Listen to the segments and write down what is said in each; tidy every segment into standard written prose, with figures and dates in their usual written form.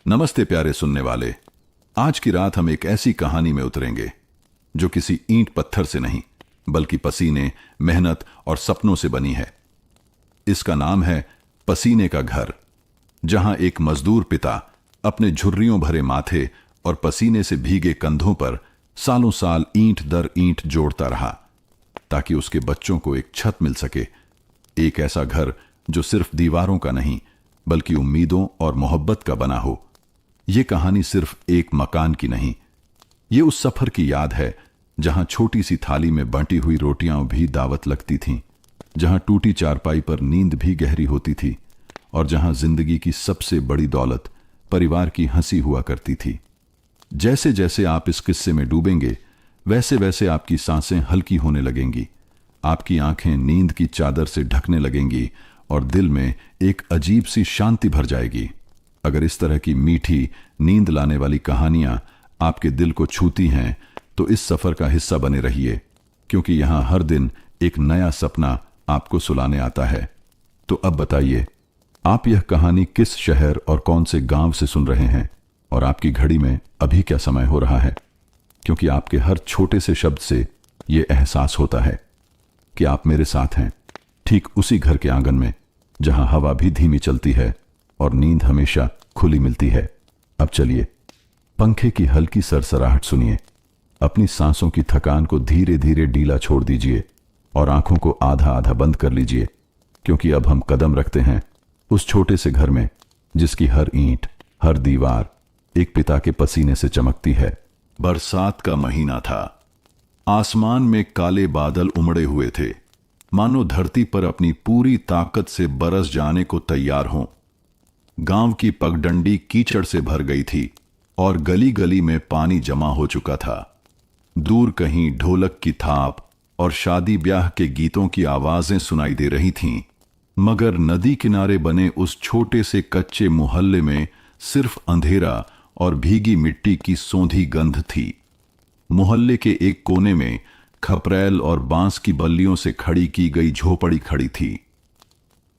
नमस्ते प्यारे सुनने वाले। आज की रात हम एक ऐसी कहानी में उतरेंगे जो किसी ईंट पत्थर से नहीं बल्कि पसीने, मेहनत और सपनों से बनी है। इसका नाम है पसीने का घर, जहां एक मजदूर पिता अपने झुर्रियों भरे माथे और पसीने से भीगे कंधों पर सालों साल ईंट दर ईंट जोड़ता रहा ताकि उसके बच्चों को एक छत मिल सके। एक ऐसा घर जो सिर्फ दीवारों का नहीं बल्कि उम्मीदों और मोहब्बत का बना हो। यह कहानी सिर्फ एक मकान की नहीं, ये उस सफर की याद है जहां छोटी सी थाली में बंटी हुई रोटियां भी दावत लगती थीं, जहां टूटी चारपाई पर नींद भी गहरी होती थी और जहां जिंदगी की सबसे बड़ी दौलत परिवार की हंसी हुआ करती थी। जैसे जैसे आप इस किस्से में डूबेंगे वैसे वैसे आपकी सांसें हल्की होने लगेंगी, आपकी आंखें नींद की चादर से ढकने लगेंगी और दिल में एक अजीब सी शांति भर जाएगी। अगर इस तरह की मीठी नींद लाने वाली कहानियां आपके दिल को छूती हैं तो इस सफर का हिस्सा बने रहिए, क्योंकि यहां हर दिन एक नया सपना आपको सुलाने आता है। तो अब बताइए, आप यह कहानी किस शहर और कौन से गांव से सुन रहे हैं और आपकी घड़ी में अभी क्या समय हो रहा है? क्योंकि आपके हर छोटे से शब्द से यह एहसास होता है कि आप मेरे साथ हैं, ठीक उसी घर के आंगन में जहां हवा भी धीमी चलती है और नींद हमेशा खुली मिलती है। अब चलिए, पंखे की हल्की सरसराहट सुनिए, अपनी सांसों की थकान को धीरे धीरे ढीला छोड़ दीजिए और आंखों को आधा आधा बंद कर लीजिए, क्योंकि अब हम कदम रखते हैं उस छोटे से घर में जिसकी हर ईंट, हर दीवार एक पिता के पसीने से चमकती है। बरसात का महीना था। आसमान में काले बादल उमड़े हुए थे, मानो धरती पर अपनी पूरी ताकत से बरस जाने को तैयार हों। गांव की पगडंडी कीचड़ से भर गई थी और गली गली में पानी जमा हो चुका था। दूर कहीं ढोलक की थाप और शादी ब्याह के गीतों की आवाजें सुनाई दे रही थीं, मगर नदी किनारे बने उस छोटे से कच्चे मोहल्ले में सिर्फ अंधेरा और भीगी मिट्टी की सोंधी गंध थी। मोहल्ले के एक कोने में खपरैल और बांस की बल्लियों से खड़ी की गई झोपड़ी खड़ी थी।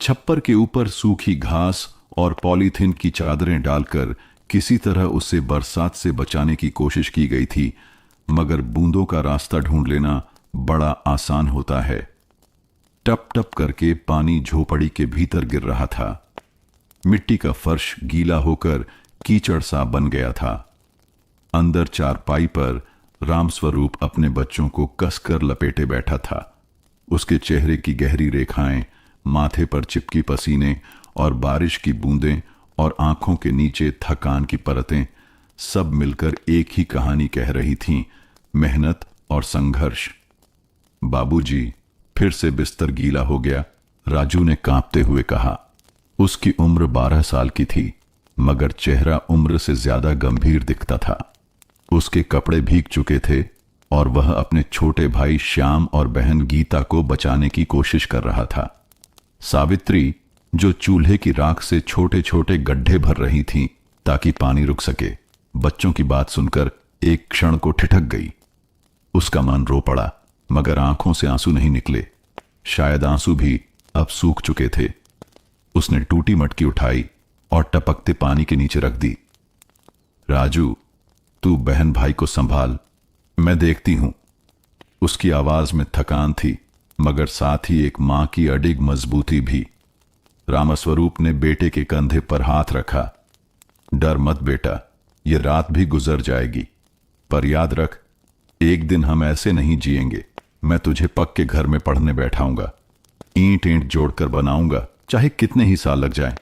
छप्पर के ऊपर सूखी घास और पॉलीथिन की चादरें डालकर किसी तरह उसे बरसात से बचाने की कोशिश की गई थी, मगर बूंदों का रास्ता ढूंढ लेना बड़ा आसान होता है। टप टप करके पानी झोपड़ी के भीतर गिर रहा था। मिट्टी का फर्श गीला होकर कीचड़ सा बन गया था। अंदर चारपाई पर रामस्वरूप अपने बच्चों को कसकर लपेटे बैठा था। उसके चेहरे की गहरी रेखाएं, माथे पर चिपकी पसीने और बारिश की बूंदें और आंखों के नीचे थकान की परतें सब मिलकर एक ही कहानी कह रही थीं, मेहनत और संघर्ष। बाबूजी, फिर से बिस्तर गीला हो गया, राजू ने कांपते हुए कहा। उसकी उम्र 12 साल की थी, मगर चेहरा उम्र से ज्यादा गंभीर दिखता था। उसके कपड़े भीग चुके थे और वह अपने छोटे भाई श्याम और बहन गीता को बचाने की कोशिश कर रहा था। सावित्री, जो चूल्हे की राख से छोटे छोटे गड्ढे भर रही थी ताकि पानी रुक सके, बच्चों की बात सुनकर एक क्षण को ठिठक गई। उसका मन रो पड़ा, मगर आंखों से आंसू नहीं निकले। शायद आंसू भी अब सूख चुके थे। उसने टूटी मटकी उठाई और टपकते पानी के नीचे रख दी। राजू, तू बहन भाई को संभाल, मैं देखती हूं। उसकी आवाज में थकान थी, मगर साथ ही एक मां की अडिग मजबूती भी। रामस्वरूप ने बेटे के कंधे पर हाथ रखा। डर मत बेटा, ये रात भी गुजर जाएगी, पर याद रख, एक दिन हम ऐसे नहीं जिएंगे। मैं तुझे पक्के घर में पढ़ने बैठाऊंगा, ईंट ईंट जोड़कर बनाऊंगा, चाहे कितने ही साल लग जाएं।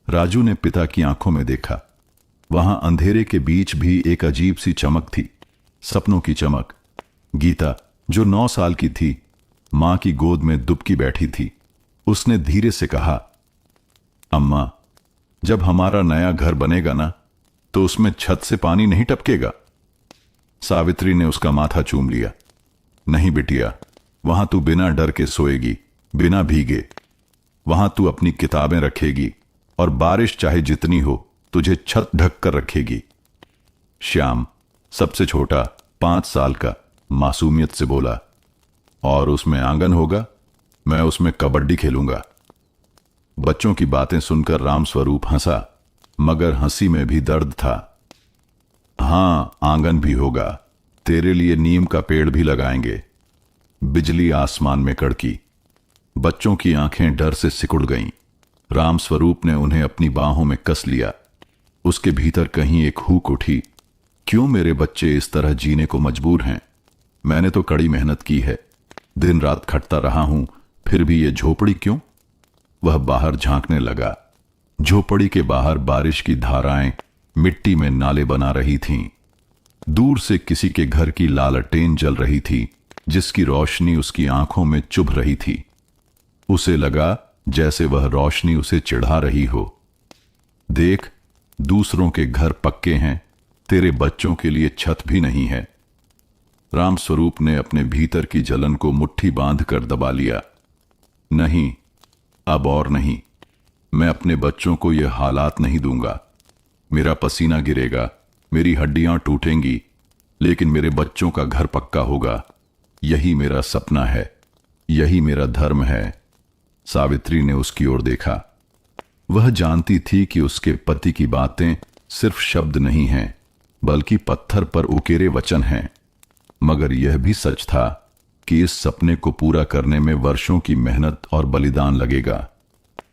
राजू ने पिता की आंखों में देखा। वहां अंधेरे के बीच भी एक अजीब सी चमक थी, सपनों की चमक। गीता, जो 9 साल की थी, मां की गोद में दुबकी बैठी थी। उसने धीरे से कहा, अम्मा, जब हमारा नया घर बनेगा ना, तो उसमें छत से पानी नहीं टपकेगा? सावित्री ने उसका माथा चूम लिया। नहीं बिटिया, वहां तू बिना डर के सोएगी, बिना भीगे। वहां तू अपनी किताबें रखेगी और बारिश चाहे जितनी हो तुझे छत ढक कर रखेगी। श्याम, सबसे छोटा, 5 साल का, मासूमियत से बोला। और उसमें आंगन होगा, मैं उसमें कबड्डी खेलूंगा। बच्चों की बातें सुनकर रामस्वरूप हंसा। मगर हंसी में भी दर्द था। हां, आंगन भी होगा, तेरे लिए नीम का पेड़ भी लगाएंगे। बिजली आसमान में कड़की। बच्चों की आंखें डर से सिकुड़ गईं। रामस्वरूप ने उन्हें अपनी बाहों में कस लिया। उसके भीतर कहीं एक हूक उठी, क्यों मेरे बच्चे इस तरह जीने को मजबूर हैं? मैंने तो कड़ी मेहनत की है, दिन रात खटता रहा हूं, फिर भी ये झोपड़ी क्यों? वह बाहर झांकने लगा। झोपड़ी के बाहर बारिश की धाराएं मिट्टी में नाले बना रही थीं। दूर से किसी के घर की लालटेन जल रही थी, जिसकी रोशनी उसकी आंखों में चुभ रही थी। उसे लगा जैसे वह रोशनी उसे चिढ़ा रही हो। देख, दूसरों के घर पक्के हैं, तेरे बच्चों के लिए छत भी नहीं है। रामस्वरूप ने अपने भीतर की जलन को मुट्ठी बांधकर दबा लिया। नहीं, अब और नहीं। मैं अपने बच्चों को यह हालात नहीं दूंगा। मेरा पसीना गिरेगा, मेरी हड्डियां टूटेंगी, लेकिन मेरे बच्चों का घर पक्का होगा। यही मेरा सपना है, यही मेरा धर्म है। सावित्री ने उसकी ओर देखा। वह जानती थी कि उसके पति की बातें सिर्फ शब्द नहीं हैं, बल्कि पत्थर पर उकेरे वचन हैं। मगर यह भी सच था कि इस सपने को पूरा करने में वर्षों की मेहनत और बलिदान लगेगा।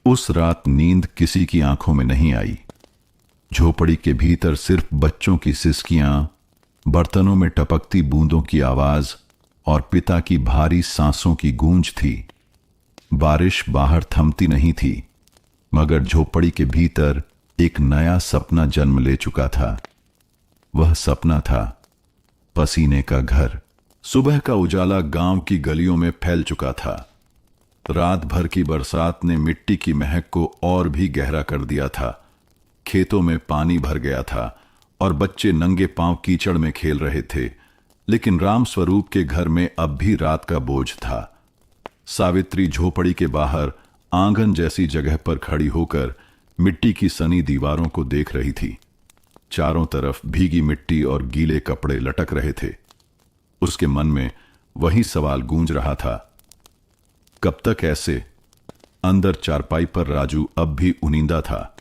उस रात नींद किसी की आंखों में नहीं आई। झोपड़ी के भीतर सिर्फ बच्चों की सिसकियां, बर्तनों में टपकती बूंदों की आवाज और पिता की भारी सांसों की गूंज थी। बारिश बाहर थमती नहीं थी, मगर झोपड़ी के भीतर एक नया सपना जन्म ले चुका था। वह सपना था पसीने का घर। सुबह का उजाला गांव की गलियों में फैल चुका था। रात भर की बरसात ने मिट्टी की महक को और भी गहरा कर दिया था। खेतों में पानी भर गया था और बच्चे नंगे पांव कीचड़ में खेल रहे थे, लेकिन रामस्वरूप के घर में अब भी रात का बोझ था। सावित्री झोपड़ी के बाहर आंगन जैसी जगह पर खड़ी होकर मिट्टी की सनी दीवारों को देख रही थी। चारों तरफ भीगी मिट्टी और गीले कपड़े लटक रहे थे। उसके मन में वही सवाल गूंज रहा था, कब तक ऐसे? अंदर चारपाई पर राजू अब भी उनींदा था।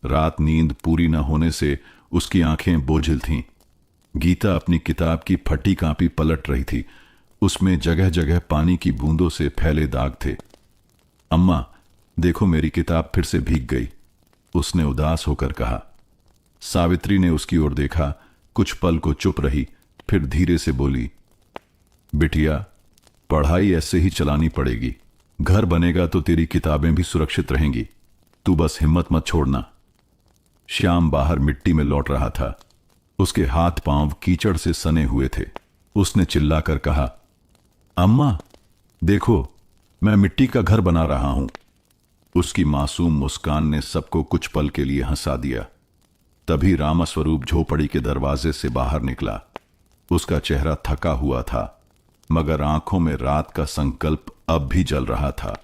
रात नींद पूरी न होने से उसकी आंखें बोझिल थीं। गीता अपनी किताब की फटी कापी पलट रही थी। उसमें जगह जगह पानी की बूंदों से फैले दाग थे। अम्मा, देखो मेरी किताब फिर से भीग गई, उसने उदास होकर कहा। सावित्री ने उसकी ओर देखा, कुछ पल को चुप रही, फिर धीरे से बोली, बिटिया, पढ़ाई ऐसे ही चलानी पड़ेगी। घर बनेगा तो तेरी किताबें भी सुरक्षित रहेंगी। तू बस हिम्मत मत छोड़ना। श्याम बाहर मिट्टी में लौट रहा था। उसके हाथ पांव कीचड़ से सने हुए थे। उसने चिल्लाकर कहा, अम्मा, देखो, मैं मिट्टी का घर बना रहा हूं। उसकी मासूम मुस्कान ने सबको कुछ पल के लिए हंसा दिया। तभी रामस्वरूप झोपड़ी के दरवाजे से बाहर निकला। उसका चेहरा थका हुआ था, मगर आंखों में रात का संकल्प अब भी जल रहा था।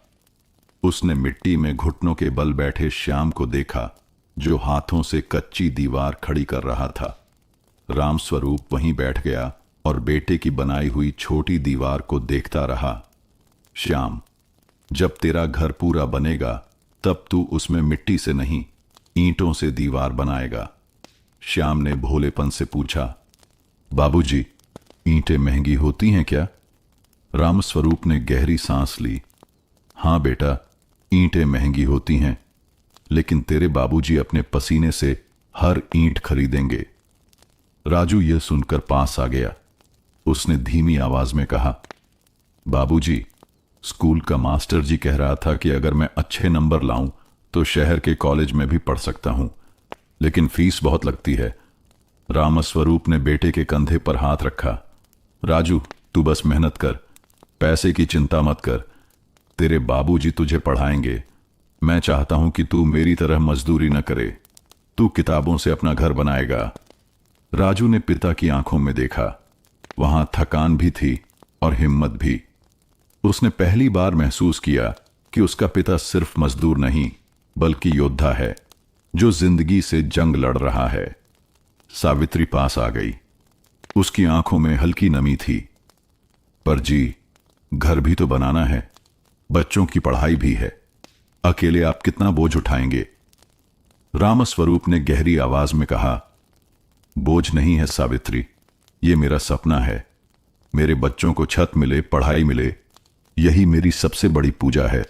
उसने मिट्टी में घुटनों के बल बैठे श्याम को देखा, जो हाथों से कच्ची दीवार खड़ी कर रहा था। रामस्वरूप वहीं बैठ गया और बेटे की बनाई हुई छोटी दीवार को देखता रहा। श्याम, जब तेरा घर पूरा बनेगा तब तू उसमें मिट्टी से नहीं, ईंटों से दीवार बनाएगा। श्याम ने भोलेपन से पूछा, बाबूजी, ईंटें महंगी होती हैं क्या? रामस्वरूप ने गहरी सांस ली। हां बेटा, ईंटें महंगी होती हैं, लेकिन तेरे बाबूजी अपने पसीने से हर ईंट खरीदेंगे। राजू यह सुनकर पास आ गया। उसने धीमी आवाज में कहा, बाबूजी, स्कूल का मास्टर जी कह रहा था कि अगर मैं अच्छे नंबर लाऊं तो शहर के कॉलेज में भी पढ़ सकता हूं, लेकिन फीस बहुत लगती है। रामस्वरूप ने बेटे के कंधे पर हाथ रखा। राजू, तू बस मेहनत कर, पैसे की चिंता मत कर। तेरे बाबूजी तुझे पढ़ाएंगे। मैं चाहता हूं कि तू मेरी तरह मजदूरी न करे। तू किताबों से अपना घर बनाएगा। राजू ने पिता की आंखों में देखा। वहां थकान भी थी और हिम्मत भी। उसने पहली बार महसूस किया कि उसका पिता सिर्फ मजदूर नहीं, बल्कि योद्धा है, जो जिंदगी से जंग लड़ रहा है। सावित्री पास आ गई। उसकी आंखों में हल्की नमी थी। पर जी, घर भी तो बनाना है, बच्चों की पढ़ाई भी है। अकेले आप कितना बोझ उठाएंगे? रामस्वरूप ने गहरी आवाज में कहा, बोझ नहीं है सावित्री, ये मेरा सपना है। मेरे बच्चों को छत मिले, पढ़ाई मिले, यही मेरी सबसे बड़ी पूजा है।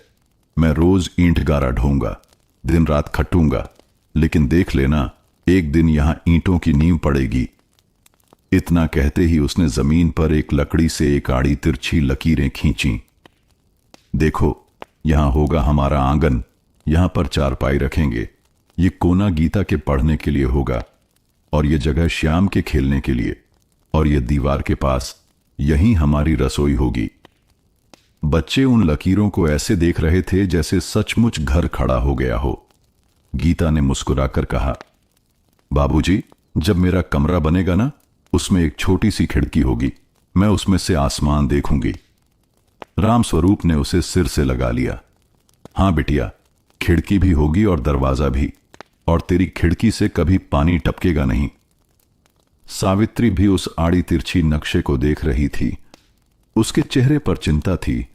मैं रोज ईंट गारा ढोऊंगा, दिन रात खटूंगा, लेकिन देख लेना, एक दिन यहां ईंटों की नींव पड़ेगी। इतना कहते ही उसने जमीन पर एक लकड़ी से एक आड़ी तिरछी लकीरें खींची। देखो, यहां होगा हमारा आंगन, यहां पर चारपाई रखेंगे। ये कोना गीता के पढ़ने के लिए होगा, और ये जगह श्याम के खेलने के लिए, और ये दीवार के पास यहीं हमारी रसोई होगी। बच्चे उन लकीरों को ऐसे देख रहे थे जैसे सचमुच घर खड़ा हो गया हो। गीता ने मुस्कुराकर कहा, बाबूजी, जब मेरा कमरा बनेगा ना, उसमें एक छोटी सी खिड़की होगी, मैं उसमें से आसमान देखूंगी। रामस्वरूप ने उसे सिर से लगा लिया। हां बिटिया, खिड़की भी होगी और दरवाजा भी, और तेरी खिड़की से कभी पानी टपकेगा नहीं। सावित्री भी उस आड़ी तिरछी नक्शे को देख रही थी। उसके चेहरे पर चिंता थी,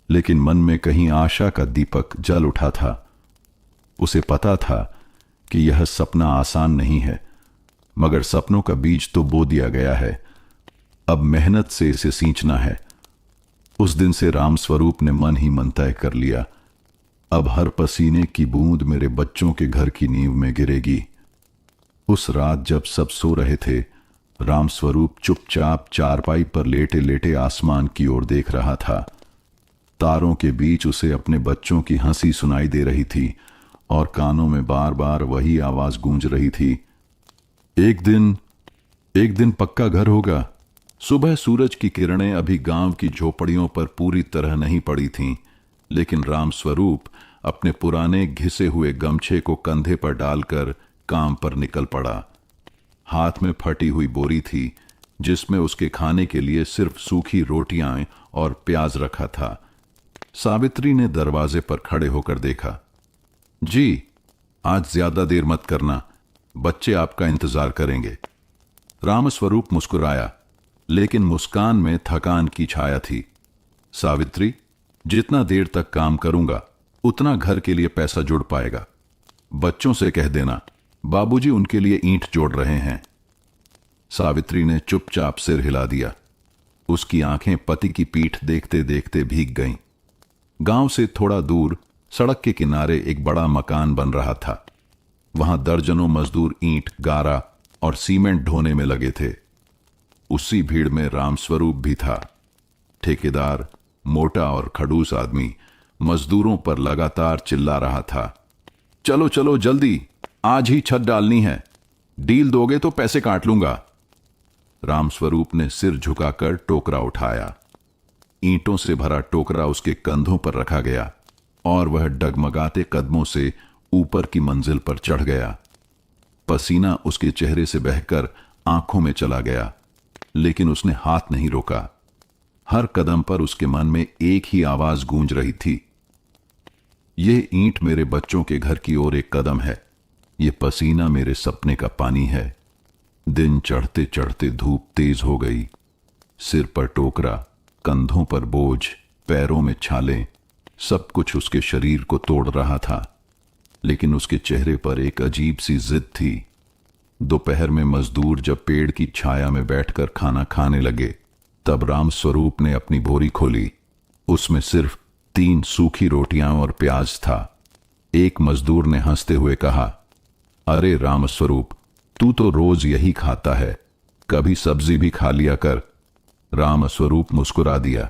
लेकिन मन में कहीं आशा का दीपक जल उठा था। उसे पता था कि यह सपना आसान नहीं है, मगर सपनों का बीज तो बो दिया गया है, अब मेहनत से इसे सींचना है। उस दिन से रामस्वरूप ने मन ही मन तय कर लिया, अब हर पसीने की बूंद मेरे बच्चों के घर की नींव में गिरेगी। उस रात जब सब सो रहे थे, रामस्वरूप चुपचाप चारपाई पर लेटे लेटे आसमान की ओर देख रहा था। तारों के बीच उसे अपने बच्चों की हंसी सुनाई दे रही थी, और कानों में बार बार वही आवाज गूंज रही थी, एक दिन पक्का घर होगा। सुबह सूरज की किरणें अभी गांव की झोपड़ियों पर पूरी तरह नहीं पड़ी थीं, लेकिन रामस्वरूप अपने पुराने घिसे हुए गमछे को कंधे पर डालकर काम पर निकल पड़ा। हाथ में फटी हुई बोरी थी, जिसमें उसके खाने के लिए सिर्फ सूखी रोटियां और प्याज रखा था। सावित्री ने दरवाजे पर खड़े होकर देखा। जी, आज ज्यादा देर मत करना, बच्चे आपका इंतजार करेंगे। रामस्वरूप मुस्कुराया, लेकिन मुस्कान में थकान की छाया थी। सावित्री, जितना देर तक काम करूंगा, उतना घर के लिए पैसा जुड़ पाएगा। बच्चों से कह देना, बाबूजी उनके लिए ईंट जोड़ रहे हैं। सावित्री ने चुपचाप सिर हिला दिया। उसकी आंखें पति की पीठ देखते देखते भीग गईं। गांव से थोड़ा दूर सड़क के किनारे एक बड़ा मकान बन रहा था। वहां दर्जनों मजदूर ईंट, गारा और सीमेंट ढोने में लगे थे। उसी भीड़ में रामस्वरूप भी था। ठेकेदार, मोटा और खड़ूस आदमी, मजदूरों पर लगातार चिल्ला रहा था, चलो चलो जल्दी, आज ही छत डालनी है, डील दोगे तो पैसे काट लूंगा। रामस्वरूप ने सिर झुकाकर टोकरा उठाया। ईंटों से भरा टोकरा उसके कंधों पर रखा गया, और वह डगमगाते कदमों से ऊपर की मंजिल पर चढ़ गया। पसीना उसके चेहरे से बहकर आंखों में चला गया, लेकिन उसने हाथ नहीं रोका। हर कदम पर उसके मन में एक ही आवाज गूंज रही थी, ये ईंट मेरे बच्चों के घर की ओर एक कदम है, ये पसीना मेरे सपने का पानी है। दिन चढ़ते चढ़ते धूप तेज हो गई। सिर पर टोकरा, कंधों पर बोझ, पैरों में छाले, सब कुछ उसके शरीर को तोड़ रहा था, लेकिन उसके चेहरे पर एक अजीब सी जिद थी। दोपहर में मजदूर जब पेड़ की छाया में बैठकर खाना खाने लगे, तब रामस्वरूप ने अपनी बोरी खोली। उसमें सिर्फ 3 सूखी रोटियां और प्याज था। एक मजदूर ने हंसते हुए कहा, अरे रामस्वरूप, तू तो रोज यही खाता है, कभी सब्जी भी खा लिया कर। रामस्वरूप मुस्कुरा दिया,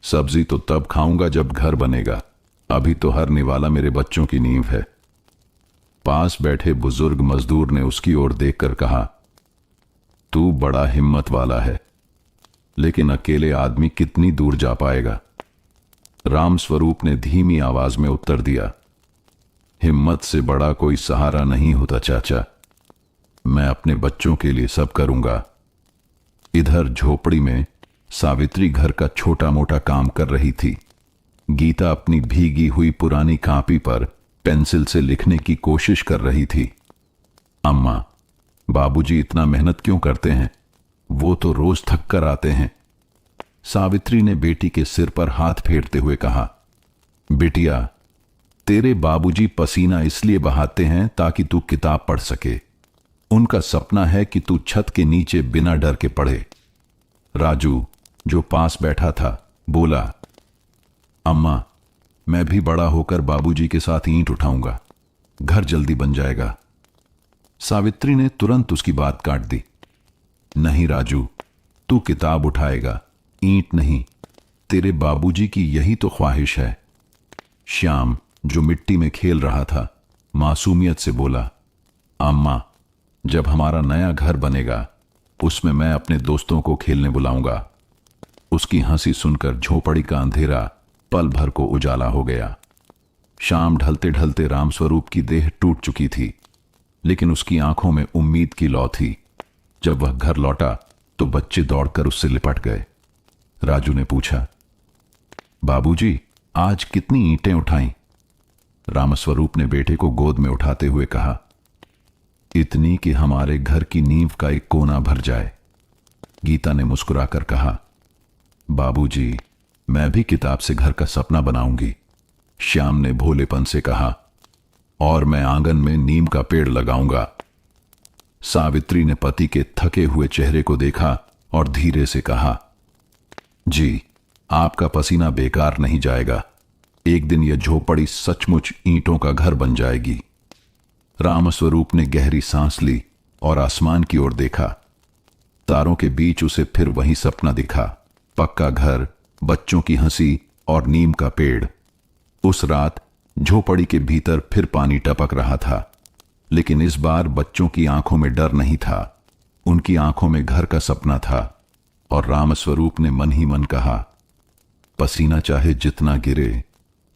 सब्जी तो तब खाऊंगा जब घर बनेगा, अभी तो हर निवाला मेरे बच्चों की नींव है। पास बैठे बुजुर्ग मजदूर ने उसकी ओर देखकर कहा, तू बड़ा हिम्मत वाला है, लेकिन अकेले आदमी कितनी दूर जा पाएगा। रामस्वरूप ने धीमी आवाज में उत्तर दिया, हिम्मत से बड़ा कोई सहारा नहीं होता चाचा, मैं अपने बच्चों के लिए सब करूंगा। इधर झोपड़ी में सावित्री घर का छोटा मोटा काम कर रही थी। गीता अपनी भीगी हुई पुरानी कापी पर पेंसिल से लिखने की कोशिश कर रही थी। अम्मा, बाबूजी इतना मेहनत क्यों करते हैं, वो तो रोज थक कर आते हैं। सावित्री ने बेटी के सिर पर हाथ फेरते हुए कहा, बिटिया, तेरे बाबूजी पसीना इसलिए बहाते हैं ताकि तू किताब पढ़ सके। उनका सपना है कि तू छत के नीचे बिना डर के पढ़े। राजू, जो पास बैठा था, बोला, अम्मा, मैं भी बड़ा होकर बाबूजी के साथ ईंट उठाऊंगा, घर जल्दी बन जाएगा। सावित्री ने तुरंत उसकी बात काट दी। नहीं राजू, तू किताब उठाएगा, ईंट नहीं। तेरे बाबूजी की यही तो ख्वाहिश है। श्याम, जो मिट्टी में खेल रहा था, मासूमियत से बोला, अम्मा, जब हमारा नया घर बनेगा उसमें मैं अपने दोस्तों को खेलने बुलाऊंगा। उसकी हंसी सुनकर झोपड़ी का अंधेरा पल भर को उजाला हो गया। शाम ढलते ढलते रामस्वरूप की देह टूट चुकी थी, लेकिन उसकी आंखों में उम्मीद की लौ थी। जब वह घर लौटा तो बच्चे दौड़कर उससे लिपट गए। राजू ने पूछा, बाबूजी, आज कितनी ईंटें उठाई? रामस्वरूप ने बेटे को गोद में उठाते हुए कहा, इतनी कि हमारे घर की नींव का एक कोना भर जाए। गीता ने मुस्कुराकर कहा, बाबूजी, मैं भी किताब से घर का सपना बनाऊंगी। श्याम ने भोलेपन से कहा, और मैं आंगन में नीम का पेड़ लगाऊंगा। सावित्री ने पति के थके हुए चेहरे को देखा और धीरे से कहा, जी, आपका पसीना बेकार नहीं जाएगा। एक दिन यह झोपड़ी सचमुच ईंटों का घर बन जाएगी। रामस्वरूप ने गहरी सांस ली और आसमान की ओर देखा। तारों के बीच उसे फिर वही सपना दिखा, पक्का घर, बच्चों की हंसी और नीम का पेड़। उस रात झोपड़ी के भीतर फिर पानी टपक रहा था, लेकिन इस बार बच्चों की आंखों में डर नहीं था, उनकी आंखों में घर का सपना था। और रामस्वरूप ने मन ही मन कहा, पसीना चाहे जितना गिरे,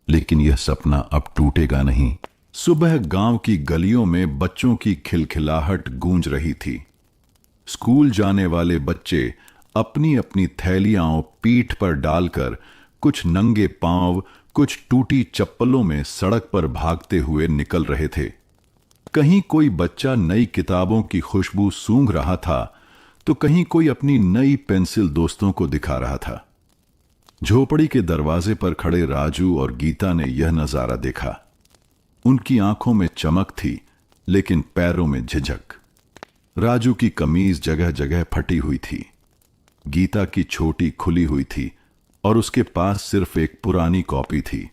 लेकिन यह सपना अब टूटेगा नहीं। सुबह गांव की गलियों में बच्चों की खिलखिलाहट गूंज रही थी। स्कूल जाने वाले बच्चे अपनी अपनी थैलियां पीठ पर डालकर, कुछ नंगे पांव, कुछ टूटी चप्पलों में सड़क पर भागते हुए निकल रहे थे। कहीं कोई बच्चा नई किताबों की खुशबू सूंघ रहा था, तो कहीं कोई अपनी नई पेंसिल दोस्तों को दिखा रहा था। झोपड़ी के दरवाजे पर खड़े राजू और गीता ने यह नजारा देखा। उनकी आंखों में चमक थी, लेकिन पैरों में झिझक। राजू की कमीज जगह जगह फटी हुई थी, गीता की छोटी खुली हुई थी और उसके पास सिर्फ एक पुरानी कॉपी थी,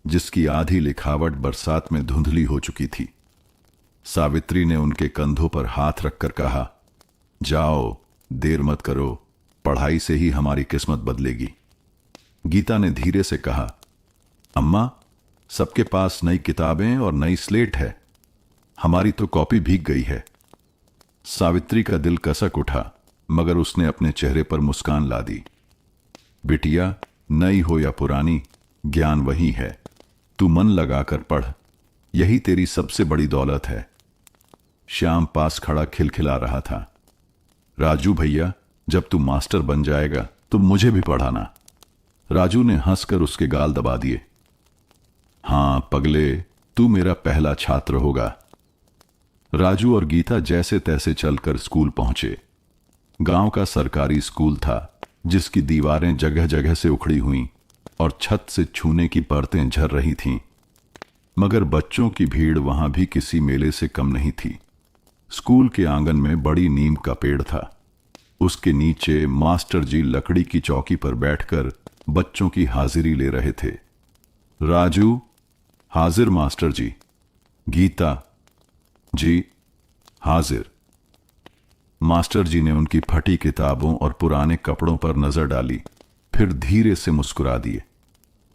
जिसकी आधी लिखावट बरसात में धुंधली हो चुकी थी। सावित्री ने उनके कंधों पर हाथ रखकर कहा, जाओ, देर मत करो, पढ़ाई से ही हमारी किस्मत बदलेगी। गीता ने धीरे से कहा, अम्मा, सबके पास नई किताबें और नई स्लेट है, हमारी तो कॉपी भीग गई है। सावित्री का दिल कसक उठा, मगर उसने अपने चेहरे पर मुस्कान ला दी। बिटिया, नई हो या पुरानी, ज्ञान वही है। तू मन लगाकर पढ़, यही तेरी सबसे बड़ी दौलत है। श्याम पास खड़ा खिलखिला रहा था। राजू भैया, जब तू मास्टर बन जाएगा तो मुझे भी पढ़ाना। राजू ने हंसकर उसके गाल दबा दिए। हां पगले, तू मेरा पहला छात्र होगा। राजू और गीता जैसे तैसे चलकर स्कूल पहुंचे। गांव का सरकारी स्कूल था, जिसकी दीवारें जगह जगह से उखड़ी हुईं और छत से छूने की परतें झर रही थीं। मगर बच्चों की भीड़ वहां भी किसी मेले से कम नहीं थी। स्कूल के आंगन में बड़ी नीम का पेड़ था। उसके नीचे मास्टर जी लकड़ी की चौकी पर बैठकर बच्चों की हाजिरी ले रहे थे। राजू, हाजिर मास्टर जी। गीता, जी, हाजिर। मास्टर जी ने उनकी फटी किताबों और पुराने कपड़ों पर नजर डाली, फिर धीरे से मुस्कुरा दिए।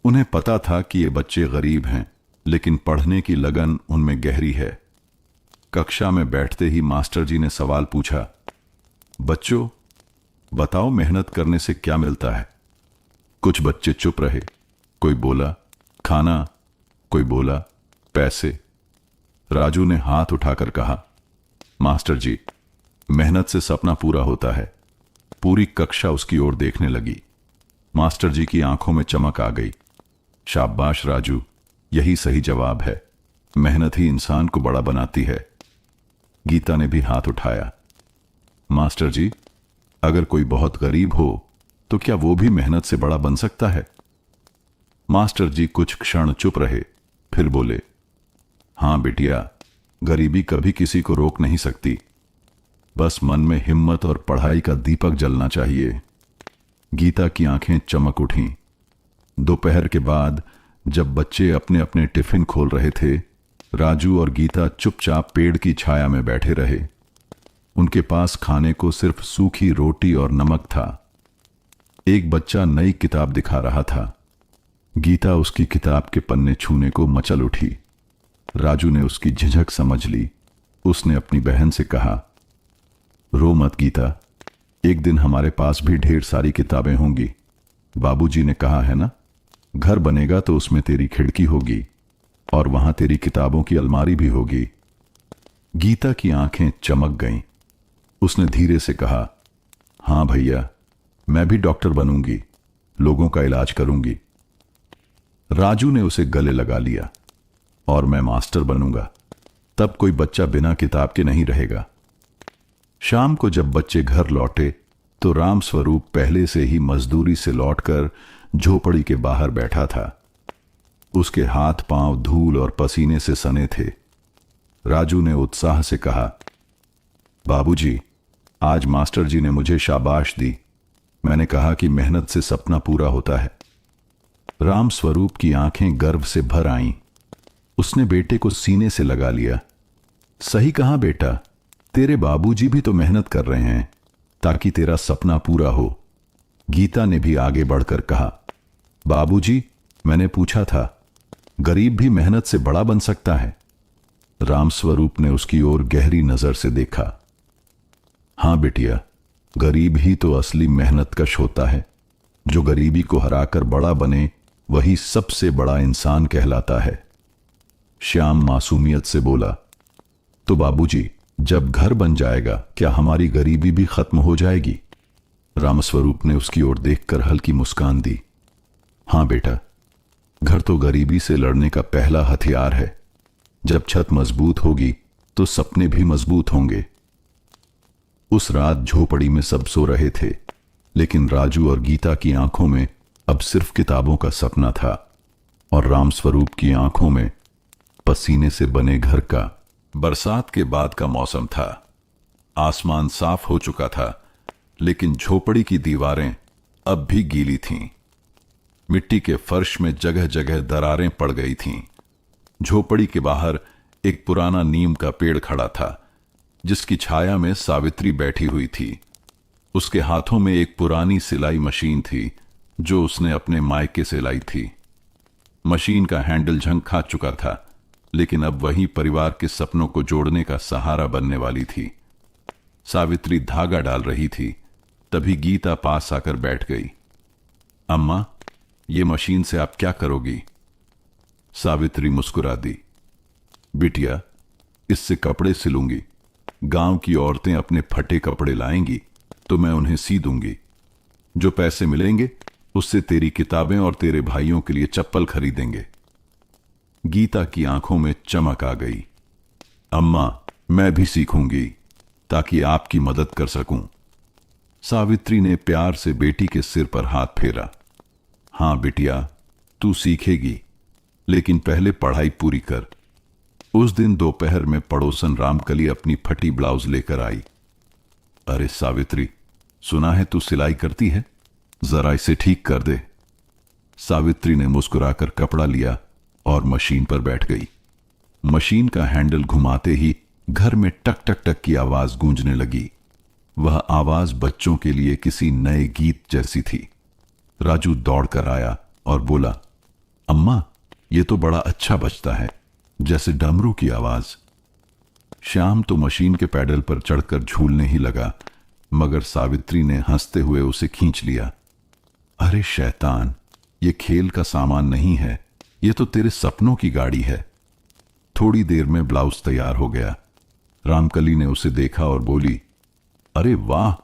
उन्हें पता था कि ये बच्चे गरीब हैं, लेकिन पढ़ने की लगन उनमें गहरी है। कक्षा में बैठते ही मास्टर जी ने सवाल पूछा, बच्चों, बताओ मेहनत करने से क्या मिलता है? कुछ बच्चे चुप रहे। कोई बोला खाना, कोई बोला पैसे। राजू ने हाथ उठाकर कहा, मास्टर जी, मेहनत से सपना पूरा होता है। पूरी कक्षा उसकी ओर देखने लगी। मास्टर जी की आंखों में चमक आ गई। शाबाश राजू, यही सही जवाब है। मेहनत ही इंसान को बड़ा बनाती है। गीता ने भी हाथ उठाया। मास्टर जी, अगर कोई बहुत गरीब हो तो क्या वो भी मेहनत से बड़ा बन सकता है? मास्टर जी कुछ क्षण चुप रहे, फिर बोले, हाँ बिटिया, गरीबी कभी किसी को रोक नहीं सकती, बस मन में हिम्मत और पढ़ाई का दीपक जलना चाहिए। गीता की आंखें चमक उठीं। दोपहर के बाद जब बच्चे अपने अपने टिफिन खोल रहे थे, राजू और गीता चुपचाप पेड़ की छाया में बैठे रहे। उनके पास खाने को सिर्फ सूखी रोटी और नमक था। एक बच्चा नई किताब दिखा रहा था। गीता उसकी किताब के पन्ने छूने को मचल उठी। राजू ने उसकी झिझक समझ ली। उसने अपनी बहन से कहा, रो मत गीता, एक दिन हमारे पास भी ढेर सारी किताबें होंगी। बाबूजी ने कहा है ना, घर बनेगा तो उसमें तेरी खिड़की होगी और वहां तेरी किताबों की अलमारी भी होगी। गीता की आंखें चमक गईं। उसने धीरे से कहा, हां भैया, मैं भी डॉक्टर बनूंगी, लोगों का इलाज करूंगी। राजू ने उसे गले लगा लिया, और मैं मास्टर बनूंगा, तब कोई बच्चा बिना किताब के नहीं रहेगा। शाम को जब बच्चे घर लौटे तो राम स्वरूप पहले से ही मजदूरी से लौटकर झोपड़ी के बाहर बैठा था। उसके हाथ पांव धूल और पसीने से सने थे। राजू ने उत्साह से कहा, बाबूजी, आज मास्टर जी ने मुझे शाबाश दी। मैंने कहा कि मेहनत से सपना पूरा होता है। राम स्वरूप की आंखें गर्व से भर आईं। उसने बेटे को सीने से लगा लिया। सही कहा बेटा, तेरे बाबूजी भी तो मेहनत कर रहे हैं ताकि तेरा सपना पूरा हो। गीता ने भी आगे बढ़कर कहा, बाबूजी, मैंने पूछा था, गरीब भी मेहनत से बड़ा बन सकता है? राम स्वरूप ने उसकी ओर गहरी नजर से देखा। हां बेटिया, गरीब ही तो असली मेहनतकश होता है। जो गरीबी को हराकर बड़ा बने वही सबसे बड़ा इंसान कहलाता है। श्याम मासूमियत से बोला, तो बाबूजी, जब घर बन जाएगा क्या हमारी गरीबी भी खत्म हो जाएगी? रामस्वरूप ने उसकी ओर देखकर हल्की मुस्कान दी। हां बेटा, घर तो गरीबी से लड़ने का पहला हथियार है। जब छत मजबूत होगी तो सपने भी मजबूत होंगे। उस रात झोपड़ी में सब सो रहे थे, लेकिन राजू और गीता की आंखों में अब सिर्फ किताबों का सपना था और रामस्वरूप की आंखों में पसीने से बने घर का। बरसात के बाद का मौसम था। आसमान साफ हो चुका था, लेकिन झोपड़ी की दीवारें अब भी गीली थीं। मिट्टी के फर्श में जगह जगह दरारें पड़ गई थीं। झोपड़ी के बाहर एक पुराना नीम का पेड़ खड़ा था, जिसकी छाया में सावित्री बैठी हुई थी। उसके हाथों में एक पुरानी सिलाई मशीन थी जो उसने अपने मायके से लाई थी। मशीन का हैंडल झंग खा चुका था, लेकिन अब वही परिवार के सपनों को जोड़ने का सहारा बनने वाली थी। सावित्री धागा डाल रही थी, तभी गीता पास आकर बैठ गई। अम्मा, ये मशीन से आप क्या करोगी? सावित्री मुस्कुरा दी। बिटिया, इससे कपड़े सिलूंगी। गांव की औरतें अपने फटे कपड़े लाएंगी तो मैं उन्हें सी दूंगी। जो पैसे मिलेंगे उससे तेरी किताबें और तेरे भाइयों के लिए चप्पल खरीदेंगे। गीता की आंखों में चमक आ गई। अम्मा, मैं भी सीखूंगी ताकि आपकी मदद कर सकूं। सावित्री ने प्यार से बेटी के सिर पर हाथ फेरा। हां बिटिया, तू सीखेगी, लेकिन पहले पढ़ाई पूरी कर। उस दिन दोपहर में पड़ोसन रामकली अपनी फटी ब्लाउज लेकर आई। अरे सावित्री, सुना है तू सिलाई करती है, जरा इसे ठीक कर दे। सावित्री ने मुस्कुराकर कपड़ा लिया और मशीन पर बैठ गई। मशीन का हैंडल घुमाते ही घर में टक टक टक की आवाज गूंजने लगी। वह आवाज बच्चों के लिए किसी नए गीत जैसी थी। राजू दौड़कर आया और बोला, अम्मा, ये तो बड़ा अच्छा बजता है, जैसे डमरू की आवाज। श्याम तो मशीन के पैडल पर चढ़कर झूलने ही लगा, मगर सावित्री ने हंसते हुए उसे खींच लिया। अरे शैतान, ये खेल का सामान नहीं है, ये तो तेरे सपनों की गाड़ी है। थोड़ी देर में ब्लाउज तैयार हो गया। रामकली ने उसे देखा और बोली, अरे वाह,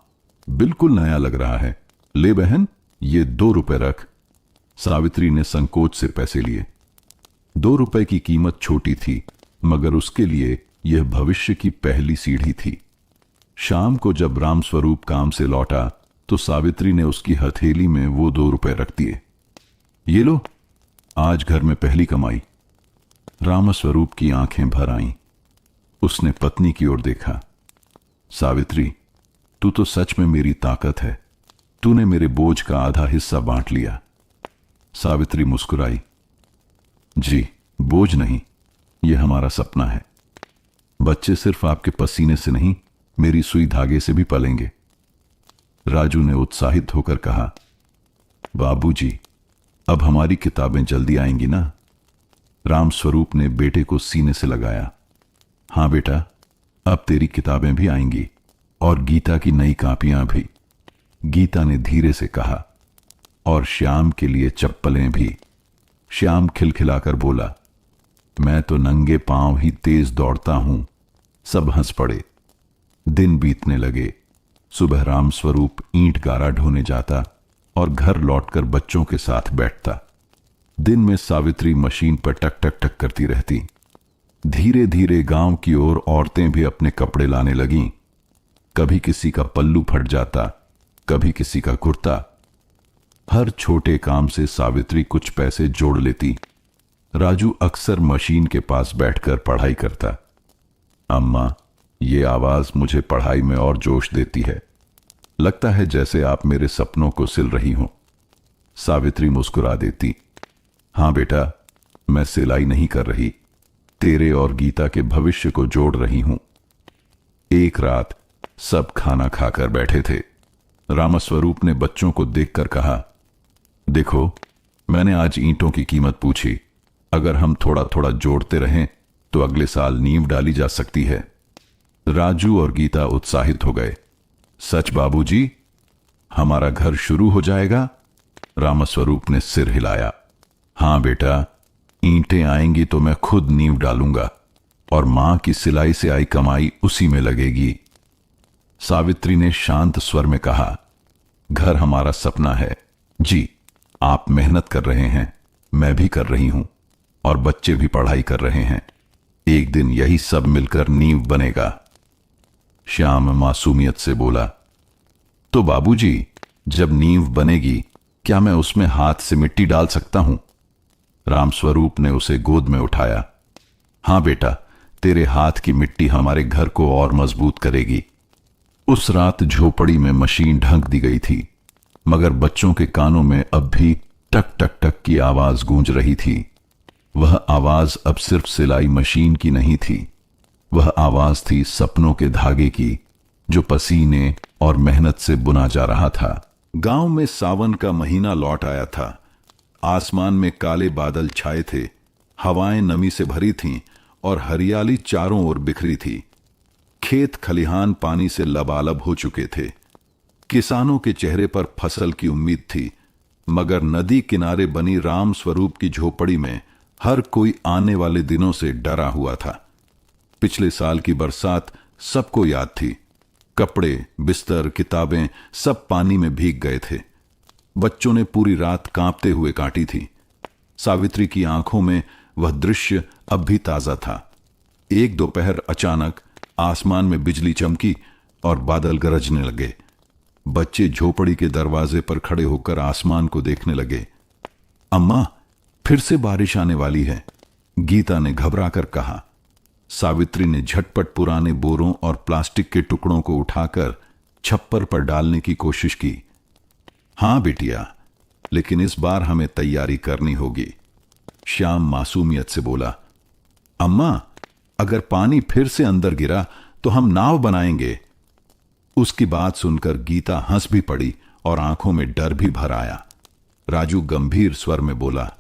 बिल्कुल नया लग रहा है। ले बहन, ये 2 रुपए रख। सावित्री ने संकोच से पैसे लिए। 2 रुपए की कीमत छोटी थी, मगर उसके लिए यह भविष्य की पहली सीढ़ी थी। शाम को जब रामस्वरूप काम से लौटा तो सावित्री ने उसकी हथेली में वो 2 रुपए रख दिए। ये लो, आज घर में पहली कमाई। रामस्वरूप की आंखें भर आईं। उसने पत्नी की ओर देखा। सावित्री, तू तो सच में मेरी ताकत है। तूने मेरे बोझ का आधा हिस्सा बांट लिया। सावित्री मुस्कुराई। जी, बोझ नहीं, यह हमारा सपना है। बच्चे सिर्फ आपके पसीने से नहीं, मेरी सुई धागे से भी पलेंगे। राजू ने उत्साहित होकर कहा, बाबूजी, अब हमारी किताबें जल्दी आएंगी ना? रामस्वरूप ने बेटे को सीने से लगाया। हां बेटा, अब तेरी किताबें भी आएंगी और गीता की नई कापियां भी। गीता ने धीरे से कहा, और श्याम के लिए चप्पलें भी। श्याम खिलखिलाकर बोला, मैं तो नंगे पांव ही तेज दौड़ता हूं। सब हंस पड़े। दिन बीतने लगे। सुबह रामस्वरूप ईंट गारा ढोने जाता और घर लौटकर बच्चों के साथ बैठता। दिन में सावित्री मशीन पर टक टक टक करती रहती। धीरे धीरे गांव की ओर औरतें भी अपने कपड़े लाने लगीं। कभी किसी का पल्लू फट जाता, कभी किसी का कुर्ता। हर छोटे काम से सावित्री कुछ पैसे जोड़ लेती। राजू अक्सर मशीन के पास बैठकर पढ़ाई करता। अम्मा, ये आवाज मुझे पढ़ाई में और जोश देती है। लगता है जैसे आप मेरे सपनों को सिल रही हो। सावित्री मुस्कुरा देती। हां बेटा, मैं सिलाई नहीं कर रही, तेरे और गीता के भविष्य को जोड़ रही हूं। एक रात सब खाना खाकर बैठे थे। रामस्वरूप ने बच्चों को देखकर कहा, देखो, मैंने आज ईंटों की कीमत पूछी। अगर हम थोड़ा थोड़ा जोड़ते रहें तो अगले साल नींव डाली जा सकती है। राजू और गीता उत्साहित हो गए। सच बाबूजी, हमारा घर शुरू हो जाएगा? रामस्वरूप ने सिर हिलाया। हां बेटा, ईंटें आएंगी तो मैं खुद नींव डालूंगा और मां की सिलाई से आई कमाई उसी में लगेगी। सावित्री ने शांत स्वर में कहा, घर हमारा सपना है। जी, आप मेहनत कर रहे हैं, मैं भी कर रही हूं, और बच्चे भी पढ़ाई कर रहे हैं। एक दिन यही सब मिलकर नींव बनेगा। श्याम मासूमियत से बोला, तो बाबूजी, जब नींव बनेगी क्या मैं उसमें हाथ से मिट्टी डाल सकता हूं? रामस्वरूप ने उसे गोद में उठाया। हां बेटा, तेरे हाथ की मिट्टी हमारे घर को और मजबूत करेगी। उस रात झोपड़ी में मशीन ढक दी गई थी, मगर बच्चों के कानों में अब भी टक टक टक की आवाज गूंज रही थी। वह आवाज अब सिर्फ सिलाई मशीन की नहीं थी, वह आवाज थी सपनों के धागे की, जो पसीने और मेहनत से बुना जा रहा था। गांव में सावन का महीना लौट आया था। आसमान में काले बादल छाए थे, हवाएं नमी से भरी थीं और हरियाली चारों ओर बिखरी थी। खेत खलिहान पानी से लबालब हो चुके थे। किसानों के चेहरे पर फसल की उम्मीद थी, मगर नदी किनारे बनी रामस्वरूप की झोपड़ी में हर कोई आने वाले दिनों से डरा हुआ था। पिछले साल की बरसात सबको याद थी। कपड़े, बिस्तर, किताबें सब पानी में भीग गए थे। बच्चों ने पूरी रात कांपते हुए काटी थी। सावित्री की आंखों में वह दृश्य अब भी ताजा था। एक दोपहर अचानक आसमान में बिजली चमकी और बादल गरजने लगे। बच्चे झोपड़ी के दरवाजे पर खड़े होकर आसमान को देखने लगे। अम्मा, फिर से बारिश आने वाली है, गीता ने घबराकर कहा। सावित्री ने झटपट पुराने बोरों और प्लास्टिक के टुकड़ों को उठाकर छप्पर पर डालने की कोशिश की। हां बेटिया, लेकिन इस बार हमें तैयारी करनी होगी, श्याम मासूमियत से बोला। अम्मा, अगर पानी फिर से अंदर गिरा तो हम नाव बनाएंगे। उसकी बात सुनकर गीता हंस भी पड़ी और आंखों में डर भी भर आया। राजू गंभीर स्वर में बोला,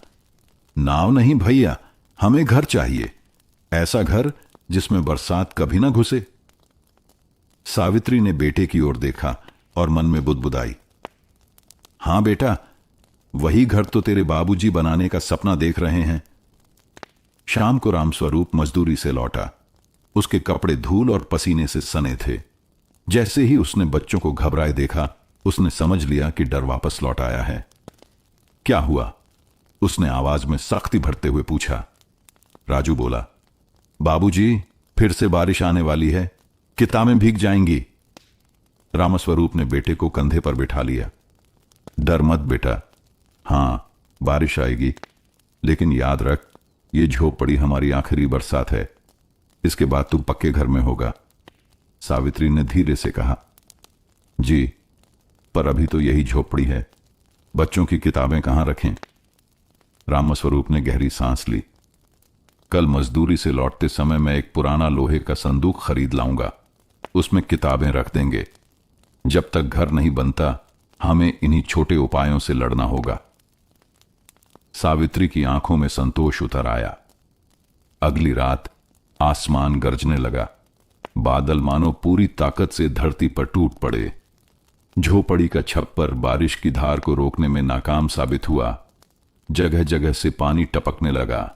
नाव नहीं भैया, हमें घर चाहिए, ऐसा घर जिसमें बरसात कभी ना घुसे। सावित्री ने बेटे की ओर देखा और मन में बुदबुदाई। हां बेटा, वही घर तो तेरे बाबूजी बनाने का सपना देख रहे हैं। शाम को रामस्वरूप मजदूरी से लौटा। उसके कपड़े धूल और पसीने से सने थे। जैसे ही उसने बच्चों को घबराए देखा, उसने समझ लिया कि डर वापस लौट आया है। क्या हुआ? उसने आवाज में सख्ती भरते हुए पूछा। राजू बोला, बाबूजी, फिर से बारिश आने वाली है, किताबें भीग जाएंगी। रामस्वरूप ने बेटे को कंधे पर बिठा लिया। डर मत बेटा, हां बारिश आएगी, लेकिन याद रख, ये झोपड़ी हमारी आखिरी बरसात है, इसके बाद तू पक्के घर में होगा। सावित्री ने धीरे से कहा। जी, पर अभी तो यही झोपड़ी है, बच्चों की किताबें कहां रखें? रामस्वरूप ने गहरी सांस ली। कल मजदूरी से लौटते समय मैं एक पुराना लोहे का संदूक खरीद लाऊंगा, उसमें किताबें रख देंगे। जब तक घर नहीं बनता हमें इन्हीं छोटे उपायों से लड़ना होगा। सावित्री की आंखों में संतोष उतर आया। अगली रात आसमान गरजने लगा। बादल मानो पूरी ताकत से धरती पर टूट पड़े। झोपड़ी का छप्पर बारिश की धार को रोकने में नाकाम साबित हुआ। जगह जगह से पानी टपकने लगा।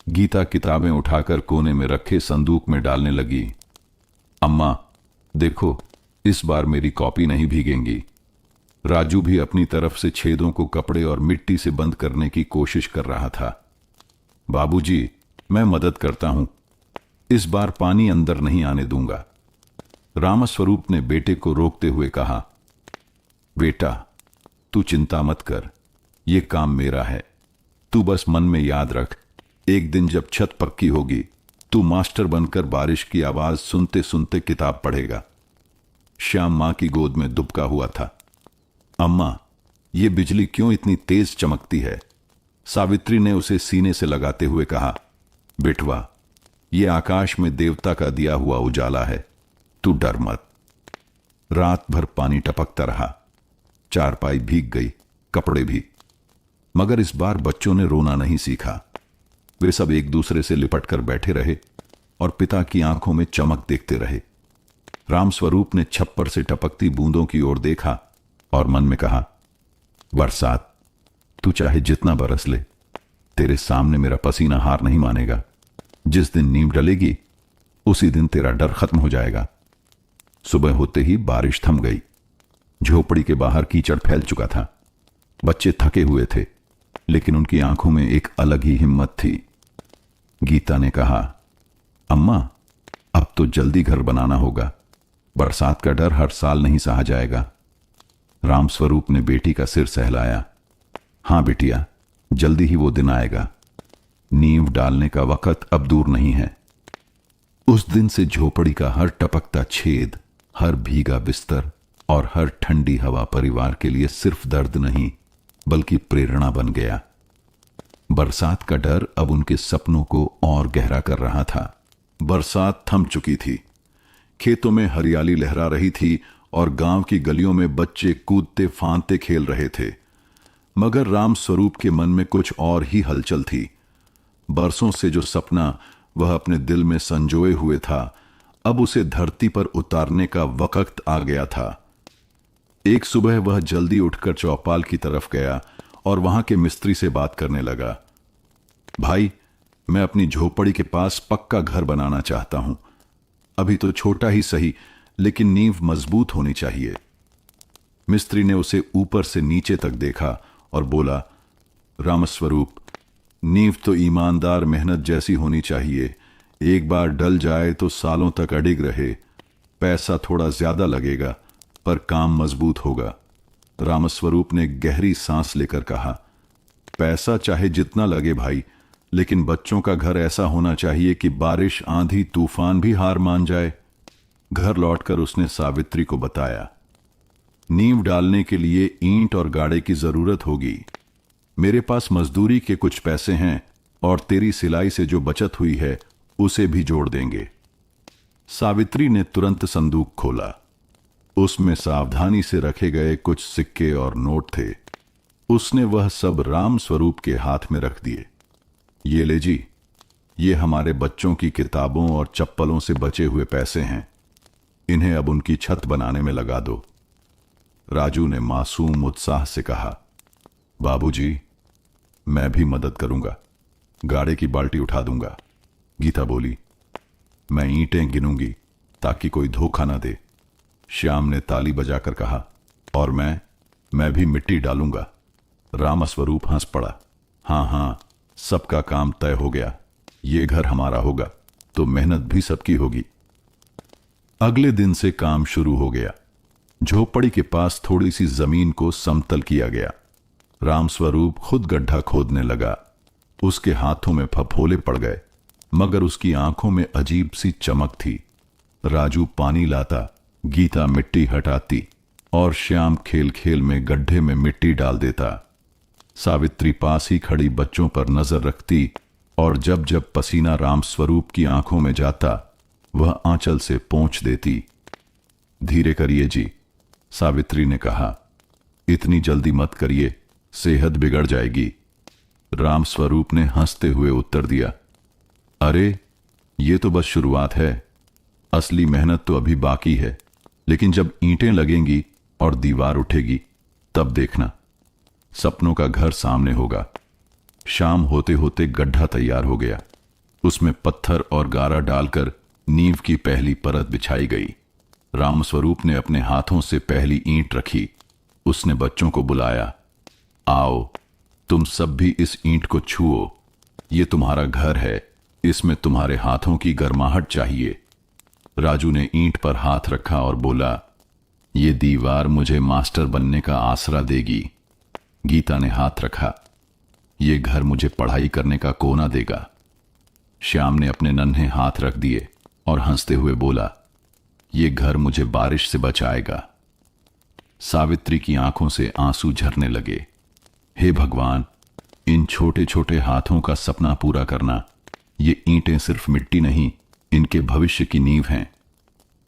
गीता किताबें उठाकर कोने में रखे संदूक में डालने लगी। अम्मा देखो, इस बार मेरी कॉपी नहीं भीगेंगी। राजू भी अपनी तरफ से छेदों को कपड़े और मिट्टी से बंद करने की कोशिश कर रहा था। बाबूजी, मैं मदद करता हूं, इस बार पानी अंदर नहीं आने दूंगा। रामस्वरूप ने बेटे को रोकते हुए कहा। बेटा, तू चिंता मत कर, यह काम मेरा है। तू बस मन में याद रख, एक दिन जब छत पक्की होगी तू मास्टर बनकर बारिश की आवाज सुनते सुनते किताब पढ़ेगा। श्याम मां की गोद में दुबका हुआ था। अम्मा, यह बिजली क्यों इतनी तेज चमकती है? सावित्री ने उसे सीने से लगाते हुए कहा। बेटवा, यह आकाश में देवता का दिया हुआ उजाला है, तू डर मत। रात भर पानी टपकता रहा। चारपाई भीग गई, कपड़े भी। मगर इस बार बच्चों ने रोना नहीं सीखा। वे सब एक दूसरे से लिपट कर बैठे रहे और पिता की आंखों में चमक देखते रहे। रामस्वरूप ने छप्पर से टपकती बूंदों की ओर देखा और मन में कहा, बरसात, तू चाहे जितना बरस ले, तेरे सामने मेरा पसीना हार नहीं मानेगा। जिस दिन नींव डलेगी उसी दिन तेरा डर खत्म हो जाएगा। सुबह होते ही बारिश थम गई। झोपड़ी के बाहर कीचड़ फैल चुका था। बच्चे थके हुए थे, लेकिन उनकी आंखों में एक अलग ही हिम्मत थी। गीता ने कहा, अम्मा, अब तो जल्दी घर बनाना होगा, बरसात का डर हर साल नहीं सहा जाएगा। रामस्वरूप ने बेटी का सिर सहलाया। हां बिटिया, जल्दी ही वो दिन आएगा। नींव डालने का वक्त अब दूर नहीं है। उस दिन से झोपड़ी का हर टपकता छेद, हर भीगा बिस्तर और हर ठंडी हवा परिवार के लिए सिर्फ दर्द नहीं बल्कि प्रेरणा बन गया। बरसात का डर अब उनके सपनों को और गहरा कर रहा था। बरसात थम चुकी थी। खेतों में हरियाली लहरा रही थी और गांव की गलियों में बच्चे कूदते फांदते खेल रहे थे। मगर रामस्वरूप के मन में कुछ और ही हलचल थी। बरसों से जो सपना वह अपने दिल में संजोए हुए था, अब उसे धरती पर उतारने का वक्त आ गया था। एक सुबह वह जल्दी उठकर चौपाल की तरफ गया और वहां के मिस्त्री से बात करने लगा। भाई, मैं अपनी झोपड़ी के पास पक्का घर बनाना चाहता हूं। अभी तो छोटा ही सही, लेकिन नींव मजबूत होनी चाहिए। मिस्त्री ने उसे ऊपर से नीचे तक देखा और बोला, रामस्वरूप, नींव तो ईमानदार मेहनत जैसी होनी चाहिए। एक बार डल जाए तो सालों तक अडिग रहे। पैसा थोड़ा ज्यादा लगेगा पर काम मजबूत होगा। रामस्वरूप ने गहरी सांस लेकर कहा, पैसा चाहे जितना लगे भाई, लेकिन बच्चों का घर ऐसा होना चाहिए कि बारिश, आंधी, तूफान भी हार मान जाए। घर लौटकर उसने सावित्री को बताया, नींव डालने के लिए ईंट और गाड़े की जरूरत होगी। मेरे पास मजदूरी के कुछ पैसे हैं और तेरी सिलाई से जो बचत हुई है उसे भी जोड़ देंगे। सावित्री ने तुरंत संदूक खोला। उसमें सावधानी से रखे गए कुछ सिक्के और नोट थे। उसने वह सब रामस्वरूप के हाथ में रख दिए। ये ले जी, ये हमारे बच्चों की किताबों और चप्पलों से बचे हुए पैसे हैं। इन्हें अब उनकी छत बनाने में लगा दो। राजू ने मासूम उत्साह से कहा, बाबूजी, मैं भी मदद करूंगा, गाड़े की बाल्टी उठा दूंगा। गीता बोली, मैं ईंटें गिनूंगी ताकि कोई धोखा ना दे। श्याम ने ताली बजाकर कहा, और मैं भी मिट्टी डालूंगा। रामस्वरूप हंस पड़ा। हां हां, सबका काम तय हो गया। ये घर हमारा होगा तो मेहनत भी सबकी होगी। अगले दिन से काम शुरू हो गया। झोपड़ी के पास थोड़ी सी जमीन को समतल किया गया। रामस्वरूप खुद गड्ढा खोदने लगा। उसके हाथों में फफोले पड़ गए, मगर उसकी आंखों में अजीब सी चमक थी। राजू पानी लाता, गीता मिट्टी हटाती और श्याम खेल खेल में गड्ढे में मिट्टी डाल देता। सावित्री पास ही खड़ी बच्चों पर नजर रखती और जब जब पसीना रामस्वरूप की आंखों में जाता वह आंचल से पोंछ देती। धीरे करिए जी, सावित्री ने कहा, इतनी जल्दी मत करिए, सेहत बिगड़ जाएगी। रामस्वरूप ने हंसते हुए उत्तर दिया, अरे ये तो बस शुरुआत है, असली मेहनत तो अभी बाकी है, लेकिन जब ईंटें लगेंगी और दीवार उठेगी तब देखना, सपनों का घर सामने होगा। शाम होते होते गड्ढा तैयार हो गया। उसमें पत्थर और गारा डालकर नींव की पहली परत बिछाई गई। रामस्वरूप ने अपने हाथों से पहली ईंट रखी। उसने बच्चों को बुलाया, आओ तुम सब भी इस ईंट को छुओ, ये तुम्हारा घर है, इसमें तुम्हारे हाथों की गर्माहट चाहिए। राजू ने ईंट पर हाथ रखा और बोला, ये दीवार मुझे मास्टर बनने का आसरा देगी। गीता ने हाथ रखा, ये घर मुझे पढ़ाई करने का कोना देगा। श्याम ने अपने नन्हे हाथ रख दिए और हंसते हुए बोला, ये घर मुझे बारिश से बचाएगा। सावित्री की आंखों से आंसू झरने लगे। हे भगवान, इन छोटे छोटे हाथों का सपना पूरा करना। ये ईंटें सिर्फ मिट्टी नहीं, इनके भविष्य की नींव हैं।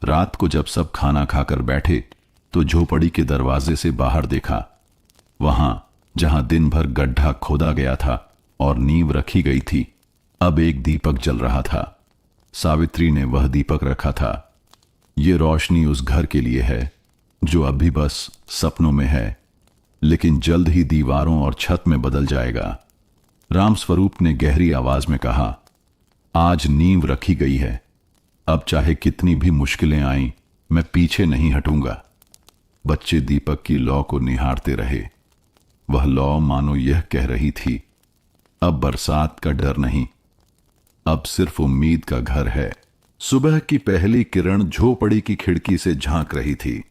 रात को जब सब खाना खाकर बैठे तो झोपड़ी के दरवाजे से बाहर देखा। वहां जहां दिन भर गड्ढा खोदा गया था और नींव रखी गई थी, अब एक दीपक जल रहा था। सावित्री ने वह दीपक रखा था। ये रोशनी उस घर के लिए है जो अभी बस सपनों में है, लेकिन जल्द ही दीवारों और छत में बदल जाएगा। रामस्वरूप ने गहरी आवाज में कहा, आज नींव रखी गई है, अब चाहे कितनी भी मुश्किलें आईं, मैं पीछे नहीं हटूंगा। बच्चे दीपक की लौ को निहारते रहे। वह लौ मानो यह कह रही थी, अब बरसात का डर नहीं, अब सिर्फ उम्मीद का घर है। सुबह की पहली किरण झोपड़ी की खिड़की से झांक रही थी।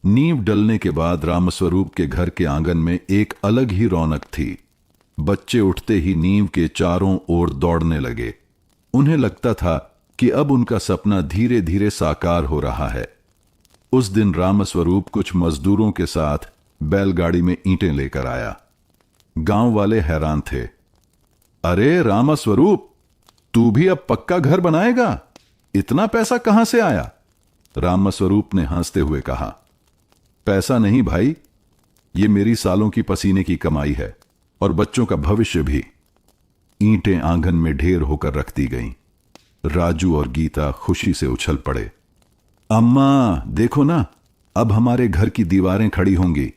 नींव डलने के बाद रामस्वरूप के घर के आंगन में एक अलग ही रौनक थी। बच्चे उठते ही नींव के चारों ओर दौड़ने लगे। उन्हें लगता था कि अब उनका सपना धीरे धीरे साकार हो रहा है। उस दिन रामस्वरूप कुछ मजदूरों के साथ बैलगाड़ी में ईंटें लेकर आया। गांव वाले हैरान थे। अरे रामस्वरूप, तू भी अब पक्का घर बनाएगा? इतना पैसा कहां से आया? रामस्वरूप ने हंसते हुए कहा, पैसा नहीं भाई, ये मेरी सालों की पसीने की कमाई है और बच्चों का भविष्य भी। ईंटें आंगन में ढेर होकर रख दी गईं। राजू और गीता खुशी से उछल पड़े। अम्मा देखो ना, अब हमारे घर की दीवारें खड़ी होंगी।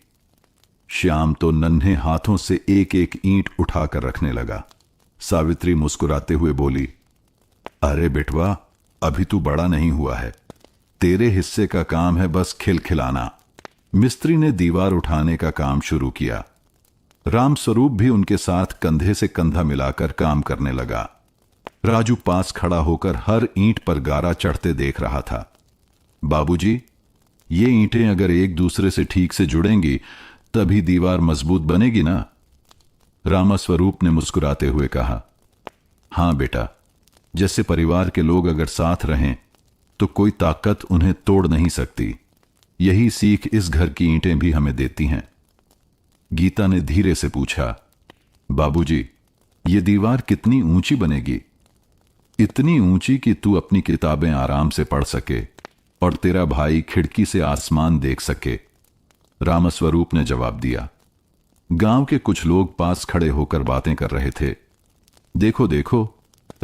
श्याम तो नन्हे हाथों से एक एक ईंट उठाकर रखने लगा। सावित्री मुस्कुराते हुए बोली, अरे बेटवा, अभी तू बड़ा नहीं हुआ है, तेरे हिस्से का काम है बस खिलखिलाना। मिस्त्री ने दीवार उठाने का काम शुरू किया। रामस्वरूप भी उनके साथ कंधे से कंधा मिलाकर काम करने लगा। राजू पास खड़ा होकर हर ईंट पर गारा चढ़ते देख रहा था। बाबूजी, ये ईंटें अगर एक दूसरे से ठीक से जुड़ेंगी तभी दीवार मजबूत बनेगी ना? रामस्वरूप ने मुस्कुराते हुए कहा, हां बेटा, जैसे परिवार के लोग अगर साथ रहें तो कोई ताकत उन्हें तोड़ नहीं सकती। यही सीख इस घर की ईंटें भी हमें देती हैं। गीता ने धीरे से पूछा, बाबूजी, ये दीवार कितनी ऊंची बनेगी? इतनी ऊंची कि तू अपनी किताबें आराम से पढ़ सके और तेरा भाई खिड़की से आसमान देख सके। रामस्वरूप ने जवाब दिया। गांव के कुछ लोग पास खड़े होकर बातें कर रहे थे। देखो देखो,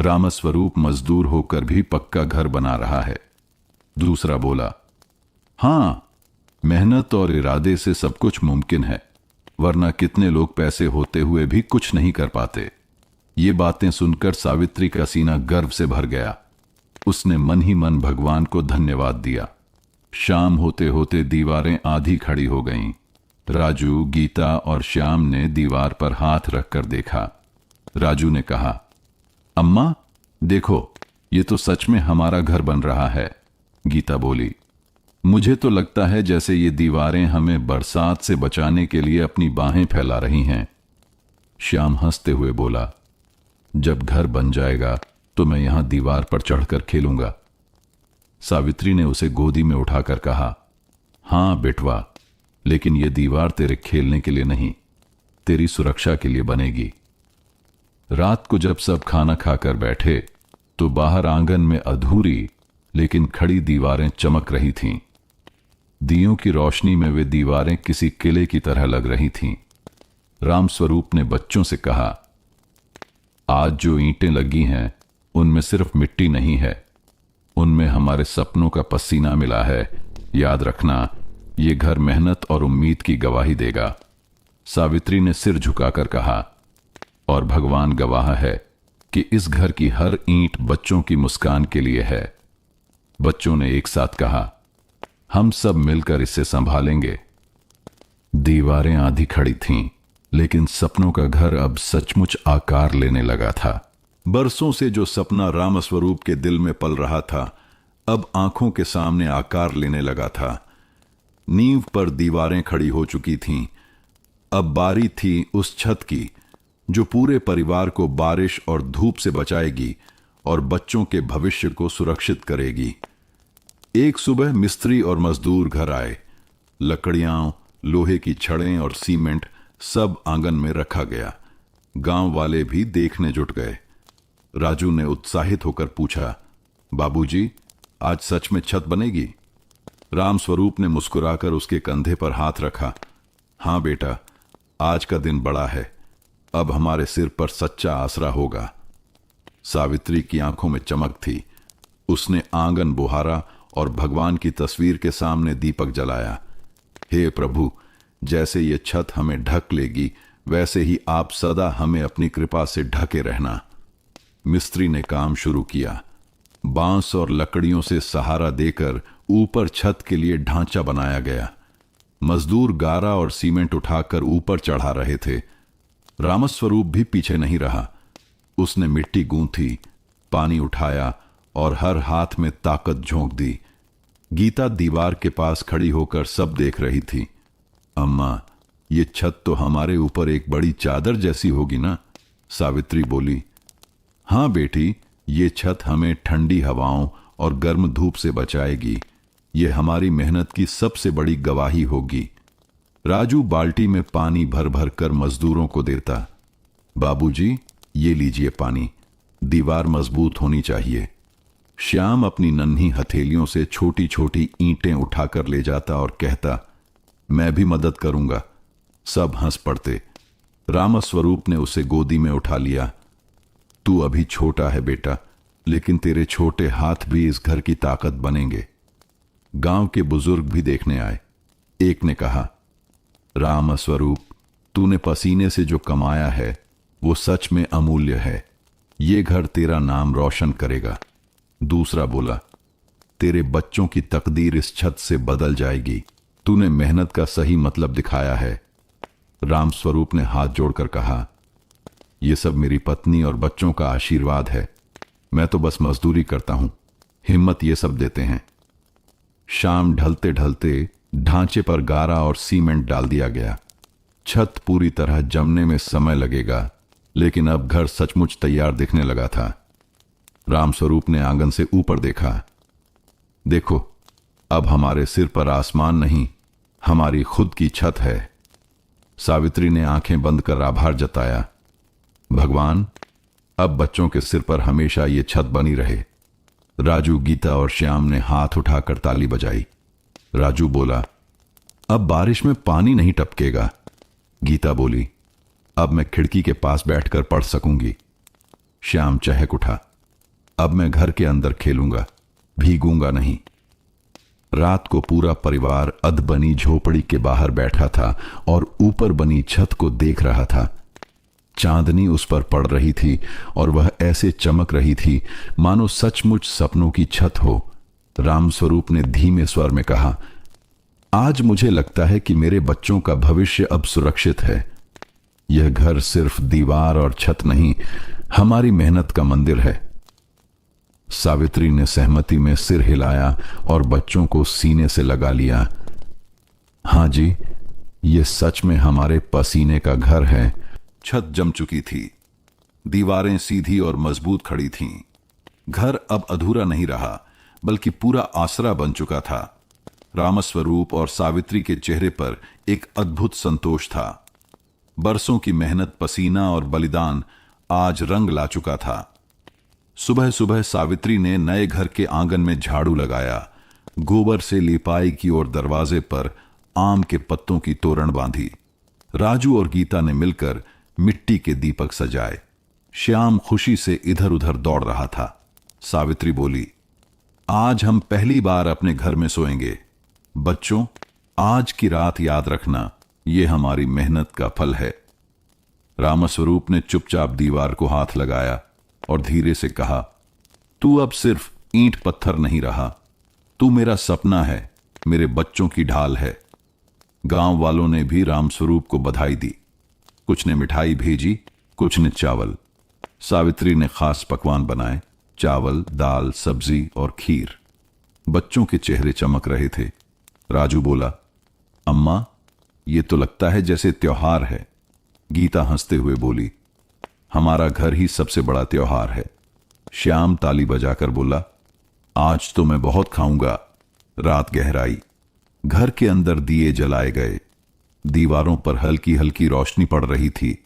रामस्वरूप मजदूर होकर भी पक्का घर बना रहा है। दूसरा बोला, हां, मेहनत और इरादे से सब कुछ मुमकिन है, वरना कितने लोग पैसे होते हुए भी कुछ नहीं कर पाते। ये बातें सुनकर सावित्री का सीना गर्व से भर गया। उसने मन ही मन भगवान को धन्यवाद दिया। शाम होते होते दीवारें आधी खड़ी हो गईं। राजू, गीता और श्याम ने दीवार पर हाथ रखकर देखा। राजू ने कहा, अम्मा देखो, ये तो सच में हमारा घर बन रहा है। गीता बोली, मुझे तो लगता है जैसे ये दीवारें हमें बरसात से बचाने के लिए अपनी बाहें फैला रही हैं। श्याम हंसते हुए बोला, जब घर बन जाएगा तो मैं यहां दीवार पर चढ़कर खेलूंगा। सावित्री ने उसे गोदी में उठाकर कहा, हां बेटवा, लेकिन यह दीवार तेरे खेलने के लिए नहीं, तेरी सुरक्षा के लिए बनेगी। रात को जब सब खाना खाकर बैठे तो बाहर आंगन में अधूरी लेकिन खड़ी दीवारें चमक रही थीं। दियों की रोशनी में वे दीवारें किसी किले की तरह लग रही थीं। रामस्वरूप ने बच्चों से कहा, आज जो ईंटें लगी हैं उनमें सिर्फ मिट्टी नहीं है, उनमें हमारे सपनों का पसीना मिला है। याद रखना, ये घर मेहनत और उम्मीद की गवाही देगा। सावित्री ने सिर झुकाकर कहा, और भगवान गवाह है कि इस घर की हर ईंट बच्चों की मुस्कान के लिए है। बच्चों ने एक साथ कहा, हम सब मिलकर इसे संभालेंगे। दीवारें आधी खड़ी थीं, लेकिन सपनों का घर अब सचमुच आकार लेने लगा था। बरसों से जो सपना रामस्वरूप के दिल में पल रहा था, अब आंखों के सामने आकार लेने लगा था। नींव पर दीवारें खड़ी हो चुकी थीं। अब बारी थी उस छत की जो पूरे परिवार को बारिश और धूप से बचाएगी और बच्चों के भविष्य को सुरक्षित करेगी। एक सुबह मिस्त्री और मजदूर घर आए। लकड़ियां, लोहे की छड़ें और सीमेंट सब आंगन में रखा गया। गांव वाले भी देखने जुट गए। राजू ने उत्साहित होकर पूछा, बाबूजी, आज सच में छत बनेगी? रामस्वरूप ने मुस्कुराकर उसके कंधे पर हाथ रखा। हां बेटा, आज का दिन बड़ा है, अब हमारे सिर पर सच्चा आसरा होगा। सावित्री की आंखों में चमक थी। उसने आंगन बुहारा और भगवान की तस्वीर के सामने दीपक जलाया। हे प्रभु, जैसे ये छत हमें ढक लेगी, वैसे ही आप सदा हमें अपनी कृपा से ढके रहना। मिस्त्री ने काम शुरू किया। बांस और लकड़ियों से सहारा देकर ऊपर छत के लिए ढांचा बनाया गया। मजदूर गारा और सीमेंट उठाकर ऊपर चढ़ा रहे थे। रामस्वरूप भी पीछे नहीं रहा। उसने मिट्टी गूंथी, पानी उठाया और हर हाथ में ताकत झोंक दी। गीता दीवार के पास खड़ी होकर सब देख रही थी। अम्मा, ये छत तो हमारे ऊपर एक बड़ी चादर जैसी होगी ना? सावित्री बोली। हां बेटी, ये छत हमें ठंडी हवाओं और गर्म धूप से बचाएगी। ये हमारी मेहनत की सबसे बड़ी गवाही होगी। राजू बाल्टी में पानी भर भर कर मजदूरों को देता। बाबूजी, ये लीजिए पानी, दीवार मजबूत होनी चाहिए। श्याम अपनी नन्ही हथेलियों से छोटी छोटी ईंटें उठाकर ले जाता और कहता, मैं भी मदद करूंगा। सब हंस पड़ते। रामस्वरूप ने उसे गोदी में उठा लिया। तू अभी छोटा है बेटा, लेकिन तेरे छोटे हाथ भी इस घर की ताकत बनेंगे। गांव के बुजुर्ग भी देखने आए। एक ने कहा, रामस्वरूप, तूने पसीने से जो कमाया है वो सच में अमूल्य है। ये घर तेरा नाम रोशन करेगा। दूसरा बोला, तेरे बच्चों की तकदीर इस छत से बदल जाएगी। तूने मेहनत का सही मतलब दिखाया है। रामस्वरूप ने हाथ जोड़कर कहा, यह सब मेरी पत्नी और बच्चों का आशीर्वाद है। मैं तो बस मजदूरी करता हूं, हिम्मत ये सब देते हैं। शाम ढलते ढलते ढांचे पर गारा और सीमेंट डाल दिया गया। छत पूरी तरह जमने में समय लगेगा, लेकिन अब घर सचमुच तैयार दिखने लगा था। रामस्वरूप ने आंगन से ऊपर देखा। देखो, अब हमारे सिर पर आसमान नहीं, हमारी खुद की छत है। सावित्री ने आंखें बंद कर आभार जताया। भगवान, अब बच्चों के सिर पर हमेशा ये छत बनी रहे। राजू, गीता और श्याम ने हाथ उठाकर ताली बजाई। राजू बोला, अब बारिश में पानी नहीं टपकेगा। गीता बोली, अब मैं खिड़की के पास बैठकर पढ़ सकूंगी। श्याम चहक उठा, अब मैं घर के अंदर खेलूंगा, भीगूंगा नहीं। रात को पूरा परिवार अध बनी झोपड़ी के बाहर बैठा था और ऊपर बनी छत को देख रहा था। चांदनी उस पर पड़ रही थी और वह ऐसे चमक रही थी मानो सचमुच सपनों की छत हो। रामस्वरूप ने धीमे स्वर में कहा, आज मुझे लगता है कि मेरे बच्चों का भविष्य अब सुरक्षित है। यह घर सिर्फ दीवार और छत नहीं, हमारी मेहनत का मंदिर है। सावित्री ने सहमति में सिर हिलाया और बच्चों को सीने से लगा लिया। हां जी, यह सच में हमारे पसीने का घर है। छत जम चुकी थी। दीवारें सीधी और मजबूत खड़ी थीं। घर अब अधूरा नहीं रहा, बल्कि पूरा आसरा बन चुका था। रामस्वरूप और सावित्री के चेहरे पर एक अद्भुत संतोष था। बरसों की मेहनत, पसीना और बलिदान आज रंग ला चुका था। सुबह सुबह सावित्री ने नए घर के आंगन में झाड़ू लगाया, गोबर से लिपाई की और दरवाजे पर आम के पत्तों की तोरण बांधी। राजू और गीता ने मिलकर मिट्टी के दीपक सजाए। श्याम खुशी से इधर उधर दौड़ रहा था। सावित्री बोली, आज हम पहली बार अपने घर में सोएंगे। बच्चों, आज की रात याद रखना, यह हमारी मेहनत का फल है। रामस्वरूप ने चुपचाप दीवार को हाथ लगाया और धीरे से कहा, तू अब सिर्फ ईंट पत्थर नहीं रहा, तू मेरा सपना है, मेरे बच्चों की ढाल है। गांव वालों ने भी रामस्वरूप को बधाई दी। कुछ ने मिठाई भेजी, कुछ ने चावल। सावित्री ने खास पकवान बनाए, चावल, दाल, सब्जी और खीर। बच्चों के चेहरे चमक रहे थे। राजू बोला, अम्मा, ये तो लगता है जैसे त्योहार है। गीता हंसते हुए बोली, हमारा घर ही सबसे बड़ा त्योहार है। श्याम ताली बजाकर बोला, आज तो मैं बहुत खाऊंगा। रात गहराई। घर के अंदर दिए जलाए गए। दीवारों पर हल्की हल्की रोशनी पड़ रही थी।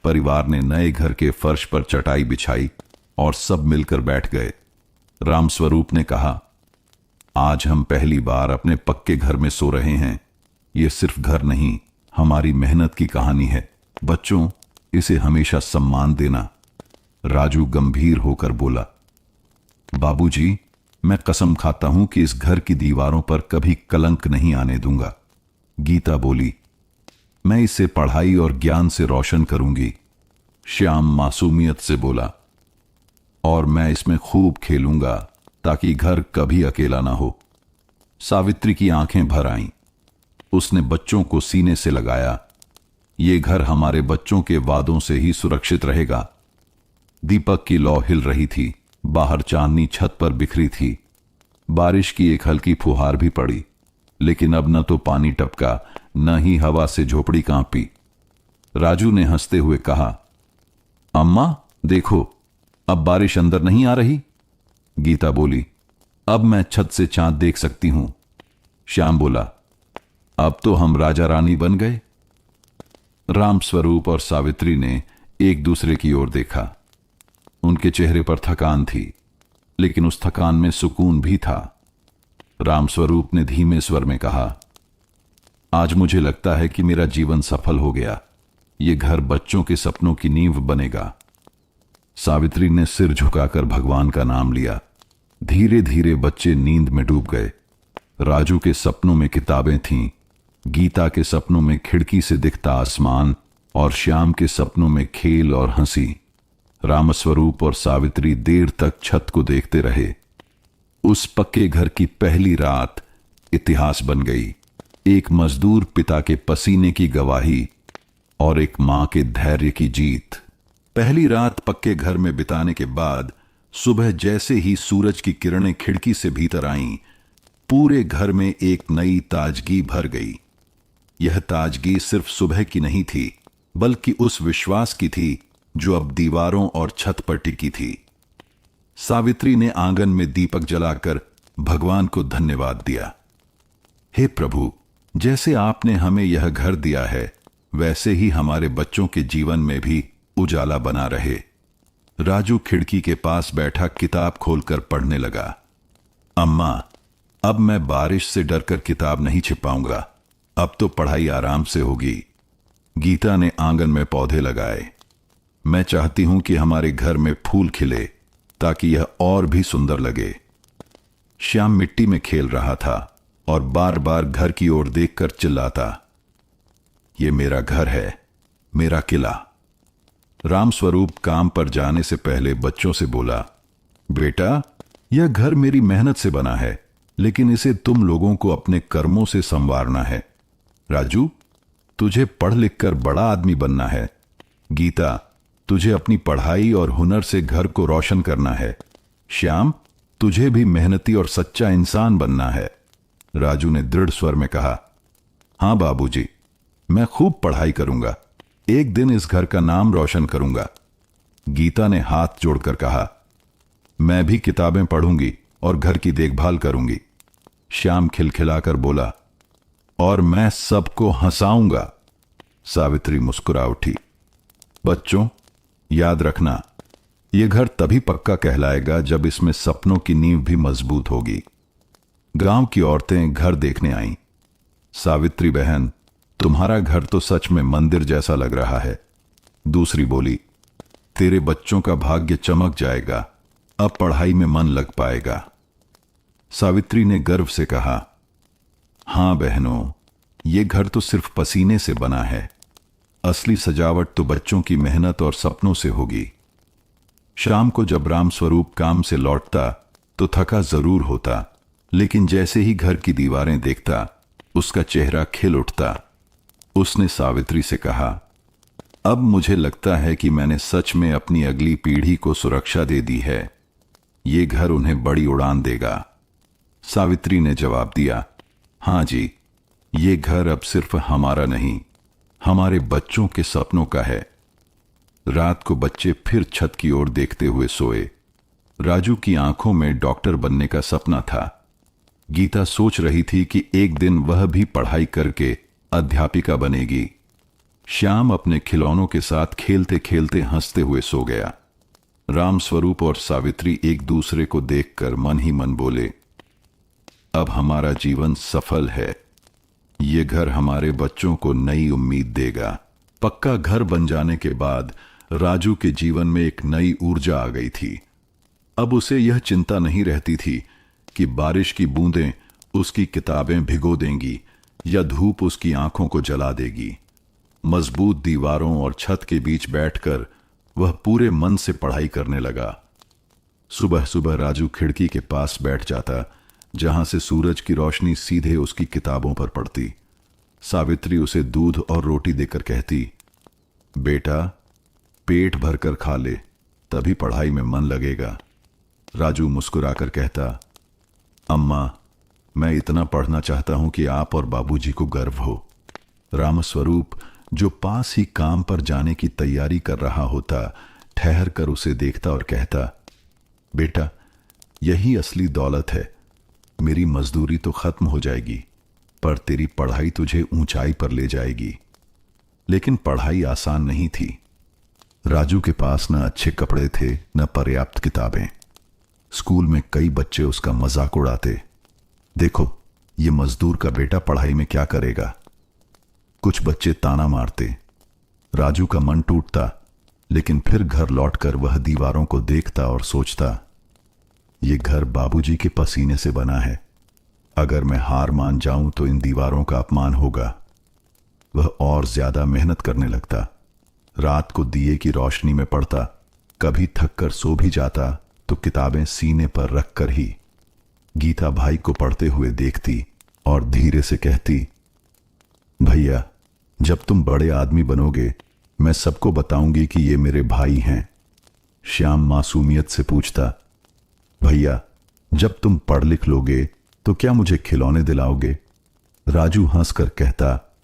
परिवार ने नए घर के फर्श पर चटाई बिछाई और सब मिलकर बैठ गए। रामस्वरूप ने कहा, आज हम पहली बार अपने पक्के घर में सो रहे हैं। यह सिर्फ घर नहीं, हमारी मेहनत की कहानी है। बच्चों, इसे हमेशा सम्मान देना। राजू गंभीर होकर बोला, बाबूजी, मैं कसम खाता हूं कि इस घर की दीवारों पर कभी कलंक नहीं आने दूंगा। गीता बोली, मैं इसे पढ़ाई और ज्ञान से रोशन करूंगी। श्याम मासूमियत से बोला, और मैं इसमें खूब खेलूंगा ताकि घर कभी अकेला ना हो। सावित्री की आंखें भर आईं। उसने बच्चों को सीने से लगाया। ये घर हमारे बच्चों के वादों से ही सुरक्षित रहेगा। दीपक की लौ हिल रही थी। बाहर चांदनी छत पर बिखरी थी। बारिश की एक हल्की फुहार भी पड़ी, लेकिन अब न तो पानी टपका, न ही हवा से झोपड़ी कांपी। राजू ने हंसते हुए कहा, अम्मा देखो, अब बारिश अंदर नहीं आ रही। गीता बोली, अब मैं छत से चांद देख सकती हूं। श्याम बोला, अब तो हम राजा रानी बन गए। रामस्वरूप और सावित्री ने एक दूसरे की ओर देखा। उनके चेहरे पर थकान थी, लेकिन उस थकान में सुकून भी था। रामस्वरूप ने धीमे स्वर में कहा, आज मुझे लगता है कि मेरा जीवन सफल हो गया। ये घर बच्चों के सपनों की नींव बनेगा। सावित्री ने सिर झुकाकर भगवान का नाम लिया। धीरे धीरे बच्चे नींद में डूब गए। राजू के सपनों में किताबें थीं, गीता के सपनों में खिड़की से दिखता आसमान, और श्याम के सपनों में खेल और हंसी। रामस्वरूप और सावित्री देर तक छत को देखते रहे। उस पक्के घर की पहली रात इतिहास बन गई। एक मजदूर पिता के पसीने की गवाही और एक मां के धैर्य की जीत। पहली रात पक्के घर में बिताने के बाद सुबह जैसे ही सूरज की किरणें खिड़की से भीतर आईं, पूरे घर में एक नई ताजगी भर गई। यह ताजगी सिर्फ सुबह की नहीं थी, बल्कि उस विश्वास की थी जो अब दीवारों और छत पर टिकी थी। सावित्री ने आंगन में दीपक जलाकर भगवान को धन्यवाद दिया। हे प्रभु, जैसे आपने हमें यह घर दिया है, वैसे ही हमारे बच्चों के जीवन में भी उजाला बना रहे। राजू खिड़की के पास बैठा किताब खोलकर पढ़ने लगा। अम्मा, अब मैं बारिश से डरकर किताब नहीं छिपाऊंगा। अब तो पढ़ाई आराम से होगी। गीता ने आंगन में पौधे लगाए। मैं चाहती हूं कि हमारे घर में फूल खिले ताकि यह और भी सुंदर लगे। श्याम मिट्टी में खेल रहा था और बार बार घर की ओर देखकर चिल्लाता, ये मेरा घर है, मेरा किला। रामस्वरूप काम पर जाने से पहले बच्चों से बोला, बेटा, यह घर मेरी मेहनत से बना है, लेकिन इसे तुम लोगों को अपने कर्मों से संवारना है। राजू, तुझे पढ़ लिख कर बड़ा आदमी बनना है। गीता, तुझे अपनी पढ़ाई और हुनर से घर को रोशन करना है। श्याम, तुझे भी मेहनती और सच्चा इंसान बनना है। राजू ने दृढ़ स्वर में कहा, हां बाबूजी, मैं खूब पढ़ाई करूंगा। एक दिन इस घर का नाम रोशन करूंगा। गीता ने हाथ जोड़कर कहा, मैं भी किताबें पढ़ूंगी और घर की देखभाल करूंगी। श्याम खिलखिलाकर बोला, और मैं सबको हंसाऊंगा। सावित्री मुस्कुरा उठी। बच्चों, याद रखना, यह घर तभी पक्का कहलाएगा जब इसमें सपनों की नींव भी मजबूत होगी। गांव की औरतें घर देखने आईं। सावित्री बहन, तुम्हारा घर तो सच में मंदिर जैसा लग रहा है। दूसरी बोली, तेरे बच्चों का भाग्य चमक जाएगा, अब पढ़ाई में मन लग पाएगा। सावित्री ने गर्व से कहा, हां बहनों, यह घर तो सिर्फ पसीने से बना है, असली सजावट तो बच्चों की मेहनत और सपनों से होगी। शाम को जब रामस्वरूप काम से लौटता तो थका जरूर होता, लेकिन जैसे ही घर की दीवारें देखता उसका चेहरा खिल उठता। उसने सावित्री से कहा, अब मुझे लगता है कि मैंने सच में अपनी अगली पीढ़ी को सुरक्षा दे दी है। ये घर उन्हें बड़ी उड़ान देगा। सावित्री ने जवाब दिया, हां जी, ये घर अब सिर्फ हमारा नहीं, हमारे बच्चों के सपनों का है। रात को बच्चे फिर छत की ओर देखते हुए सोए। राजू की आंखों में डॉक्टर बनने का सपना था। गीता सोच रही थी कि एक दिन वह भी पढ़ाई करके अध्यापिका बनेगी। श्याम अपने खिलौनों के साथ खेलते खेलते हंसते हुए सो गया। रामस्वरूप और सावित्री एक दूसरे को देखकर मन ही मन बोले, अब हमारा जीवन सफल है। ये घर हमारे बच्चों को नई उम्मीद देगा। पक्का घर बन जाने के बाद राजू के जीवन में एक नई ऊर्जा आ गई थी। अब उसे यह चिंता नहीं रहती थी कि बारिश की बूंदें उसकी किताबें भिगो देंगी या धूप उसकी आंखों को जला देगी। मजबूत दीवारों और छत के बीच बैठकर वह पूरे मन से पढ़ाई करने लगा। सुबह सुबह राजू खिड़की के पास बैठ जाता, जहां से सूरज की रोशनी सीधे उसकी किताबों पर पड़ती। सावित्री उसे दूध और रोटी देकर कहती, बेटा, पेट भरकर खा ले, तभी पढ़ाई में मन लगेगा। राजू मुस्कुराकर कहता, अम्मा, मैं इतना पढ़ना चाहता हूं कि आप और बाबूजी को गर्व हो। रामस्वरूप, जो पास ही काम पर जाने की तैयारी कर रहा होता, ठहर कर उसे देखता और कहता, बेटा, यही असली दौलत है। मेरी मजदूरी तो खत्म हो जाएगी, पर तेरी पढ़ाई तुझे ऊंचाई पर ले जाएगी। लेकिन पढ़ाई आसान नहीं थी। राजू के पास न अच्छे कपड़े थे, न पर्याप्त किताबें। स्कूल में कई बच्चे उसका मजाक उड़ाते, देखो, ये मजदूर का बेटा पढ़ाई में क्या करेगा। कुछ बच्चे ताना मारते। राजू का मन टूटता, लेकिन फिर घर लौटकर वह दीवारों को देखता और सोचता, ये घर बाबूजी के पसीने से बना है। अगर मैं हार मान जाऊं तो इन दीवारों का अपमान होगा। वह और ज्यादा मेहनत करने लगता। रात को दिए की रोशनी में पढ़ता, कभी थक कर सो भी जाता तो किताबें सीने पर रखकर ही। गीता भाई को पढ़ते हुए देखती और धीरे से कहती, भैया, जब तुम बड़े आदमी बनोगे मैं सबको बताऊंगी कि ये मेरे भाई हैं। श्याम मासूमियत से पूछता, भैया, जब तुम पढ़ लिख लोगे तो क्या मुझे खिलौने दिलाओगे। राजू हंसकर कहता,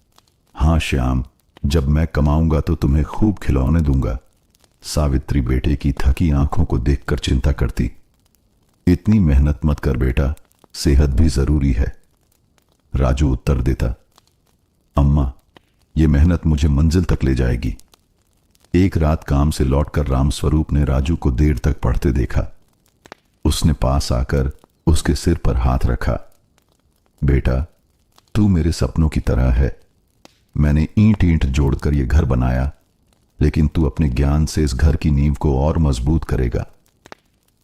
हां श्याम, जब मैं कमाऊंगा तो तुम्हें खूब खिलौने दूंगा। सावित्री बेटे की थकी आंखों को देखकर चिंता करती, इतनी मेहनत मत कर बेटा, सेहत भी जरूरी है। राजू उत्तर देता, अम्मा, ये मेहनत मुझे मंजिल तक ले जाएगी। एक रात काम से लौटकर रामस्वरूप ने राजू को देर तक पढ़ते देखा। उसने पास आकर उसके सिर पर हाथ रखा, बेटा, तू मेरे सपनों की तरह है। मैंने ईंट ईंट जोड़कर यह घर बनाया, लेकिन तू अपने ज्ञान से इस घर की नींव को और मजबूत करेगा।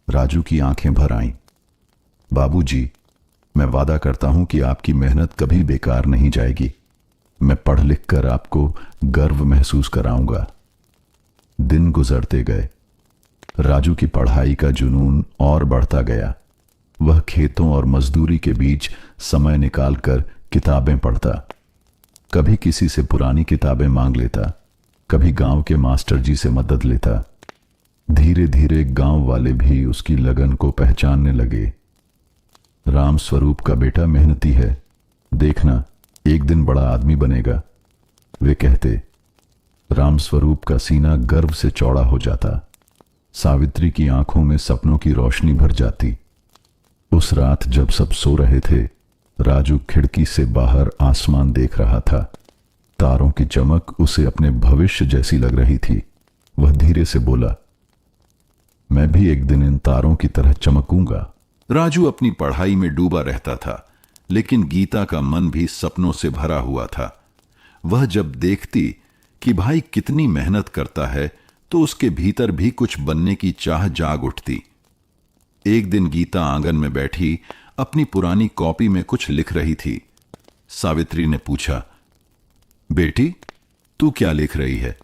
राजू की आंखें भर आईं। बाबूजी, मैं वादा करता हूं कि आपकी मेहनत कभी बेकार नहीं जाएगी। मैं पढ़ लिख कर आपको गर्व महसूस कराऊंगा। दिन गुजरते गए। राजू की पढ़ाई का जुनून और बढ़ता गया। वह खेतों और मजदूरी के बीच समय निकालकर किताबें पढ़ता। कभी किसी से पुरानी किताबें मांग लेता, कभी गांव के मास्टर जी से मदद लेता। धीरे धीरे गांव वाले भी उसकी लगन को पहचानने लगे। रामस्वरूप का बेटा मेहनती है, देखना एक दिन बड़ा आदमी बनेगा, वे कहते। रामस्वरूप का सीना गर्व से चौड़ा हो जाता। सावित्री की आंखों में सपनों की रोशनी भर जाती। उस रात जब सब सो रहे थे, राजू खिड़की से बाहर आसमान देख रहा था। तारों की चमक उसे अपने भविष्य जैसी लग रही थी। वह धीरे से बोला, मैं भी एक दिन इन तारों की तरह चमकूंगा। राजू अपनी पढ़ाई में डूबा रहता था, लेकिन गीता का मन भी सपनों से भरा हुआ था। वह जब देखती कि भाई कितनी मेहनत करता है तो उसके भीतर भी कुछ बनने की चाह जाग उठती। एक दिन गीता आंगन में बैठी अपनी पुरानी कॉपी में कुछ लिख रही थी। सावित्री ने पूछा, बेटी तू क्या लिख रही है?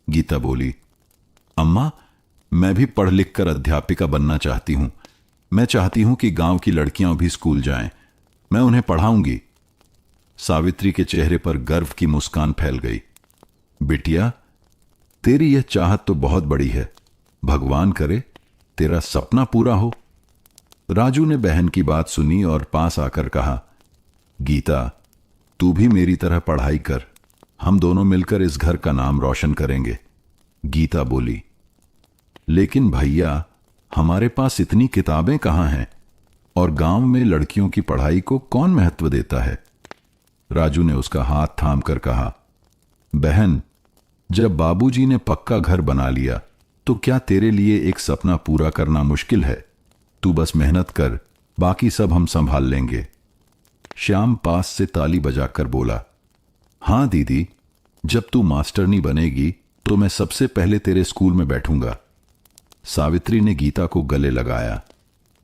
गीता बोली, अम्मा मैं भी पढ़ लिख कर अध्यापिका बनना चाहती हूं। मैं चाहती हूं कि गांव की लड़कियां भी स्कूल जाएं। मैं उन्हें पढ़ाऊंगी। सावित्री के चेहरे पर गर्व की मुस्कान फैल गई। बिटिया तेरी यह चाहत तो बहुत बड़ी है। भगवान करे तेरा सपना पूरा हो। राजू ने बहन की बात सुनी और पास आकर कहा, गीता तू भी मेरी तरह पढ़ाई कर। हम दोनों मिलकर इस घर का नाम रोशन करेंगे। गीता बोली, लेकिन भैया हमारे पास इतनी किताबें कहां हैं और गांव में लड़कियों की पढ़ाई को कौन महत्व देता है? राजू ने उसका हाथ थाम कर कहा, बहन जब बाबूजी ने पक्का घर बना लिया तो क्या तेरे लिए एक सपना पूरा करना मुश्किल है? तू बस मेहनत कर, बाकी सब हम संभाल लेंगे। श्याम पास से ताली बजाकर बोला, हां दीदी, जब तू मास्टरनी बनेगी तो मैं सबसे पहले तेरे स्कूल में बैठूंगा। सावित्री ने गीता को गले लगाया,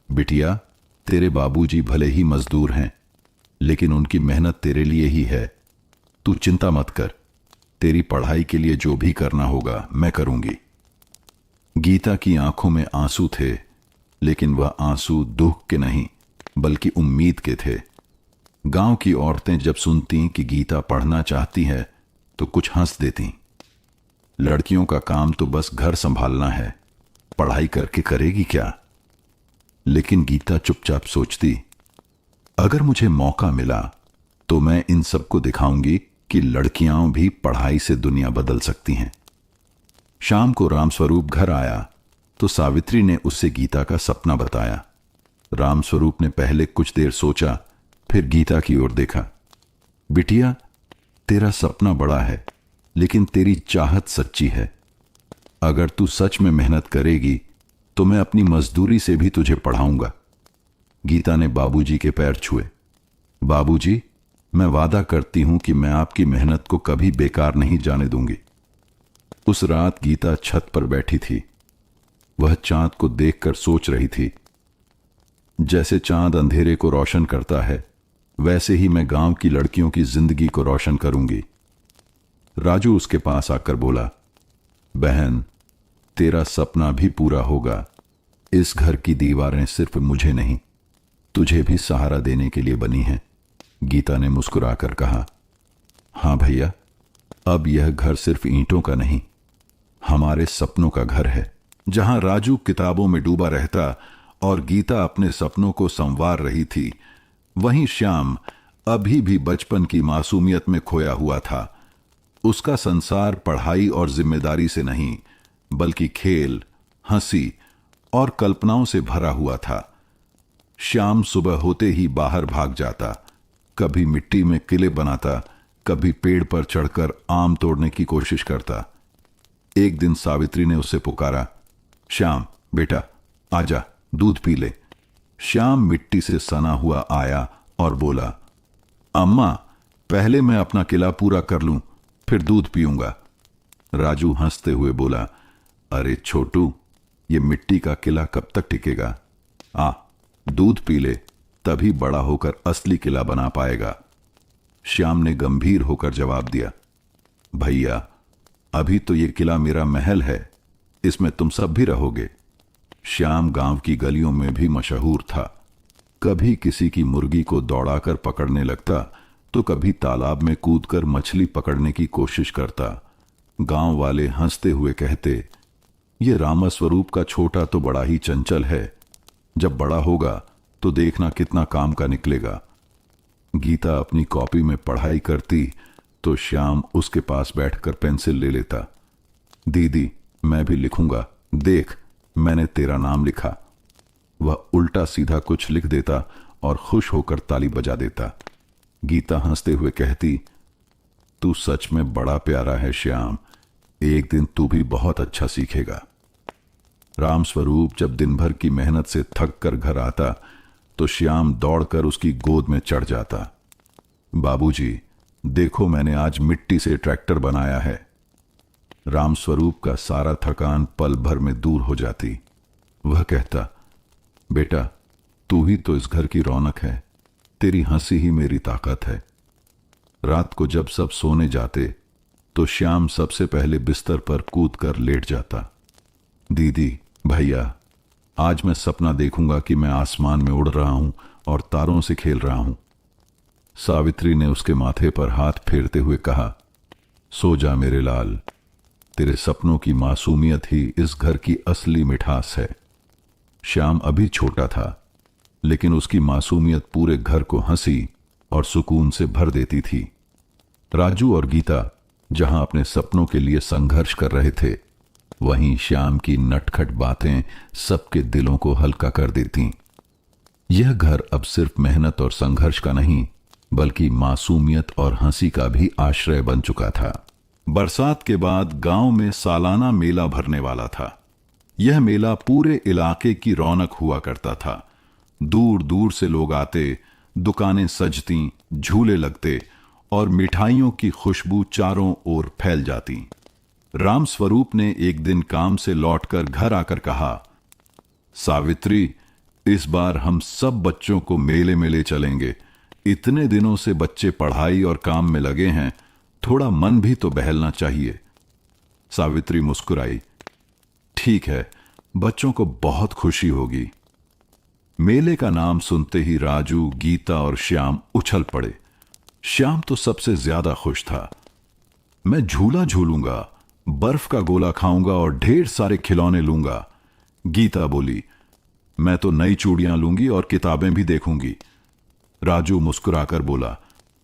बिटिया तेरे बाबूजी भले ही मजदूर हैं, लेकिन उनकी मेहनत तेरे लिए ही है। तू चिंता मत कर, तेरी पढ़ाई के लिए जो भी करना होगा मैं करूंगी। गीता की आंखों में आंसू थे, लेकिन वह आंसू दुख के नहीं बल्कि उम्मीद के थे। गांव की औरतें जब सुनती कि गीता पढ़ना चाहती है तो कुछ हंस देती। लड़कियों का काम तो बस घर संभालना है, पढ़ाई करके करेगी क्या? लेकिन गीता चुपचाप सोचती, अगर मुझे मौका मिला तो मैं इन सबको दिखाऊंगी कि लड़कियां भी पढ़ाई से दुनिया बदल सकती हैं। शाम को रामस्वरूप घर आया तो सावित्री ने उससे गीता का सपना बताया। रामस्वरूप ने पहले कुछ देर सोचा, फिर गीता की ओर देखा। बिटिया तेरा सपना बड़ा है, लेकिन तेरी चाहत सच्ची है। अगर तू सच में मेहनत करेगी तो मैं अपनी मजदूरी से भी तुझे पढ़ाऊंगा। गीता ने बाबूजी के पैर छुए। बाबूजी मैं वादा करती हूं कि मैं आपकी मेहनत को कभी बेकार नहीं जाने दूंगी। उस रात गीता छत पर बैठी थी। वह चांद को देखकर सोच रही थी, जैसे चांद अंधेरे को रोशन करता है, वैसे ही मैं गांव की लड़कियों की जिंदगी को रोशन करूंगी। राजू उसके पास आकर बोला, बहन तेरा सपना भी पूरा होगा। इस घर की दीवारें सिर्फ मुझे नहीं, तुझे भी सहारा देने के लिए बनी हैं। गीता ने मुस्कुराकर कहा, हां भैया, अब यह घर सिर्फ ईंटों का नहीं, हमारे सपनों का घर है। जहां राजू किताबों में डूबा रहता और गीता अपने सपनों को संवार रही थी, वहीं श्याम अभी भी बचपन की मासूमियत में खोया हुआ था। उसका संसार पढ़ाई और जिम्मेदारी से नहीं बल्कि खेल, हंसी और कल्पनाओं से भरा हुआ था। श्याम सुबह होते ही बाहर भाग जाता, कभी मिट्टी में किले बनाता, कभी पेड़ पर चढ़कर आम तोड़ने की कोशिश करता। एक दिन सावित्री ने उससे पुकारा, श्याम बेटा आजा, दूध पी ले। श्याम मिट्टी से सना हुआ आया और बोला, अम्मा पहले मैं अपना किला पूरा कर लूं, फिर दूध पीऊंगा। राजू हंसते हुए बोला, अरे छोटू, ये मिट्टी का किला कब तक टिकेगा? आ दूध पी ले, तभी बड़ा होकर असली किला बना पाएगा। श्याम ने गंभीर होकर जवाब दिया, भैया अभी तो ये किला मेरा महल है, इसमें तुम सब भी रहोगे। श्याम गांव की गलियों में भी मशहूर था। कभी किसी की मुर्गी को दौड़ाकर पकड़ने लगता तो कभी तालाब में कूदकर मछली पकड़ने की कोशिश करता। गांव वाले हंसते हुए कहते, ये रामस्वरूप का छोटा तो बड़ा ही चंचल है, जब बड़ा होगा तो देखना कितना काम का निकलेगा। गीता अपनी कॉपी में पढ़ाई करती तो श्याम उसके पास बैठकर पेंसिल ले लेता। दीदी मैं भी लिखूंगा, देख मैंने तेरा नाम लिखा। वह उल्टा सीधा कुछ लिख देता और खुश होकर ताली बजा देता। गीता हंसते हुए कहती, तू सच में बड़ा प्यारा है श्याम, एक दिन तू भी बहुत अच्छा सीखेगा। रामस्वरूप जब दिन भर की मेहनत से थक कर घर आता तो श्याम दौड़कर उसकी गोद में चढ़ जाता। बाबूजी, देखो मैंने आज मिट्टी से ट्रैक्टर बनाया है। रामस्वरूप का सारा थकान पल भर में दूर हो जाती। वह कहता, बेटा तू ही तो इस घर की रौनक है, तेरी हंसी ही मेरी ताकत है। रात को जब सब सोने जाते तो श्याम सबसे पहले बिस्तर पर कूदकर लेट जाता। दीदी, भैया, आज मैं सपना देखूंगा कि मैं आसमान में उड़ रहा हूं और तारों से खेल रहा हूं। सावित्री ने उसके माथे पर हाथ फेरते हुए कहा, सो जा मेरे लाल, तेरे सपनों की मासूमियत ही इस घर की असली मिठास है। श्याम अभी छोटा था, लेकिन उसकी मासूमियत पूरे घर को हंसी और सुकून से भर देती थी। राजू और गीता जहां अपने सपनों के लिए संघर्ष कर रहे थे, वहीं श्याम की नटखट बातें सबके दिलों को हल्का कर देती। यह घर अब सिर्फ मेहनत और संघर्ष का नहीं, बल्कि मासूमियत और हंसी का भी आश्रय बन चुका था। बरसात के बाद गांव में सालाना मेला भरने वाला था। यह मेला पूरे इलाके की रौनक हुआ करता था। दूर दूर से लोग आते, दुकानें सजती, झूले लगते और मिठाइयों की खुशबू चारों ओर फैल जाती। रामस्वरूप ने एक दिन काम से लौटकर घर आकर कहा, सावित्री, इस बार हम सब बच्चों को मेले में ले चलेंगे। इतने दिनों से बच्चे पढ़ाई और काम में लगे हैं, थोड़ा मन भी तो बहलना चाहिए। सावित्री मुस्कुराई, ठीक है, बच्चों को बहुत खुशी होगी। मेले का नाम सुनते ही राजू, गीता और श्याम उछल पड़े। श्याम तो सबसे ज्यादा खुश था। मैं झूला झूलूंगा, बर्फ का गोला खाऊंगा और ढेर सारे खिलौने लूंगा। गीता बोली, मैं तो नई चूड़ियां लूंगी और किताबें भी देखूंगी। राजू मुस्कुराकर बोला,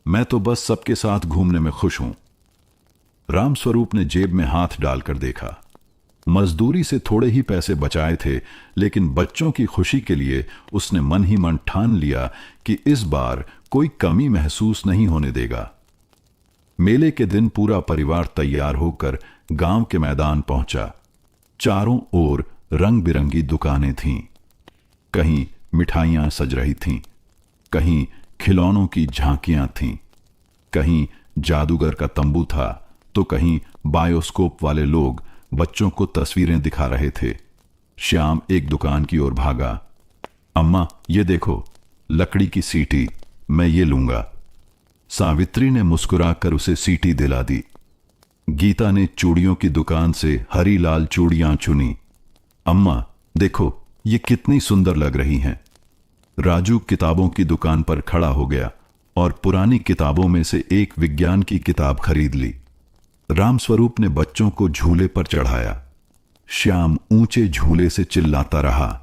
मैं तो बस सबके साथ घूमने में खुश हूं। रामस्वरूप ने जेब में हाथ डालकर देखा। मजदूरी से थोड़े ही पैसे बचाए थे, लेकिन बच्चों की खुशी के लिए उसने मन ही मन ठान लिया कि इस बार कोई कमी महसूस नहीं होने देगा। मेले के दिन पूरा परिवार तैयार होकर गांव के मैदान पहुंचा। चारों ओर रंग बिरंगी दुकानें थीं। कहीं मिठाइयां सज रही थीं, कहीं खिलौनों की झांकियां थीं, कहीं जादूगर का तंबू था, तो कहीं बायोस्कोप वाले लोग बच्चों को तस्वीरें दिखा रहे थे। श्याम एक दुकान की ओर भागा। अम्मा, ये देखो, लकड़ी की सीटी, मैं ये लूंगा। सावित्री ने मुस्कुराकर उसे सीटी दिला दी। गीता ने चूड़ियों की दुकान से हरी लाल चूड़ियां चुनी। अम्मा देखो, ये कितनी सुंदर लग रही हैं। राजू किताबों की दुकान पर खड़ा हो गया और पुरानी किताबों में से एक विज्ञान की किताब खरीद ली। रामस्वरूप ने बच्चों को झूले पर चढ़ाया। श्याम ऊंचे झूले से चिल्लाता रहा,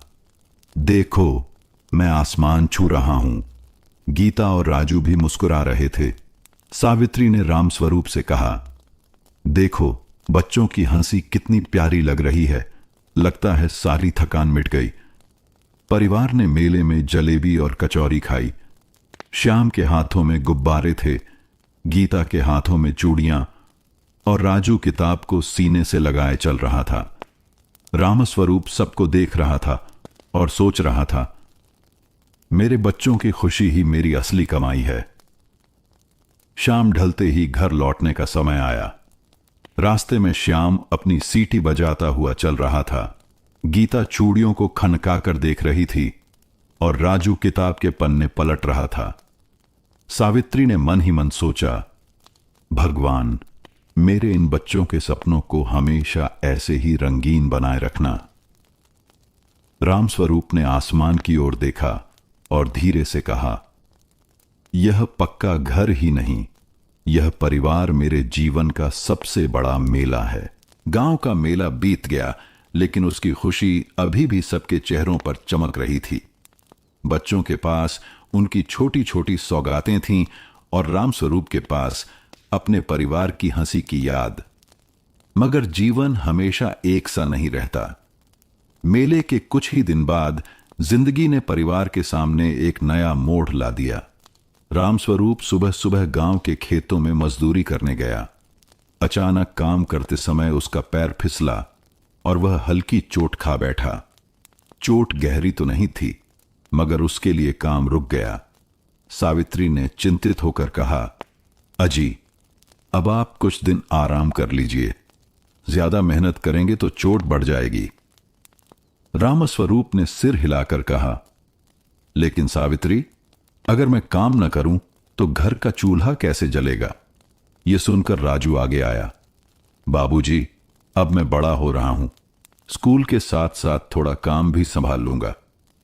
देखो, मैं आसमान छू रहा हूं। गीता और राजू भी मुस्कुरा रहे थे। सावित्री ने रामस्वरूप से कहा, देखो, बच्चों की हंसी कितनी प्यारी लग रही है, लगता है सारी थकान मिट गई। परिवार ने मेले में जलेबी और कचौरी खाई। श्याम के हाथों में गुब्बारे थे, गीता के हाथों में चूड़ियां और राजू किताब को सीने से लगाए चल रहा था। रामस्वरूप सबको देख रहा था और सोच रहा था, मेरे बच्चों की खुशी ही मेरी असली कमाई है। शाम ढलते ही घर लौटने का समय आया। रास्ते में श्याम अपनी सीटी बजाता हुआ चल रहा था। गीता चूड़ियों को खनकाकर देख रही थी और राजू किताब के पन्ने पलट रहा था। सावित्री ने मन ही मन सोचा, भगवान, मेरे इन बच्चों के सपनों को हमेशा ऐसे ही रंगीन बनाए रखना। रामस्वरूप ने आसमान की ओर देखा और धीरे से कहा, यह पक्का घर ही नहीं, यह परिवार मेरे जीवन का सबसे बड़ा मेला है। गांव का मेला बीत गया, लेकिन उसकी खुशी अभी भी सबके चेहरों पर चमक रही थी। बच्चों के पास उनकी छोटी छोटी सौगातें थीं और रामस्वरूप के पास अपने परिवार की हंसी की याद। मगर जीवन हमेशा एक सा नहीं रहता। मेले के कुछ ही दिन बाद जिंदगी ने परिवार के सामने एक नया मोड़ ला दिया। रामस्वरूप सुबह सुबह गांव के खेतों में मजदूरी करने गया। अचानक काम करते समय उसका पैर फिसला और वह हल्की चोट खा बैठा। चोट गहरी तो नहीं थी, मगर उसके लिए काम रुक गया। सावित्री ने चिंतित होकर कहा, अजी, अब आप कुछ दिन आराम कर लीजिए। ज्यादा मेहनत करेंगे तो चोट बढ़ जाएगी। रामस्वरूप ने सिर हिलाकर कहा, लेकिन सावित्री, अगर मैं काम न करूं तो घर का चूल्हा कैसे जलेगा? यह सुनकर राजू आगे आया। बाबूजी, अब मैं बड़ा हो रहा हूं, स्कूल के साथ साथ थोड़ा काम भी संभाल लूंगा,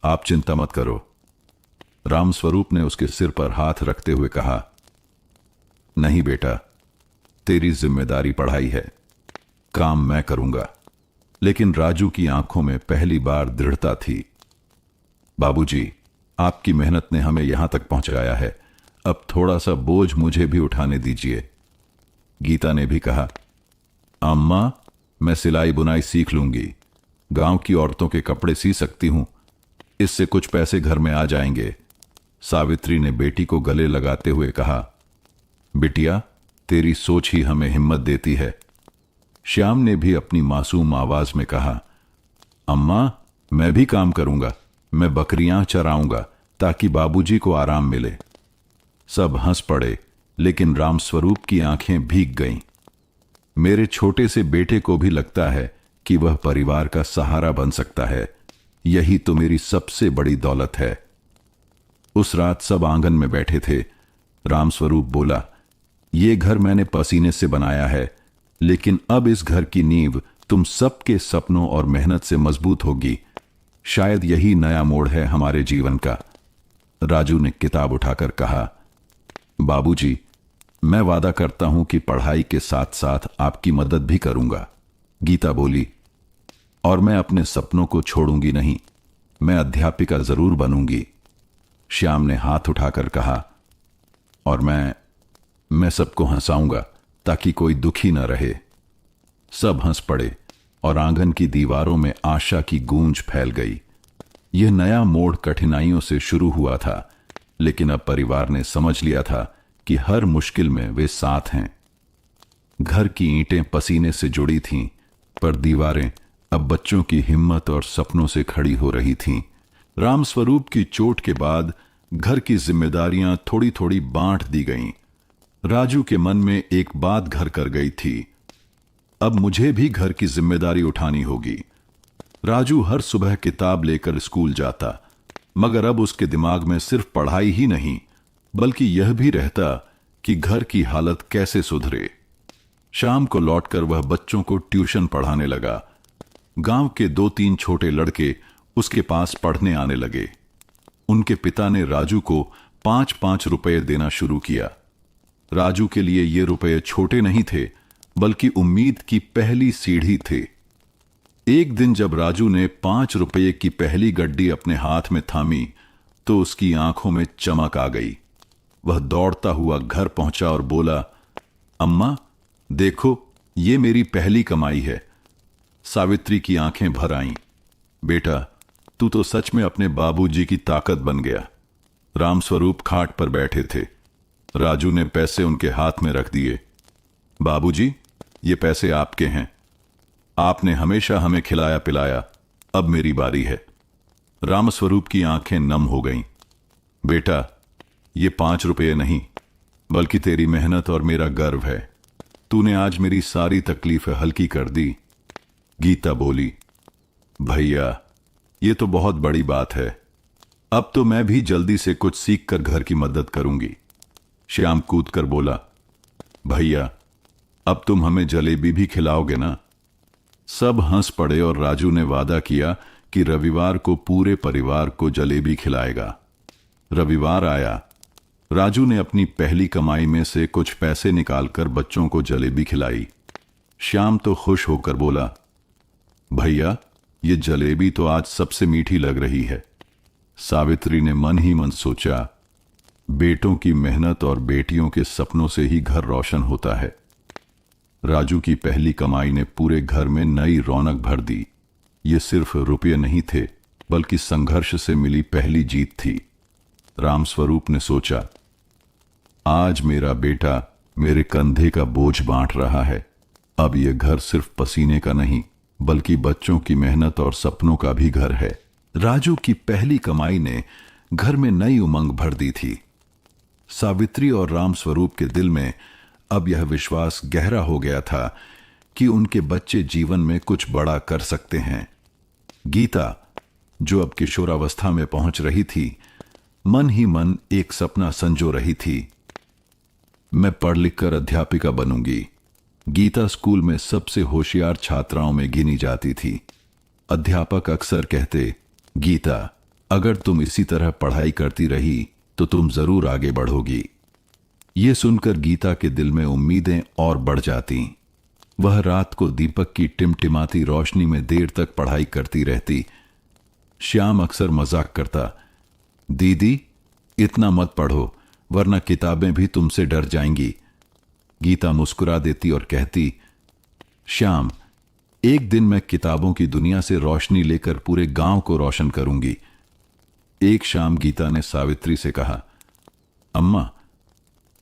आप चिंता मत करो। रामस्वरूप ने उसके सिर पर हाथ रखते हुए कहा, नहीं बेटा, तेरी जिम्मेदारी पढ़ाई है, काम मैं करूंगा। लेकिन राजू की आंखों में पहली बार दृढ़ता थी। बाबूजी, आपकी मेहनत ने हमें यहां तक पहुंचाया है, अब थोड़ा सा बोझ मुझे भी उठाने दीजिए। गीता ने भी कहा, अम्मा, मैं सिलाई बुनाई सीख लूंगी, गांव की औरतों के कपड़े सी सकती हूं, इससे कुछ पैसे घर में आ जाएंगे। सावित्री ने बेटी को गले लगाते हुए कहा, बिटिया, तेरी सोच ही हमें हिम्मत देती है। श्याम ने भी अपनी मासूम आवाज में कहा, अम्मा, मैं भी काम करूंगा, मैं बकरियां चराऊंगा ताकि बाबूजी को आराम मिले। सब हंस पड़े, लेकिन रामस्वरूप की आंखें भीग गईं। मेरे छोटे से बेटे को भी लगता है कि वह परिवार का सहारा बन सकता है, यही तो मेरी सबसे बड़ी दौलत है। उस रात सब आंगन में बैठे थे। रामस्वरूप बोला, यह घर मैंने पसीने से बनाया है, लेकिन अब इस घर की नींव तुम सबके सपनों और मेहनत से मजबूत होगी। शायद यही नया मोड़ है हमारे जीवन का। राजू ने किताब उठाकर कहा, बाबूजी, मैं वादा करता हूं कि पढ़ाई के साथ साथ आपकी मदद भी करूंगा। गीता बोली, और मैं अपने सपनों को छोड़ूंगी नहीं, मैं अध्यापिका जरूर बनूंगी। श्याम ने हाथ उठाकर कहा, और मैं सबको हंसाऊंगा ताकि कोई दुखी न रहे। सब हंस पड़े और आंगन की दीवारों में आशा की गूंज फैल गई। यह नया मोड़ कठिनाइयों से शुरू हुआ था, लेकिन अब परिवार ने समझ लिया था कि हर मुश्किल में वे साथ हैं। घर की ईंटें पसीने से जुड़ी थीं, पर दीवारें अब बच्चों की हिम्मत और सपनों से खड़ी हो रही थीं। रामस्वरूप की चोट के बाद घर की जिम्मेदारियां थोड़ी थोड़ी बांट दी गईं। राजू के मन में एक बात घर कर गई थी, अब मुझे भी घर की जिम्मेदारी उठानी होगी। राजू हर सुबह किताब लेकर स्कूल जाता, मगर अब उसके दिमाग में सिर्फ पढ़ाई ही नहीं, बल्कि यह भी रहता कि घर की हालत कैसे सुधरे। शाम को लौटकर वह बच्चों को ट्यूशन पढ़ाने लगा। गांव के 2-3 छोटे लड़के उसके पास पढ़ने आने लगे। उनके पिता ने राजू को 5-5 रुपए देना शुरू किया। राजू के लिए ये रुपए छोटे नहीं थे, बल्कि उम्मीद की पहली सीढ़ी थे। एक दिन जब राजू ने 5 रुपये की पहली गड्डी अपने हाथ में थामी, तो उसकी आंखों में चमक आ गई। वह दौड़ता हुआ घर पहुंचा और बोला, अम्मा, देखो, ये मेरी पहली कमाई है। सावित्री की आंखें भर आईं। बेटा, तू तो सच में अपने बाबूजी की ताकत बन गया। रामस्वरूप खाट पर बैठे थे। राजू ने पैसे उनके हाथ में रख दिए। बाबूजी, ये पैसे आपके हैं। आपने हमेशा हमें खिलाया पिलाया, अब मेरी बारी है। रामस्वरूप की आंखें नम हो गईं। बेटा, ये 5 रुपये नहीं, बल्कि तेरी मेहनत और मेरा गर्व है। तूने आज मेरी सारी तकलीफें हल्की कर दी। गीता बोली, भैया, ये तो बहुत बड़ी बात है। अब तो मैं भी जल्दी से कुछ सीख कर घर की मदद करूंगी। श्याम कूदकर बोला, भैया, अब तुम हमें जलेबी भी खिलाओगे ना? सब हंस पड़े और राजू ने वादा किया कि रविवार को पूरे परिवार को जलेबी खिलाएगा। रविवार आया। राजू ने अपनी पहली कमाई में से कुछ पैसे निकालकर बच्चों को जलेबी खिलाई। श्याम तो खुश होकर बोला, भैया, ये जलेबी तो आज सबसे मीठी लग रही है। सावित्री ने मन ही मन सोचा, बेटों की मेहनत और बेटियों के सपनों से ही घर रोशन होता है। राजू की पहली कमाई ने पूरे घर में नई रौनक भर दी। ये सिर्फ रुपये नहीं थे, बल्कि संघर्ष से मिली पहली जीत थी। रामस्वरूप ने सोचा, आज मेरा बेटा मेरे कंधे का बोझ बांट रहा है। अब यह घर सिर्फ पसीने का नहीं, बल्कि बच्चों की मेहनत और सपनों का भी घर है। राजू की पहली कमाई ने घर में नई उमंग भर दी थी। सावित्री और रामस्वरूप के दिल में अब यह विश्वास गहरा हो गया था कि उनके बच्चे जीवन में कुछ बड़ा कर सकते हैं। गीता, जो अब किशोरावस्था में पहुंच रही थी, मन ही मन एक सपना संजो रही थी। मैं पढ़ लिख कर अध्यापिका बनूंगी। गीता स्कूल में सबसे होशियार छात्राओं में गिनी जाती थी। अध्यापक अक्सर कहते, गीता, अगर तुम इसी तरह पढ़ाई करती रही तो तुम जरूर आगे बढ़ोगी। ये सुनकर गीता के दिल में उम्मीदें और बढ़ जाती। वह रात को दीपक की टिमटिमाती रोशनी में देर तक पढ़ाई करती रहती। श्याम अक्सर मजाक करता, दीदी, इतना मत पढ़ो, वरना किताबें भी तुमसे डर जाएंगी। गीता मुस्कुरा देती और कहती, श्याम, एक दिन मैं किताबों की दुनिया से रोशनी लेकर पूरे गांव को रोशन करूंगी। एक शाम गीता ने सावित्री से कहा, अम्मा,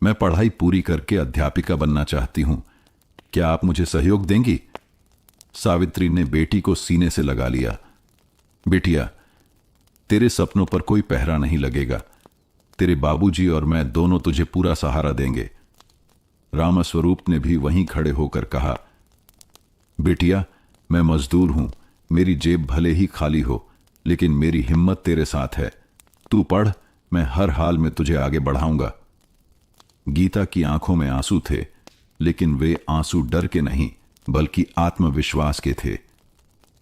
मैं पढ़ाई पूरी करके अध्यापिका बनना चाहती हूं, क्या आप मुझे सहयोग देंगी? सावित्री ने बेटी को सीने से लगा लिया। बेटिया, तेरे सपनों पर कोई पहरा नहीं लगेगा। तेरे बाबूजी और मैं दोनों तुझे पूरा सहारा देंगे। रामस्वरूप ने भी वहीं खड़े होकर कहा, बेटिया, मैं मजदूर हूं, मेरी जेब भले ही खाली हो, लेकिन मेरी हिम्मत तेरे साथ है। तू पढ़, मैं हर हाल में तुझे आगे बढ़ाऊंगा। गीता की आंखों में आंसू थे, लेकिन वे आंसू डर के नहीं, बल्कि आत्मविश्वास के थे।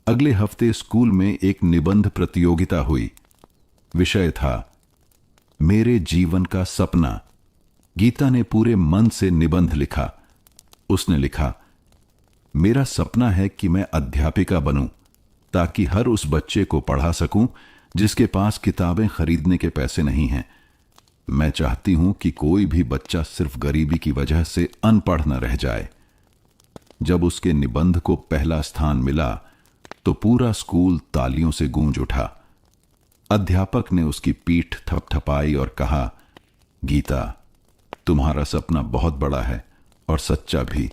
अगले हफ्ते स्कूल में एक निबंध प्रतियोगिता हुई। विषय था मेरे जीवन का सपना। गीता ने पूरे मन से निबंध लिखा। उसने लिखा, मेरा सपना है कि मैं अध्यापिका बनूं, ताकि हर उस बच्चे को पढ़ा सकूं जिसके पास किताबें खरीदने के पैसे नहीं हैं। मैं चाहती हूं कि कोई भी बच्चा सिर्फ गरीबी की वजह से अनपढ़ न रह जाए। जब उसके निबंध को पहला स्थान मिला तो पूरा स्कूल तालियों से गूंज उठा। अध्यापक ने उसकी पीठ थपथपाई और कहा, गीता, तुम्हारा सपना बहुत बड़ा है और सच्चा भी।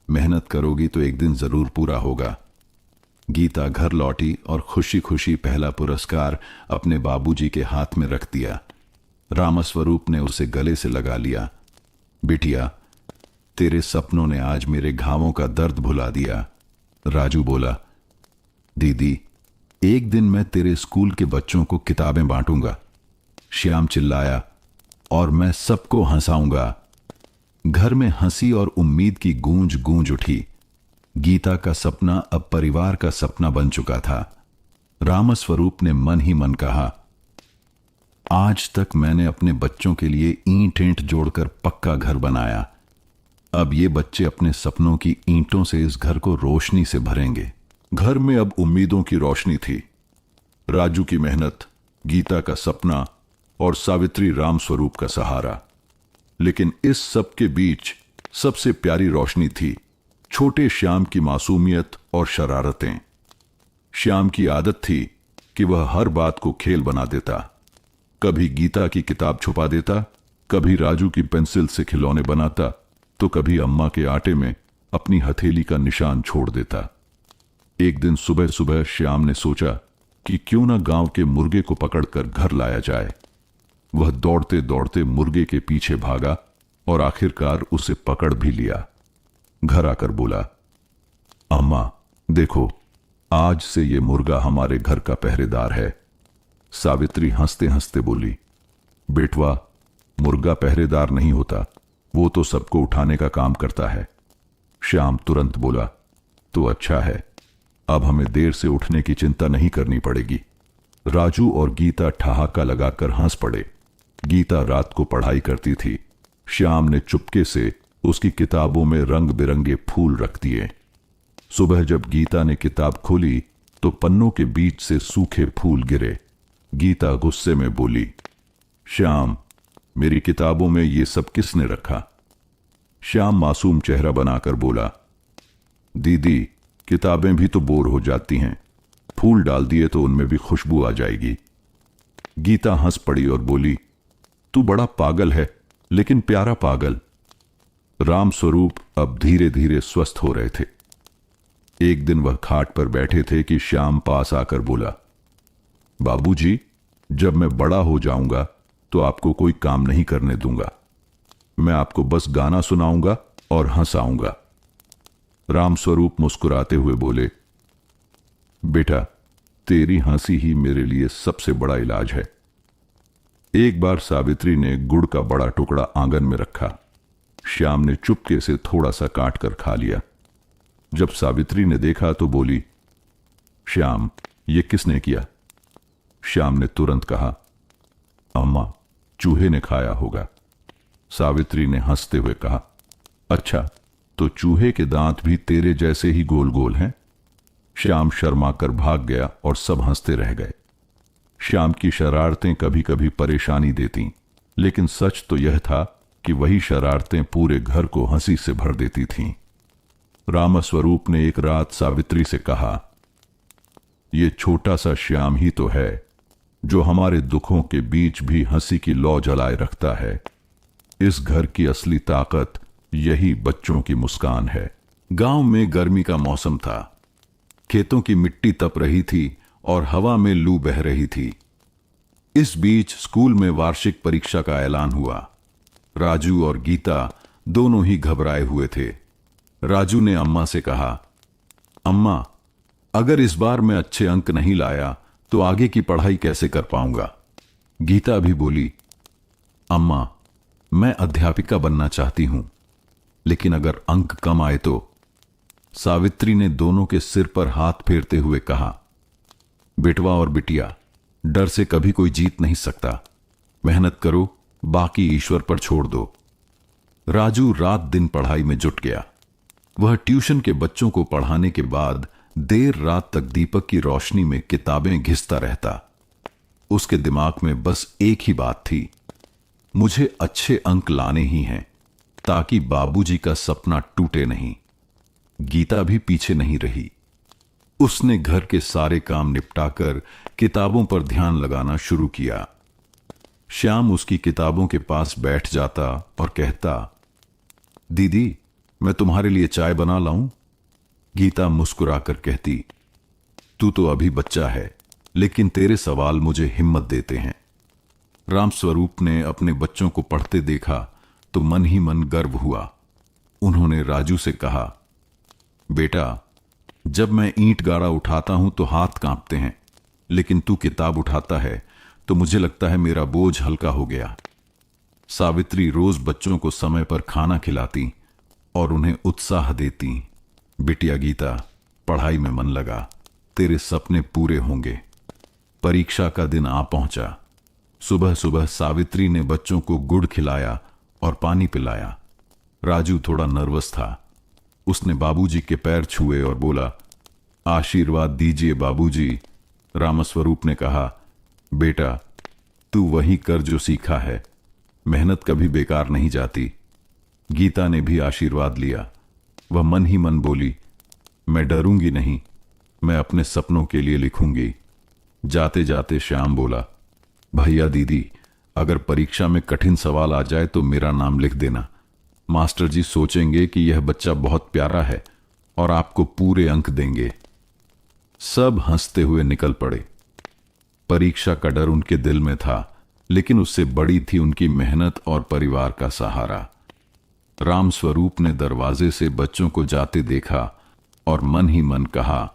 मेहनत करोगी तो एक दिन जरूर पूरा होगा। गीता घर लौटी और खुशी खुशी पहला पुरस्कार अपने बाबूजी के हाथ में रख दिया। रामस्वरूप ने उसे गले से लगा लिया। बिटिया, तेरे सपनों ने आज मेरे घावों का दर्द भुला दिया। राजू बोला, दीदी, एक दिन मैं तेरे स्कूल के बच्चों को किताबें बांटूंगा। श्याम चिल्लाया, और मैं सबको हंसाऊंगा। घर में हंसी और उम्मीद की गूंज गूंज उठी। गीता का सपना अब परिवार का सपना बन चुका था। रामस्वरूप ने मन ही मन कहा, आज तक मैंने अपने बच्चों के लिए ईंट ईंट जोड़कर पक्का घर बनाया। अब ये बच्चे अपने सपनों की ईंटों से इस घर को रोशनी से भरेंगे। घर में अब उम्मीदों की रोशनी थी। राजू की मेहनत, गीता का सपना और सावित्री रामस्वरूप का सहारा। लेकिन इस सब के बीच सबसे प्यारी रोशनी थी छोटे श्याम की मासूमियत और शरारतें। श्याम की आदत थी कि वह हर बात को खेल बना देता। कभी गीता की किताब छुपा देता, कभी राजू की पेंसिल से खिलौने बनाता, तो कभी अम्मा के आटे में अपनी हथेली का निशान छोड़ देता। एक दिन सुबह सुबह श्याम ने सोचा कि क्यों ना गांव के मुर्गे को पकड़कर घर लाया जाए। वह दौड़ते दौड़ते मुर्गे के पीछे भागा और आखिरकार उसे पकड़ भी लिया। घर आकर बोला, अम्मा देखो, आज से ये मुर्गा हमारे घर का पहरेदार है। सावित्री हंसते हंसते बोली, बेटवा, मुर्गा पहरेदार नहीं होता, वो तो सबको उठाने का काम करता है। श्याम तुरंत बोला, तो अच्छा है, अब हमें देर से उठने की चिंता नहीं करनी पड़ेगी। राजू और गीता ठहाका लगाकर हंस पड़े। गीता रात को पढ़ाई करती थी। श्याम ने चुपके से उसकी किताबों में रंग बिरंगे फूल रख दिए। सुबह जब गीता ने किताब खोली तो पन्नों के बीच से सूखे फूल गिरे। गीता गुस्से में बोली, श्याम, मेरी किताबों में ये सब किसने रखा? श्याम मासूम चेहरा बनाकर बोला, दीदी, किताबें भी तो बोर हो जाती हैं, फूल डाल दिए तो उनमें भी खुशबू आ जाएगी। गीता हंस पड़ी और बोली, तू बड़ा पागल है, लेकिन प्यारा पागल। रामस्वरूप अब धीरे धीरे स्वस्थ हो रहे थे। एक दिन वह खाट पर बैठे थे कि श्याम पास आकर बोला, बाबूजी, जब मैं बड़ा हो जाऊंगा तो आपको कोई काम नहीं करने दूंगा। मैं आपको बस गाना सुनाऊंगा और हंसाऊंगा। रामस्वरूप मुस्कुराते हुए बोले, बेटा, तेरी हंसी ही मेरे लिए सबसे बड़ा इलाज है। एक बार सावित्री ने गुड़ का बड़ा टुकड़ा आंगन में रखा। श्याम ने चुपके से थोड़ा सा काट कर खा लिया। जब सावित्री ने देखा तो बोली, श्याम, ये किसने किया? श्याम ने तुरंत कहा, अम्मा, चूहे ने खाया होगा। सावित्री ने हंसते हुए कहा, अच्छा, तो चूहे के दांत भी तेरे जैसे ही गोल गोल हैं? श्याम शर्मा कर भाग गया और सब हंसते रह गए। श्याम की शरारतें कभी कभी परेशानी देती, लेकिन सच तो यह था कि वही शरारतें पूरे घर को हंसी से भर देती थीं। रामस्वरूप ने एक रात सावित्री से कहा, ये छोटा सा श्याम ही तो है जो हमारे दुखों के बीच भी हंसी की लौ जलाए रखता है। इस घर की असली ताकत यही बच्चों की मुस्कान है। गांव में गर्मी का मौसम था। खेतों की मिट्टी तप रही थी और हवा में लू बह रही थी। इस बीच स्कूल में वार्षिक परीक्षा का ऐलान हुआ। राजू और गीता दोनों ही घबराए हुए थे। राजू ने अम्मा से कहा, अम्मा, अगर इस बार मैं अच्छे अंक नहीं लाया तो आगे की पढ़ाई कैसे कर पाऊंगा? गीता भी बोली, अम्मा, मैं अध्यापिका बनना चाहती हूं, लेकिन अगर अंक कम आए तो? सावित्री ने दोनों के सिर पर हाथ फेरते हुए कहा, बेटवा और बिटिया, डर से कभी कोई जीत नहीं सकता। मेहनत करो, बाकी ईश्वर पर छोड़ दो। राजू रात दिन पढ़ाई में जुट गया। वह ट्यूशन के बच्चों को पढ़ाने के बाद देर रात तक दीपक की रोशनी में किताबें घिसता रहता। उसके दिमाग में बस एक ही बात थी, मुझे अच्छे अंक लाने ही हैं, ताकि बाबूजी का सपना टूटे नहीं। गीता भी पीछे नहीं रही। उसने घर के सारे काम निपटाकर किताबों पर ध्यान लगाना शुरू किया। श्याम उसकी किताबों के पास बैठ जाता और कहता, दीदी, मैं तुम्हारे लिए चाय बना लाऊं? गीता मुस्कुराकर कहती, तू तो अभी बच्चा है, लेकिन तेरे सवाल मुझे हिम्मत देते हैं। रामस्वरूप ने अपने बच्चों को पढ़ते देखा तो मन ही मन गर्व हुआ। उन्होंने राजू से कहा, बेटा, जब मैं ईंट गाड़ा उठाता हूं तो हाथ कांपते हैं, लेकिन तू किताब उठाता है तो मुझे लगता है मेरा बोझ हल्का हो गया। सावित्री रोज बच्चों को समय पर खाना खिलाती और उन्हें उत्साह देती। बिटिया गीता, पढ़ाई में मन लगा, तेरे सपने पूरे होंगे। परीक्षा का दिन आ पहुंचा। सुबह सुबह सावित्री ने बच्चों को गुड़ खिलाया और पानी पिलाया। राजू थोड़ा नर्वस था। उसने बाबूजी के पैर छुए और बोला, आशीर्वाद दीजिए बाबूजी। रामस्वरूप ने कहा, बेटा, तू वही कर जो सीखा है, मेहनत कभी बेकार नहीं जाती। गीता ने भी आशीर्वाद लिया। वह मन ही मन बोली, मैं डरूंगी नहीं, मैं अपने सपनों के लिए लिखूंगी। जाते जाते श्याम बोला, भैया दीदी, अगर परीक्षा में कठिन सवाल आ जाए तो मेरा नाम लिख देना। मास्टर जी सोचेंगे कि यह बच्चा बहुत प्यारा है और आपको पूरे अंक देंगे। सब हंसते हुए निकल पड़े। परीक्षा का डर उनके दिल में था, लेकिन उससे बड़ी थी उनकी मेहनत और परिवार का सहारा। रामस्वरूप ने दरवाजे से बच्चों को जाते देखा और मन ही मन कहा,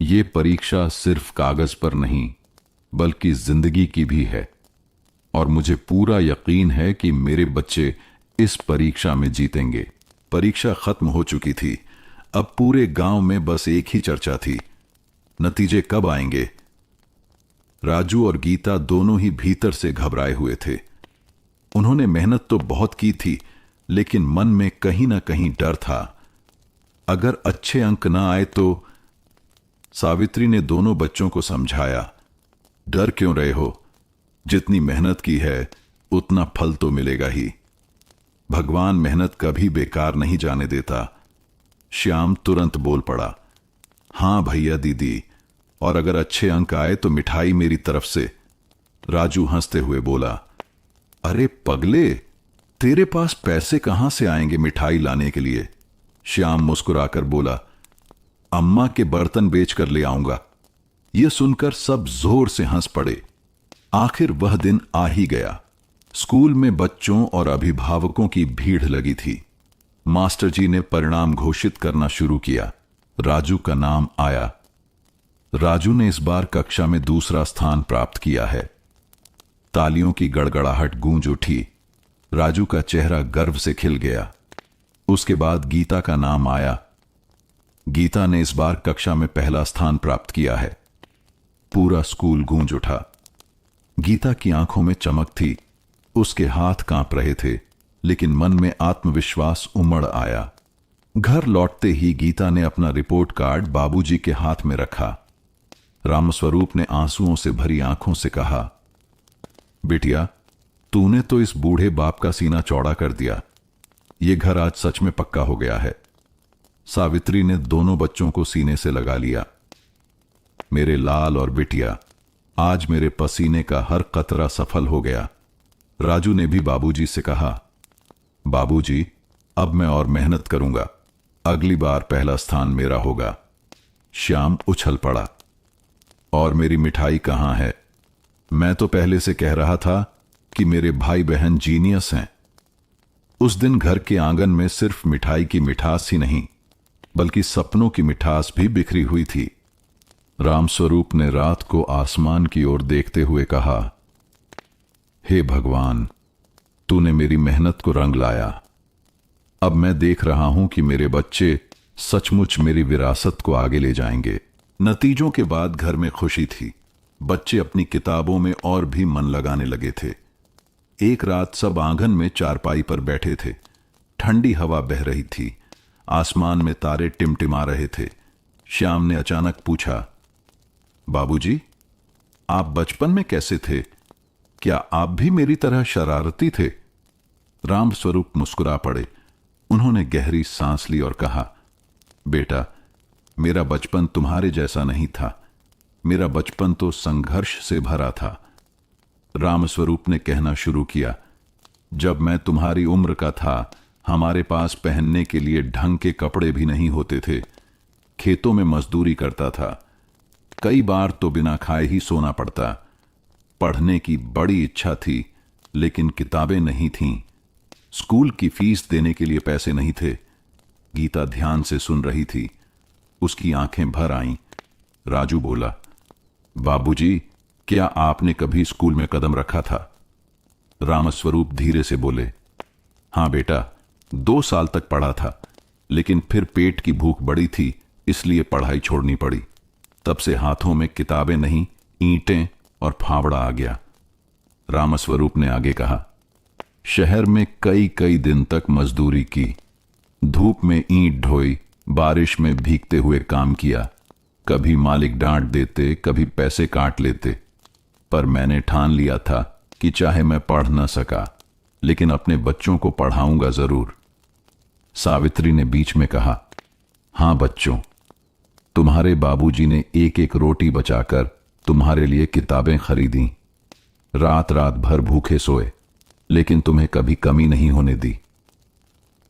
यह परीक्षा सिर्फ कागज पर नहीं बल्कि जिंदगी की भी है, और मुझे पूरा यकीन है कि मेरे बच्चे इस परीक्षा में जीतेंगे। परीक्षा खत्म हो चुकी थी। अब पूरे गांव में बस एक ही चर्चा थी, नतीजे कब आएंगे। राजू और गीता दोनों ही भीतर से घबराए हुए थे। उन्होंने मेहनत तो बहुत की थी, लेकिन मन में कहीं ना कहीं डर था, अगर अच्छे अंक ना आए तो। सावित्री ने दोनों बच्चों को समझाया, डर क्यों रहे हो, जितनी मेहनत की है उतना फल तो मिलेगा ही। भगवान मेहनत कभी बेकार नहीं जाने देता। श्याम तुरंत बोल पड़ा, हां भैया दीदी, और अगर अच्छे अंक आए तो मिठाई मेरी तरफ से। राजू हंसते हुए बोला, अरे पगले, तेरे पास पैसे कहां से आएंगे मिठाई लाने के लिए? श्याम मुस्कुराकर बोला, अम्मा के बर्तन बेचकर ले आऊंगा। यह सुनकर सब जोर से हंस पड़े। आखिर वह दिन आ ही गया। स्कूल में बच्चों और अभिभावकों की भीड़ लगी थी। मास्टर जी ने परिणाम घोषित करना शुरू किया। राजू का नाम आया। राजू ने इस बार कक्षा में दूसरा स्थान प्राप्त किया है। तालियों की गड़गड़ाहट गूंज उठी। राजू का चेहरा गर्व से खिल गया। उसके बाद गीता का नाम आया। गीता ने इस बार कक्षा में पहला स्थान प्राप्त किया है। पूरा स्कूल गूंज उठा। गीता की आंखों में चमक थी, उसके हाथ कांप रहे थे, लेकिन मन में आत्मविश्वास उमड़ आया। घर लौटते ही गीता ने अपना रिपोर्ट कार्ड बाबूजी के हाथ में रखा। रामस्वरूप ने आंसुओं से भरी आंखों से कहा, बिटिया, तूने तो इस बूढ़े बाप का सीना चौड़ा कर दिया। यह घर आज सच में पक्का हो गया है। सावित्री ने दोनों बच्चों को सीने से लगा लिया। मेरे लाल और बिटिया, आज मेरे पसीने का हर कतरा सफल हो गया। राजू ने भी बाबूजी से कहा, बाबूजी, अब मैं और मेहनत करूंगा। अगली बार पहला स्थान मेरा होगा। श्याम उछल पड़ा, और मेरी मिठाई कहां है? मैं तो पहले से कह रहा था कि मेरे भाई बहन जीनियस हैं। उस दिन घर के आंगन में सिर्फ मिठाई की मिठास ही नहीं, बल्कि सपनों की मिठास भी बिखरी हुई थी। रामस्वरूप ने रात को आसमान की ओर देखते हुए कहा, हे भगवान, तूने मेरी मेहनत को रंग लाया। अब मैं देख रहा हूं कि मेरे बच्चे सचमुच मेरी विरासत को आगे ले जाएंगे। नतीजों के बाद घर में खुशी थी। बच्चे अपनी किताबों में और भी मन लगाने लगे थे। एक रात सब आंगन में चारपाई पर बैठे थे। ठंडी हवा बह रही थी। आसमान में तारे टिमटिमा रहे थे। श्याम ने अचानक पूछा, बाबूजी, आप बचपन में कैसे थे? क्या आप भी मेरी तरह शरारती थे? रामस्वरूप मुस्कुरा पड़े। उन्होंने गहरी सांस ली और कहा, बेटा, मेरा बचपन तुम्हारे जैसा नहीं था। मेरा बचपन तो संघर्ष से भरा था। रामस्वरूप ने कहना शुरू किया, जब मैं तुम्हारी उम्र का था, हमारे पास पहनने के लिए ढंग के कपड़े भी नहीं होते थे। खेतों में मजदूरी करता था। कई बार तो बिना खाए ही सोना पड़ता। पढ़ने की बड़ी इच्छा थी, लेकिन किताबें नहीं थीं। स्कूल की फीस देने के लिए पैसे नहीं थे। गीता ध्यान से सुन रही थी। उसकी आंखें भर आईं। राजू बोला, बाबूजी, क्या आपने कभी स्कूल में कदम रखा था? रामस्वरूप धीरे से बोले, हां बेटा, 2 साल तक पढ़ा था, लेकिन फिर पेट की भूख बड़ी थी, इसलिए पढ़ाई छोड़नी पड़ी। तब से हाथों में किताबें नहीं, ईंटें और फावड़ा आ गया। रामस्वरूप ने आगे कहा, शहर में कई कई दिन तक मजदूरी की। धूप में ईंट ढोई, बारिश में भीगते हुए काम किया। कभी मालिक डांट देते, कभी पैसे काट लेते, पर मैंने ठान लिया था कि चाहे मैं पढ़ न सका, लेकिन अपने बच्चों को पढ़ाऊंगा जरूर। सावित्री ने बीच में कहा, हां बच्चों, तुम्हारे बाबूजी ने एक एक रोटी बचाकर तुम्हारे लिए किताबें खरीदी। रात रात भर भूखे सोए, लेकिन तुम्हें कभी कमी नहीं होने दी।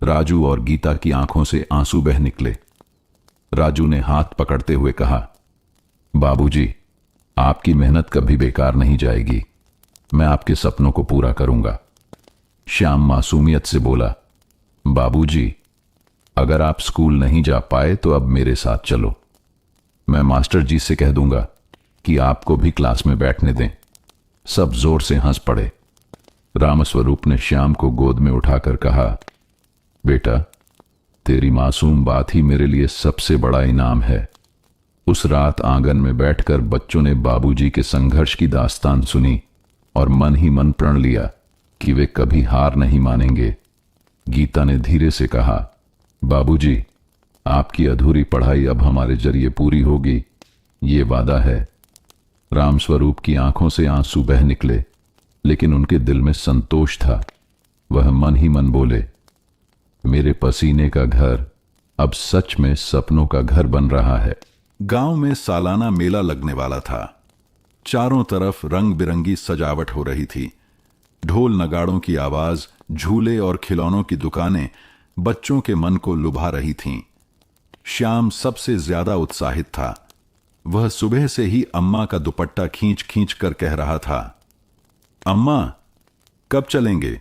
राजू और गीता की आंखों से आंसू बह निकले। राजू ने हाथ पकड़ते हुए कहा, बाबूजी, आपकी मेहनत कभी बेकार नहीं जाएगी। मैं आपके सपनों को पूरा करूंगा। श्याम मासूमियत से बोला, बाबूजी, अगर आप स्कूल नहीं जा पाए तो अब मेरे साथ चलो। मैं मास्टर जी से कह दूंगा कि आपको भी क्लास में बैठने दें। सब जोर से हंस पड़े। रामस्वरूप ने श्याम को गोद में उठाकर कहा, बेटा, तेरी मासूम बात ही मेरे लिए सबसे बड़ा इनाम है। उस रात आंगन में बैठकर बच्चों ने बाबूजी के संघर्ष की दास्तान सुनी और मन ही मन प्रण लिया कि वे कभी हार नहीं मानेंगे। गीता ने धीरे से कहा, बाबूजी, आपकी अधूरी पढ़ाई अब हमारे जरिए पूरी होगी, ये वादा है। रामस्वरूप की आंखों से आंसू बह निकले, लेकिन उनके दिल में संतोष था। वह मन ही मन बोले, मेरे पसीने का घर अब सच में सपनों का घर बन रहा है। गांव में सालाना मेला लगने वाला था। चारों तरफ रंग बिरंगी सजावट हो रही थी। ढोल नगाड़ों की आवाज, झूले और खिलौनों की दुकानें बच्चों के मन को लुभा रही थीं। श्याम सबसे ज्यादा उत्साहित था। वह सुबह से ही अम्मा का दुपट्टा खींच खींच कर कह रहा था, अम्मा, कब चलेंगे?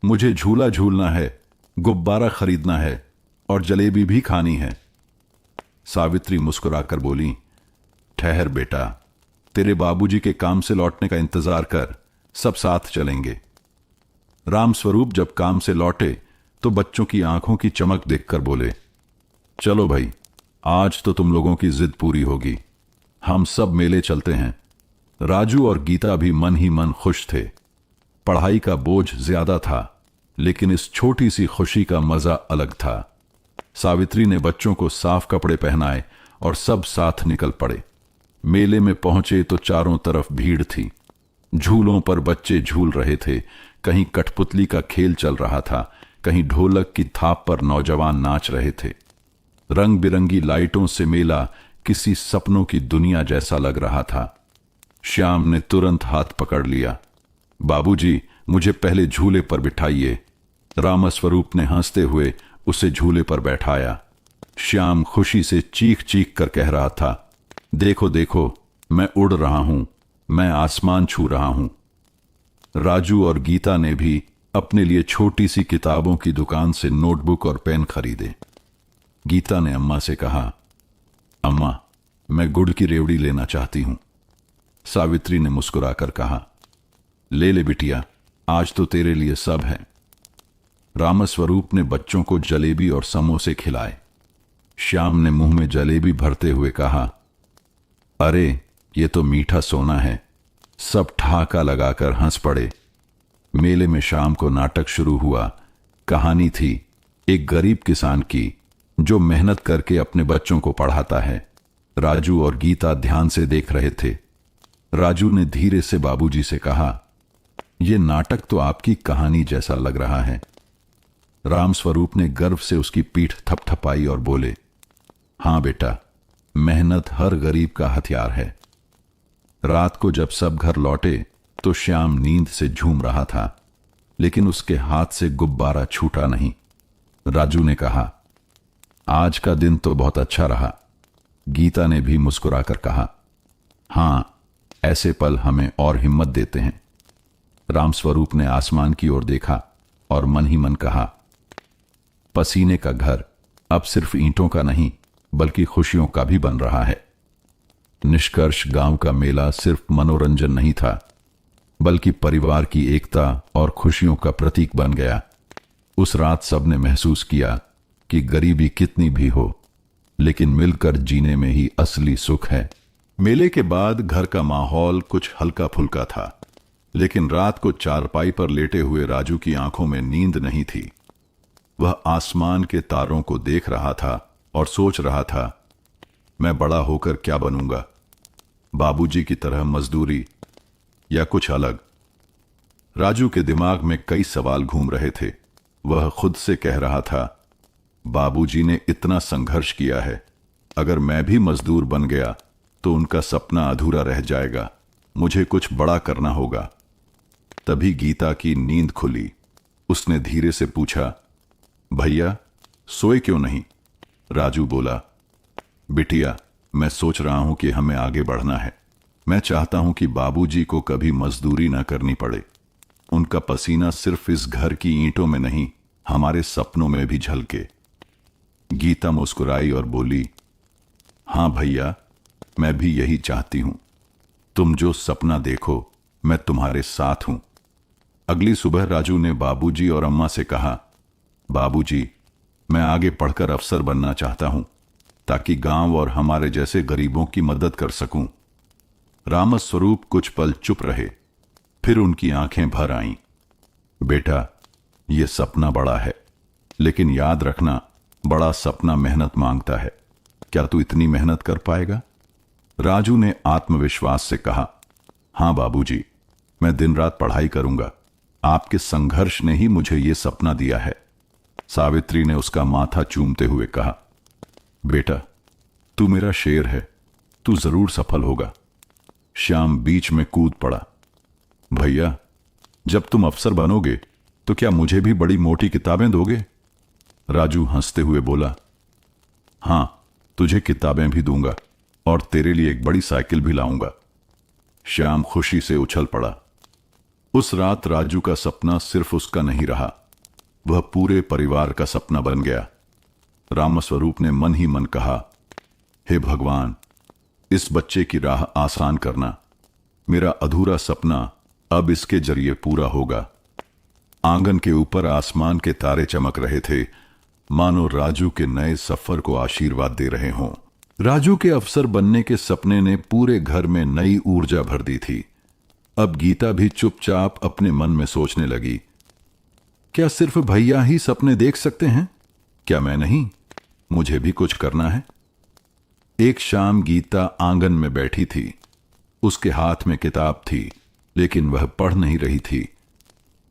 मुझे झूला झूलना है, गुब्बारा खरीदना है और जलेबी भी खानी है। सावित्री मुस्कुराकर बोली, ठहर बेटा, तेरे बाबूजी के काम से लौटने का इंतजार कर, सब साथ चलेंगे। रामस्वरूप जब काम से लौटे तो बच्चों की आंखों की चमक देखकर बोले, चलो भाई, आज तो तुम लोगों की जिद पूरी होगी। हम सब मेले चलते हैं। राजू और गीता भी मन ही मन खुश थे। पढ़ाई का बोझ ज्यादा था, लेकिन इस छोटी सी खुशी का मजा अलग था। सावित्री ने बच्चों को साफ कपड़े पहनाए और सब साथ निकल पड़े। मेले में पहुंचे तो चारों तरफ भीड़ थी। झूलों पर बच्चे झूल रहे थे, कहीं कठपुतली का खेल चल रहा था, कहीं ढोलक की थाप पर नौजवान नाच रहे थे। रंग बिरंगी लाइटों से मेला किसी सपनों की दुनिया जैसा लग रहा था। श्याम ने तुरंत हाथ पकड़ लिया। बाबूजी, मुझे पहले झूले पर बिठाइए। रामस्वरूप ने हंसते हुए उसे झूले पर बैठाया। श्याम खुशी से चीख चीख कर कह रहा था, देखो देखो, मैं उड़ रहा हूं, मैं आसमान छू रहा हूं। राजू और गीता ने भी अपने लिए छोटी सी किताबों की दुकान से नोटबुक और पेन खरीदे। गीता ने अम्मा से कहा, अम्मा, मैं गुड़ की रेवड़ी लेना चाहती हूं। सावित्री ने मुस्कुराकर कहा, ले ले बिटिया, आज तो तेरे लिए सब है। रामस्वरूप ने बच्चों को जलेबी और समोसे खिलाए। श्याम ने मुंह में जलेबी भरते हुए कहा, अरे ये तो मीठा सोना है। सब ठहाका लगाकर हंस पड़े। मेले में शाम को नाटक शुरू हुआ। कहानी थी एक गरीब किसान की जो मेहनत करके अपने बच्चों को पढ़ाता है। राजू और गीता ध्यान से देख रहे थे। राजू ने धीरे से बाबूजी से कहा, यह नाटक तो आपकी कहानी जैसा लग रहा है। रामस्वरूप ने गर्व से उसकी पीठ थपथपाई और बोले, हां बेटा, मेहनत हर गरीब का हथियार है। रात को जब सब घर लौटे तो श्याम नींद से झूम रहा था, लेकिन उसके हाथ से गुब्बारा छूटा नहीं। राजू ने कहा, आज का दिन तो बहुत अच्छा रहा। गीता ने भी मुस्कुराकर कहा, हां, ऐसे पल हमें और हिम्मत देते हैं। रामस्वरूप ने आसमान की ओर देखा और मन ही मन कहा, पसीने का घर अब सिर्फ ईंटों का नहीं बल्कि खुशियों का भी बन रहा है। निष्कर्ष, गांव का मेला सिर्फ मनोरंजन नहीं था, बल्कि परिवार की एकता और खुशियों का प्रतीक बन गया। उस रात सबने महसूस किया कि गरीबी कितनी भी हो, लेकिन मिलकर जीने में ही असली सुख है। मेले के बाद घर का माहौल कुछ हल्का फुल्का था, लेकिन रात को चारपाई पर लेटे हुए राजू की आंखों में नींद नहीं थी। वह आसमान के तारों को देख रहा था और सोच रहा था, मैं बड़ा होकर क्या बनूंगा? बाबूजी की तरह मजदूरी या कुछ अलग? राजू के दिमाग में कई सवाल घूम रहे थे। वह खुद से कह रहा था, बाबूजी ने इतना संघर्ष किया है, अगर मैं भी मजदूर बन गया तो उनका सपना अधूरा रह जाएगा। मुझे कुछ बड़ा करना होगा। तभी गीता की नींद खुली। उसने धीरे से पूछा, भैया, सोए क्यों नहीं? राजू बोला, बिटिया, मैं सोच रहा हूं कि हमें आगे बढ़ना है। मैं चाहता हूं कि बाबूजी को कभी मजदूरी ना करनी पड़े। उनका पसीना सिर्फ इस घर की ईंटों में नहीं, हमारे सपनों में भी झलके। गीता मुस्कुराई और बोली, हां भैया, मैं भी यही चाहती हूं। तुम जो सपना देखो, मैं तुम्हारे साथ हूं। अगली सुबह राजू ने बाबूजी और अम्मा से कहा, बाबूजी, मैं आगे पढ़कर अफसर बनना चाहता हूं, ताकि गांव और हमारे जैसे गरीबों की मदद कर सकूं। रामस्वरूप कुछ पल चुप रहे, फिर उनकी आंखें भर आईं। बेटा, यह सपना बड़ा है, लेकिन याद रखना, बड़ा सपना मेहनत मांगता है। क्या तू इतनी मेहनत कर पाएगा? राजू ने आत्मविश्वास से कहा, हां बाबूजी, मैं दिन रात पढ़ाई करूंगा। आपके संघर्ष ने ही मुझे यह सपना दिया है। सावित्री ने उसका माथा चूमते हुए कहा, बेटा, तू मेरा शेर है। तू जरूर सफल होगा। श्याम बीच में कूद पड़ा। भैया, जब तुम अफसर बनोगे तो क्या मुझे भी बड़ी मोटी किताबें दोगे? राजू हंसते हुए बोला, हां, तुझे किताबें भी दूंगा और तेरे लिए एक बड़ी साइकिल भी लाऊंगा। श्याम खुशी से उछल पड़ा। उस रात राजू का सपना सिर्फ उसका नहीं रहा, वह पूरे परिवार का सपना बन गया। रामस्वरूप ने मन ही मन कहा, हे भगवान, इस बच्चे की राह आसान करना। मेरा अधूरा सपना अब इसके जरिए पूरा होगा। आंगन के ऊपर आसमान के तारे चमक रहे थे, मानो राजू के नए सफर को आशीर्वाद दे रहे हों। राजू के अफसर बनने के सपने ने पूरे घर में नई ऊर्जा भर दी थी। अब गीता भी चुपचाप अपने मन में सोचने लगी, क्या सिर्फ भैया ही सपने देख सकते हैं? क्या मैं नहीं? मुझे भी कुछ करना है। एक शाम गीता आंगन में बैठी थी। उसके हाथ में किताब थी, लेकिन वह पढ़ नहीं रही थी।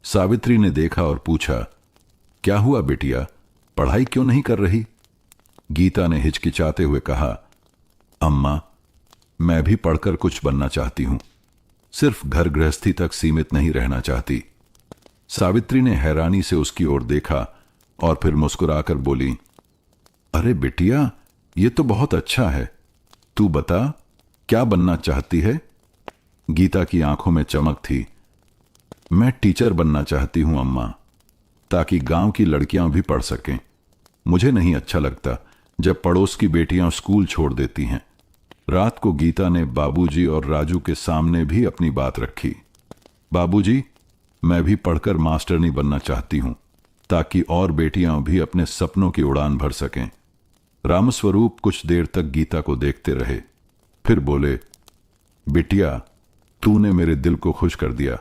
सावित्री ने देखा और पूछा, क्या हुआ बिटिया, पढ़ाई क्यों नहीं कर रही? गीता ने हिचकिचाते हुए कहा, अम्मा, मैं भी पढ़कर कुछ बनना चाहती हूं, सिर्फ घर गृहस्थी तक सीमित नहीं रहना चाहती। सावित्री ने हैरानी से उसकी ओर देखा और फिर मुस्कुराकर बोली, अरे बिटिया, ये तो बहुत अच्छा है। तू बता, क्या बनना चाहती है? गीता की आंखों में चमक थी। मैं टीचर बनना चाहती हूं अम्मा, ताकि गांव की लड़कियां भी पढ़ सकें। मुझे नहीं अच्छा लगता जब पड़ोस की बेटियां स्कूल छोड़ देती हैं। रात को गीता ने बाबूजी और राजू के सामने भी अपनी बात रखी। बाबूजी, मैं भी पढ़कर मास्टरनी बनना चाहती हूं, ताकि और बेटियां भी अपने सपनों की उड़ान भर सकें। रामस्वरूप कुछ देर तक गीता को देखते रहे, फिर बोले, बिटिया, तूने मेरे दिल को खुश कर दिया।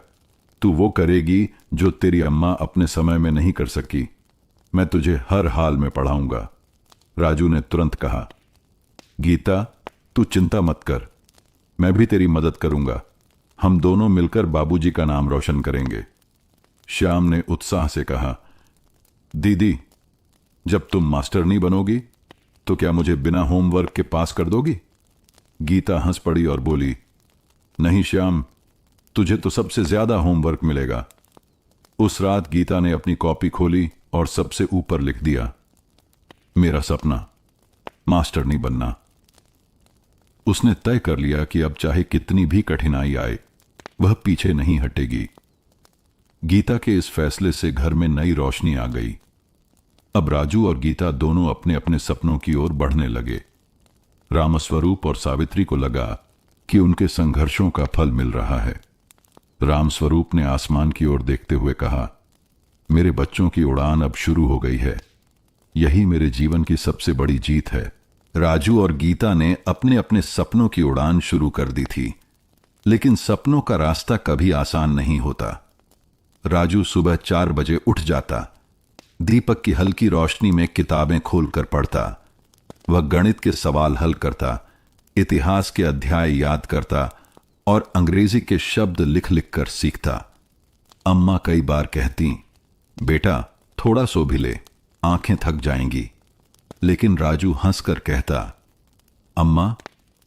तू वो करेगी जो तेरी अम्मा अपने समय में नहीं कर सकी। मैं तुझे हर हाल में पढ़ाऊंगा। राजू ने तुरंत कहा, गीता, तू चिंता मत कर, मैं भी तेरी मदद करूंगा। हम दोनों मिलकर बाबूजी का नाम रोशन करेंगे। श्याम ने उत्साह से कहा, दीदी, जब तुम मास्टर नहीं बनोगी तो क्या मुझे बिना होमवर्क के पास कर दोगी? गीता हंस पड़ी और बोली, नहीं श्याम, तुझे तो सबसे ज्यादा होमवर्क मिलेगा। उस रात गीता ने अपनी कॉपी खोली और सबसे ऊपर लिख दिया, मेरा सपना मास्टर नहीं बनना। उसने तय कर लिया कि अब चाहे कितनी भी कठिनाई आए, वह पीछे नहीं हटेगी। गीता के इस फैसले से घर में नई रोशनी आ गई। अब राजू और गीता दोनों अपने अपने सपनों की ओर बढ़ने लगे। रामस्वरूप और सावित्री को लगा कि उनके संघर्षों का फल मिल रहा है। रामस्वरूप ने आसमान की ओर देखते हुए कहा, मेरे बच्चों की उड़ान अब शुरू हो गई है। यही मेरे जीवन की सबसे बड़ी जीत है। राजू और गीता ने अपने अपने सपनों की उड़ान शुरू कर दी थी, लेकिन सपनों का रास्ता कभी आसान नहीं होता। राजू सुबह 4 बजे उठ जाता, दीपक की हल्की रोशनी में किताबें खोलकर पढ़ता। वह गणित के सवाल हल करता, इतिहास के अध्याय याद करता और अंग्रेजी के शब्द लिख लिख कर सीखता। अम्मा कई बार कहती, बेटा थोड़ा सो भी ले, आंखें थक जाएंगी। लेकिन राजू हंसकर कहता, अम्मा,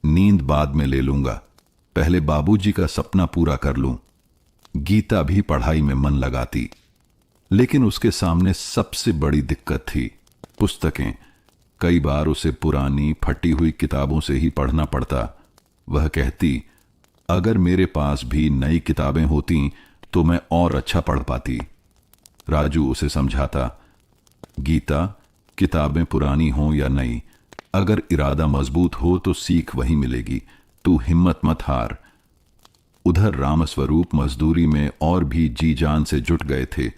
नींद बाद में ले लूंगा, पहले बाबूजी का सपना पूरा कर लूं। गीता भी पढ़ाई में मन लगाती, लेकिन उसके सामने सबसे बड़ी दिक्कत थी पुस्तकें। कई बार उसे पुरानी फटी हुई किताबों से ही पढ़ना पड़ता। वह कहती, अगर मेरे पास भी नई किताबें होती तो मैं और अच्छा पढ़ पाती। राजू उसे समझाता, गीता, किताबें पुरानी हों या नई, अगर इरादा मजबूत हो तो सीख वहीं मिलेगी। तू हिम्मत मत हार। उधर रामस्वरूप मजदूरी में और भी जी जान से जुट गए थे।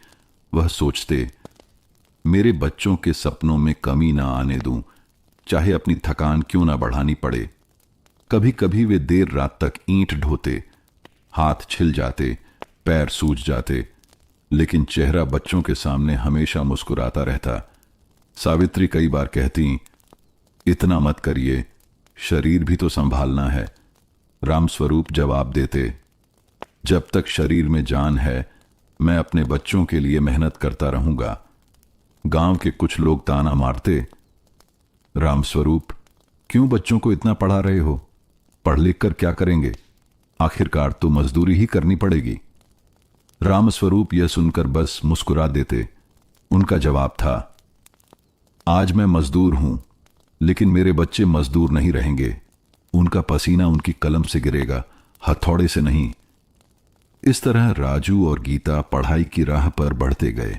वह सोचते, मेरे बच्चों के सपनों में कमी ना आने दूं, चाहे अपनी थकान क्यों ना बढ़ानी पड़े। कभी कभी वे देर रात तक ईंट ढोते, हाथ छिल जाते, पैर सूज जाते, लेकिन चेहरा बच्चों के सामने हमेशा मुस्कुराता रहता। सावित्री कई बार कहती, इतना मत करिए, शरीर भी तो संभालना है। रामस्वरूप जवाब देते, जब तक शरीर में जान है मैं अपने बच्चों के लिए मेहनत करता रहूंगा। गांव के कुछ लोग ताना मारते, रामस्वरूप, क्यों बच्चों को इतना पढ़ा रहे हो? पढ़ लिख कर क्या करेंगे? आखिरकार तो मजदूरी ही करनी पड़ेगी। रामस्वरूप यह सुनकर बस मुस्कुरा देते। उनका जवाब था, आज मैं मजदूर हूं, लेकिन मेरे बच्चे मजदूर नहीं रहेंगे। उनका पसीना उनकी कलम से गिरेगा, हथौड़े से नहीं। इस तरह राजू और गीता पढ़ाई की राह पर बढ़ते गए।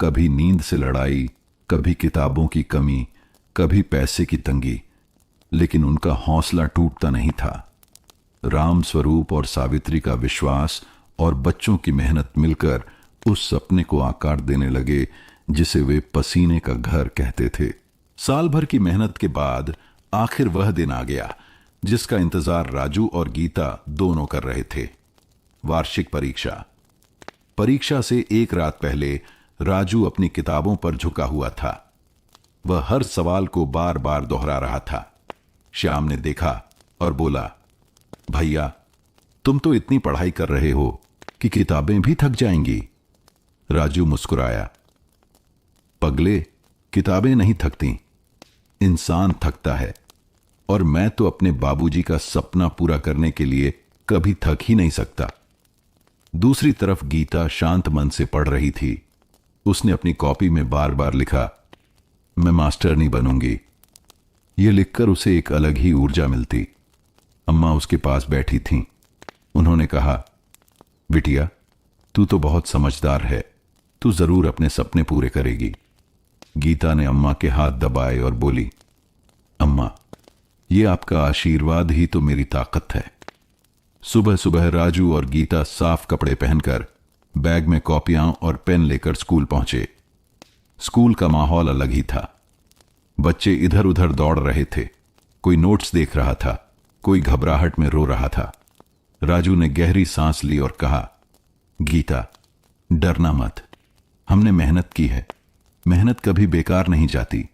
कभी नींद से लड़ाई, कभी किताबों की कमी, कभी पैसे की तंगी, लेकिन उनका हौसला टूटता नहीं था। राम स्वरूप और सावित्री का विश्वास और बच्चों की मेहनत मिलकर उस सपने को आकार देने लगे जिसे वे पसीने का घर कहते थे। साल भर की मेहनत के बाद आखिर वह दिन आ गया जिसका इंतजार राजू और गीता दोनों कर रहे थे। वार्षिक परीक्षा। परीक्षा से एक रात पहले राजू अपनी किताबों पर झुका हुआ था। वह हर सवाल को बार बार दोहरा रहा था। श्याम ने देखा और बोला, भैया, तुम तो इतनी पढ़ाई कर रहे हो कि किताबें भी थक जाएंगी। राजू मुस्कुराया, पगले, किताबें नहीं थकती, इंसान थकता है, और मैं तो अपने बाबूजी का सपना पूरा करने के लिए कभी थक ही नहीं सकता। दूसरी तरफ गीता शांत मन से पढ़ रही थी। उसने अपनी कॉपी में बार बार लिखा, मैं मास्टरनी बनूंगी। यह लिखकर उसे एक अलग ही ऊर्जा मिलती। अम्मा उसके पास बैठी थीं। उन्होंने कहा, बिटिया, तू तो बहुत समझदार है, तू जरूर अपने सपने पूरे करेगी। गीता ने अम्मा के हाथ दबाए और बोली, अम्मा, यह आपका आशीर्वाद ही तो मेरी ताकत है। सुबह सुबह राजू और गीता साफ कपड़े पहनकर बैग में कॉपियां और पेन लेकर स्कूल पहुंचे। स्कूल का माहौल अलग ही था। बच्चे इधर उधर दौड़ रहे थे। कोई नोट्स देख रहा था, कोई घबराहट में रो रहा था। राजू ने गहरी सांस ली और कहा, गीता, डरना मत, हमने मेहनत की है, मेहनत कभी बेकार नहीं जाती।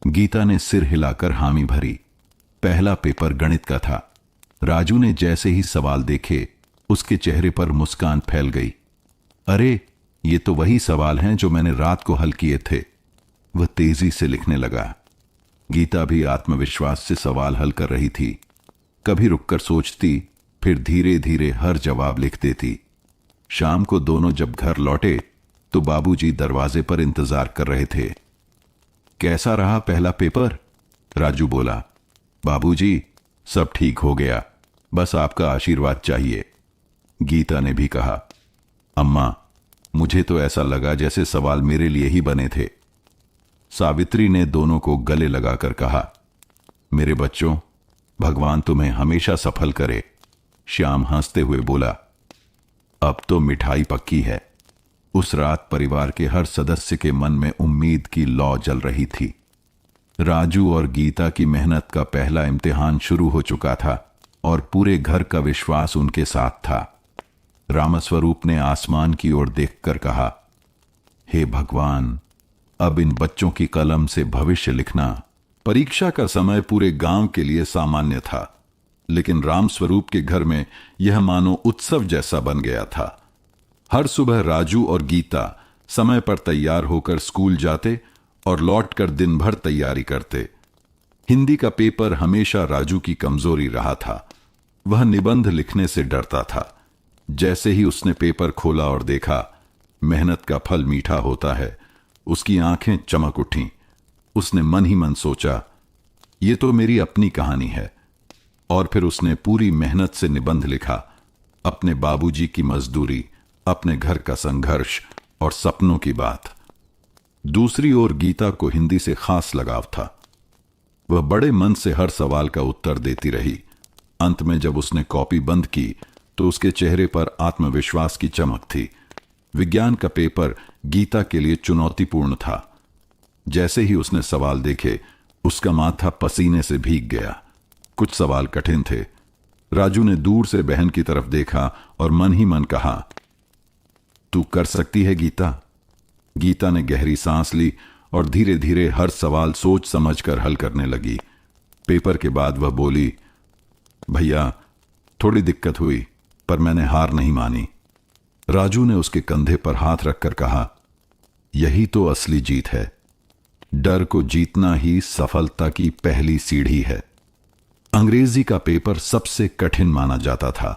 गीता ने सिर हिलाकर हामी भरी। पहला पेपर गणित का था। राजू ने जैसे ही सवाल देखे उसके चेहरे पर मुस्कान फैल गई। अरे, ये तो वही सवाल हैं जो मैंने रात को हल किए थे। वह तेजी से लिखने लगा। गीता भी आत्मविश्वास से सवाल हल कर रही थी। कभी रुककर सोचती, फिर धीरे धीरे हर जवाब लिख देती। शाम को दोनों जब घर लौटे तो बाबूजी दरवाजे पर इंतजार कर रहे थे। कैसा रहा पहला पेपर? राजू बोला। बाबूजी, सब ठीक हो गया, बस आपका आशीर्वाद चाहिए। गीता ने भी कहा, अम्मा, मुझे तो ऐसा लगा जैसे सवाल मेरे लिए ही बने थे। सावित्री ने दोनों को गले लगाकर कहा, मेरे बच्चों, भगवान तुम्हें हमेशा सफल करे। श्याम हंसते हुए बोला, अब तो मिठाई पक्की है। उस रात परिवार के हर सदस्य के मन में उम्मीद की लौ जल रही थी। राजू और गीता की मेहनत का पहला इम्तिहान शुरू हो चुका था और पूरे घर का विश्वास उनके साथ था। रामस्वरूप ने आसमान की ओर देखकर कहा, हे भगवान, अब इन बच्चों की कलम से भविष्य लिखना। परीक्षा का समय पूरे गांव के लिए सामान्य था, लेकिन रामस्वरूप के घर में यह मानो उत्सव जैसा बन गया था। हर सुबह राजू और गीता समय पर तैयार होकर स्कूल जाते और लौटकर दिन भर तैयारी करते। हिंदी का पेपर हमेशा राजू की कमजोरी रहा था। वह निबंध लिखने से डरता था। जैसे ही उसने पेपर खोला और देखा, मेहनत का फल मीठा होता है, उसकी आंखें चमक उठीं। उसने मन ही मन सोचा, ये तो मेरी अपनी कहानी है। और फिर उसने पूरी मेहनत से निबंध लिखा। अपने बाबूजी की मजदूरी, अपने घर का संघर्ष और सपनों की बात। दूसरी ओर गीता को हिंदी से खास लगाव था। वह बड़े मन से हर सवाल का उत्तर देती रही। अंत में जब उसने कॉपी बंद की तो उसके चेहरे पर आत्मविश्वास की चमक थी। विज्ञान का पेपर गीता के लिए चुनौतीपूर्ण था। जैसे ही उसने सवाल देखे, उसका माथा पसीने से भीग गया। कुछ सवाल कठिन थे। राजू ने दूर से बहन की तरफ देखा और मन ही मन कहा, तू कर सकती है गीता। गीता ने गहरी सांस ली और धीरे धीरे हर सवाल सोच समझकर हल करने लगी। पेपर के बाद वह बोली, भैया, थोड़ी दिक्कत हुई, पर मैंने हार नहीं मानी। राजू ने उसके कंधे पर हाथ रखकर कहा, यही तो असली जीत है। डर को जीतना ही सफलता की पहली सीढ़ी है। अंग्रेजी का पेपर सबसे कठिन माना जाता था।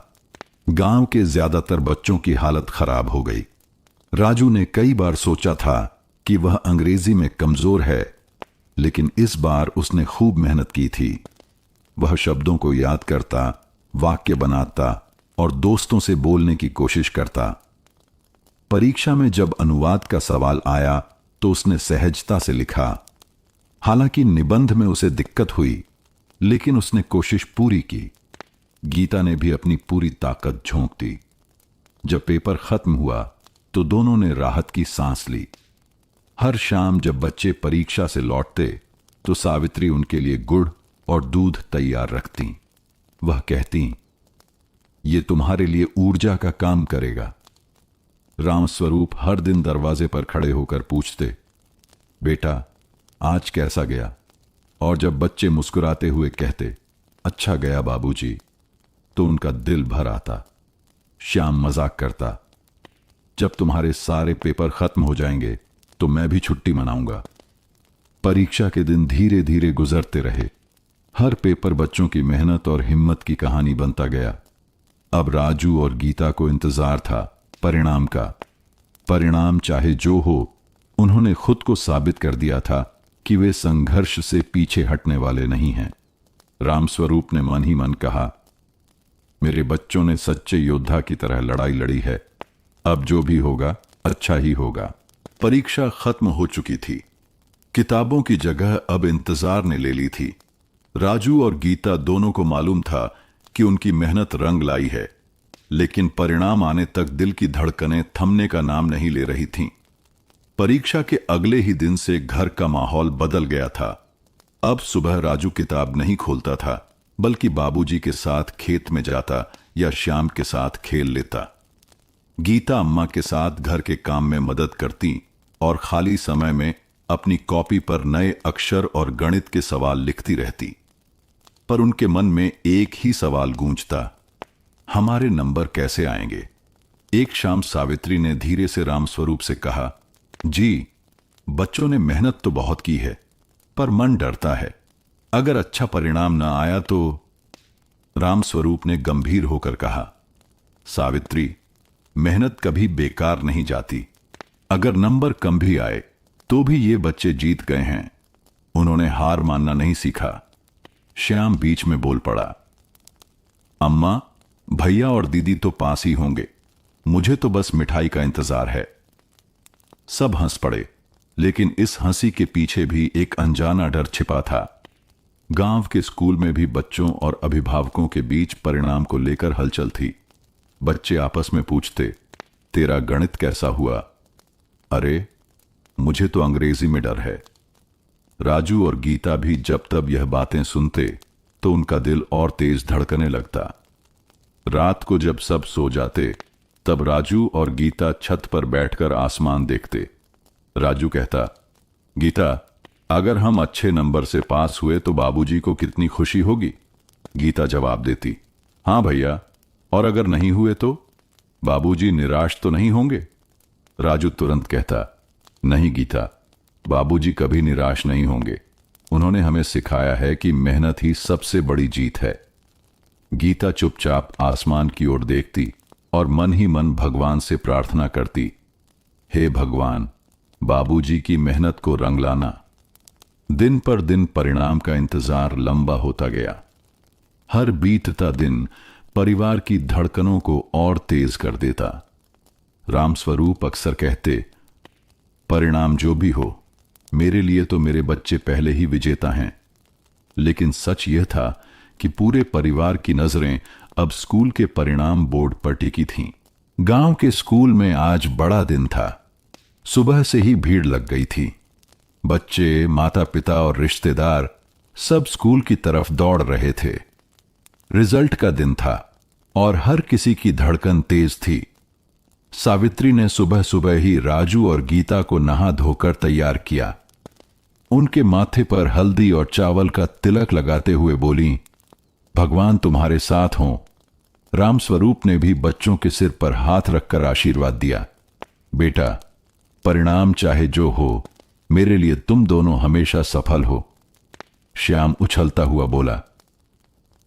गांव के ज्यादातर बच्चों की हालत खराब हो गई। राजू ने कई बार सोचा था कि वह अंग्रेजी में कमजोर है, लेकिन इस बार उसने खूब मेहनत की थी। वह शब्दों को याद करता, वाक्य बनाता और दोस्तों से बोलने की कोशिश करता। परीक्षा में जब अनुवाद का सवाल आया तो उसने सहजता से लिखा। हालांकि निबंध में उसे दिक्कत हुई, लेकिन उसने कोशिश पूरी की। गीता ने भी अपनी पूरी ताकत झोंक दी। जब पेपर खत्म हुआ तो दोनों ने राहत की सांस ली। हर शाम जब बच्चे परीक्षा से लौटते तो सावित्री उनके लिए गुड़ और दूध तैयार रखती। वह कहती, ये तुम्हारे लिए ऊर्जा का काम करेगा। रामस्वरूप हर दिन दरवाजे पर खड़े होकर पूछते, बेटा आज कैसा गया? और जब बच्चे मुस्कुराते हुए कहते, अच्छा गया बाबूजी, तो उनका दिल भर आता। श्याम मजाक करता, जब तुम्हारे सारे पेपर खत्म हो जाएंगे तो मैं भी छुट्टी मनाऊंगा। परीक्षा के दिन धीरे धीरे गुजरते रहे। हर पेपर बच्चों की मेहनत और हिम्मत की कहानी बनता गया। अब राजू और गीता को इंतजार था परिणाम का। परिणाम चाहे जो हो, उन्होंने खुद को साबित कर दिया था कि वे संघर्ष से पीछे हटने वाले नहीं हैं। रामस्वरूप ने मन ही मन कहा, मेरे बच्चों ने सच्चे योद्धा की तरह लड़ाई लड़ी है। अब जो भी होगा अच्छा ही होगा। परीक्षा खत्म हो चुकी थी। किताबों की जगह अब इंतजार ने ले ली थी। राजू और गीता दोनों को मालूम था कि उनकी मेहनत रंग लाई है, लेकिन परिणाम आने तक दिल की धड़कनें थमने का नाम नहीं ले रही थीं। परीक्षा के अगले ही दिन से घर का माहौल बदल गया था। अब सुबह राजू किताब नहीं खोलता था, बल्कि बाबूजी के साथ खेत में जाता या श्याम के साथ खेल लेता। गीता अम्मा के साथ घर के काम में मदद करती और खाली समय में अपनी कॉपी पर नए अक्षर और गणित के सवाल लिखती रहती। पर उनके मन में एक ही सवाल गूंजता, हमारे नंबर कैसे आएंगे? एक शाम सावित्री ने धीरे से रामस्वरूप से कहा, जी, बच्चों ने मेहनत तो बहुत की है, पर मन डरता है, अगर अच्छा परिणाम न आया तो। रामस्वरूप ने गंभीर होकर कहा, सावित्री, मेहनत कभी बेकार नहीं जाती। अगर नंबर कम भी आए तो भी ये बच्चे जीत गए हैं। उन्होंने हार मानना नहीं सीखा। श्याम बीच में बोल पड़ा, अम्मा, भैया और दीदी तो पास ही होंगे, मुझे तो बस मिठाई का इंतजार है। सब हंस पड़े, लेकिन इस हंसी के पीछे भी एक अनजाना डर छिपा था। गांव के स्कूल में भी बच्चों और अभिभावकों के बीच परिणाम को लेकर हलचल थी। बच्चे आपस में पूछते, तेरा गणित कैसा हुआ? अरे, मुझे तो अंग्रेजी में डर है। राजू और गीता भी जब तब यह बातें सुनते तो उनका दिल और तेज धड़कने लगता। रात को जब सब सो जाते तब राजू और गीता छत पर बैठकर आसमान देखते। राजू कहता, गीता, अगर हम अच्छे नंबर से पास हुए तो बाबूजी को कितनी खुशी होगी? गीता जवाब देती, हां भैया, और अगर नहीं हुए तो बाबूजी निराश तो नहीं होंगे? राजू तुरंत कहता, नहीं गीता, बाबूजी कभी निराश नहीं होंगे। उन्होंने हमें सिखाया है कि मेहनत ही सबसे बड़ी जीत है। गीता चुपचाप आसमान की ओर देखती और मन ही मन भगवान से प्रार्थना करती, हे भगवान, बाबूजी की मेहनत को रंग लाना। दिन पर दिन परिणाम का इंतजार लंबा होता गया। हर बीतता दिन परिवार की धड़कनों को और तेज कर देता। रामस्वरूप अक्सर कहते, परिणाम जो भी हो, मेरे लिए तो मेरे बच्चे पहले ही विजेता हैं। लेकिन सच यह था कि पूरे परिवार की नजरें अब स्कूल के परिणाम बोर्ड पर टिकी थीं। गांव के स्कूल में आज बड़ा दिन था। सुबह से ही भीड़ लग गई थी। बच्चे, माता पिता और रिश्तेदार सब स्कूल की तरफ दौड़ रहे थे। रिजल्ट का दिन था और हर किसी की धड़कन तेज थी। सावित्री ने सुबह सुबह ही राजू और गीता को नहा धोकर तैयार किया। उनके माथे पर हल्दी और चावल का तिलक लगाते हुए बोली, भगवान तुम्हारे साथ हों। रामस्वरूप ने भी बच्चों के सिर पर हाथ रखकर आशीर्वाद दिया, बेटा, परिणाम चाहे जो हो, मेरे लिए तुम दोनों हमेशा सफल हो। श्याम उछलता हुआ बोला,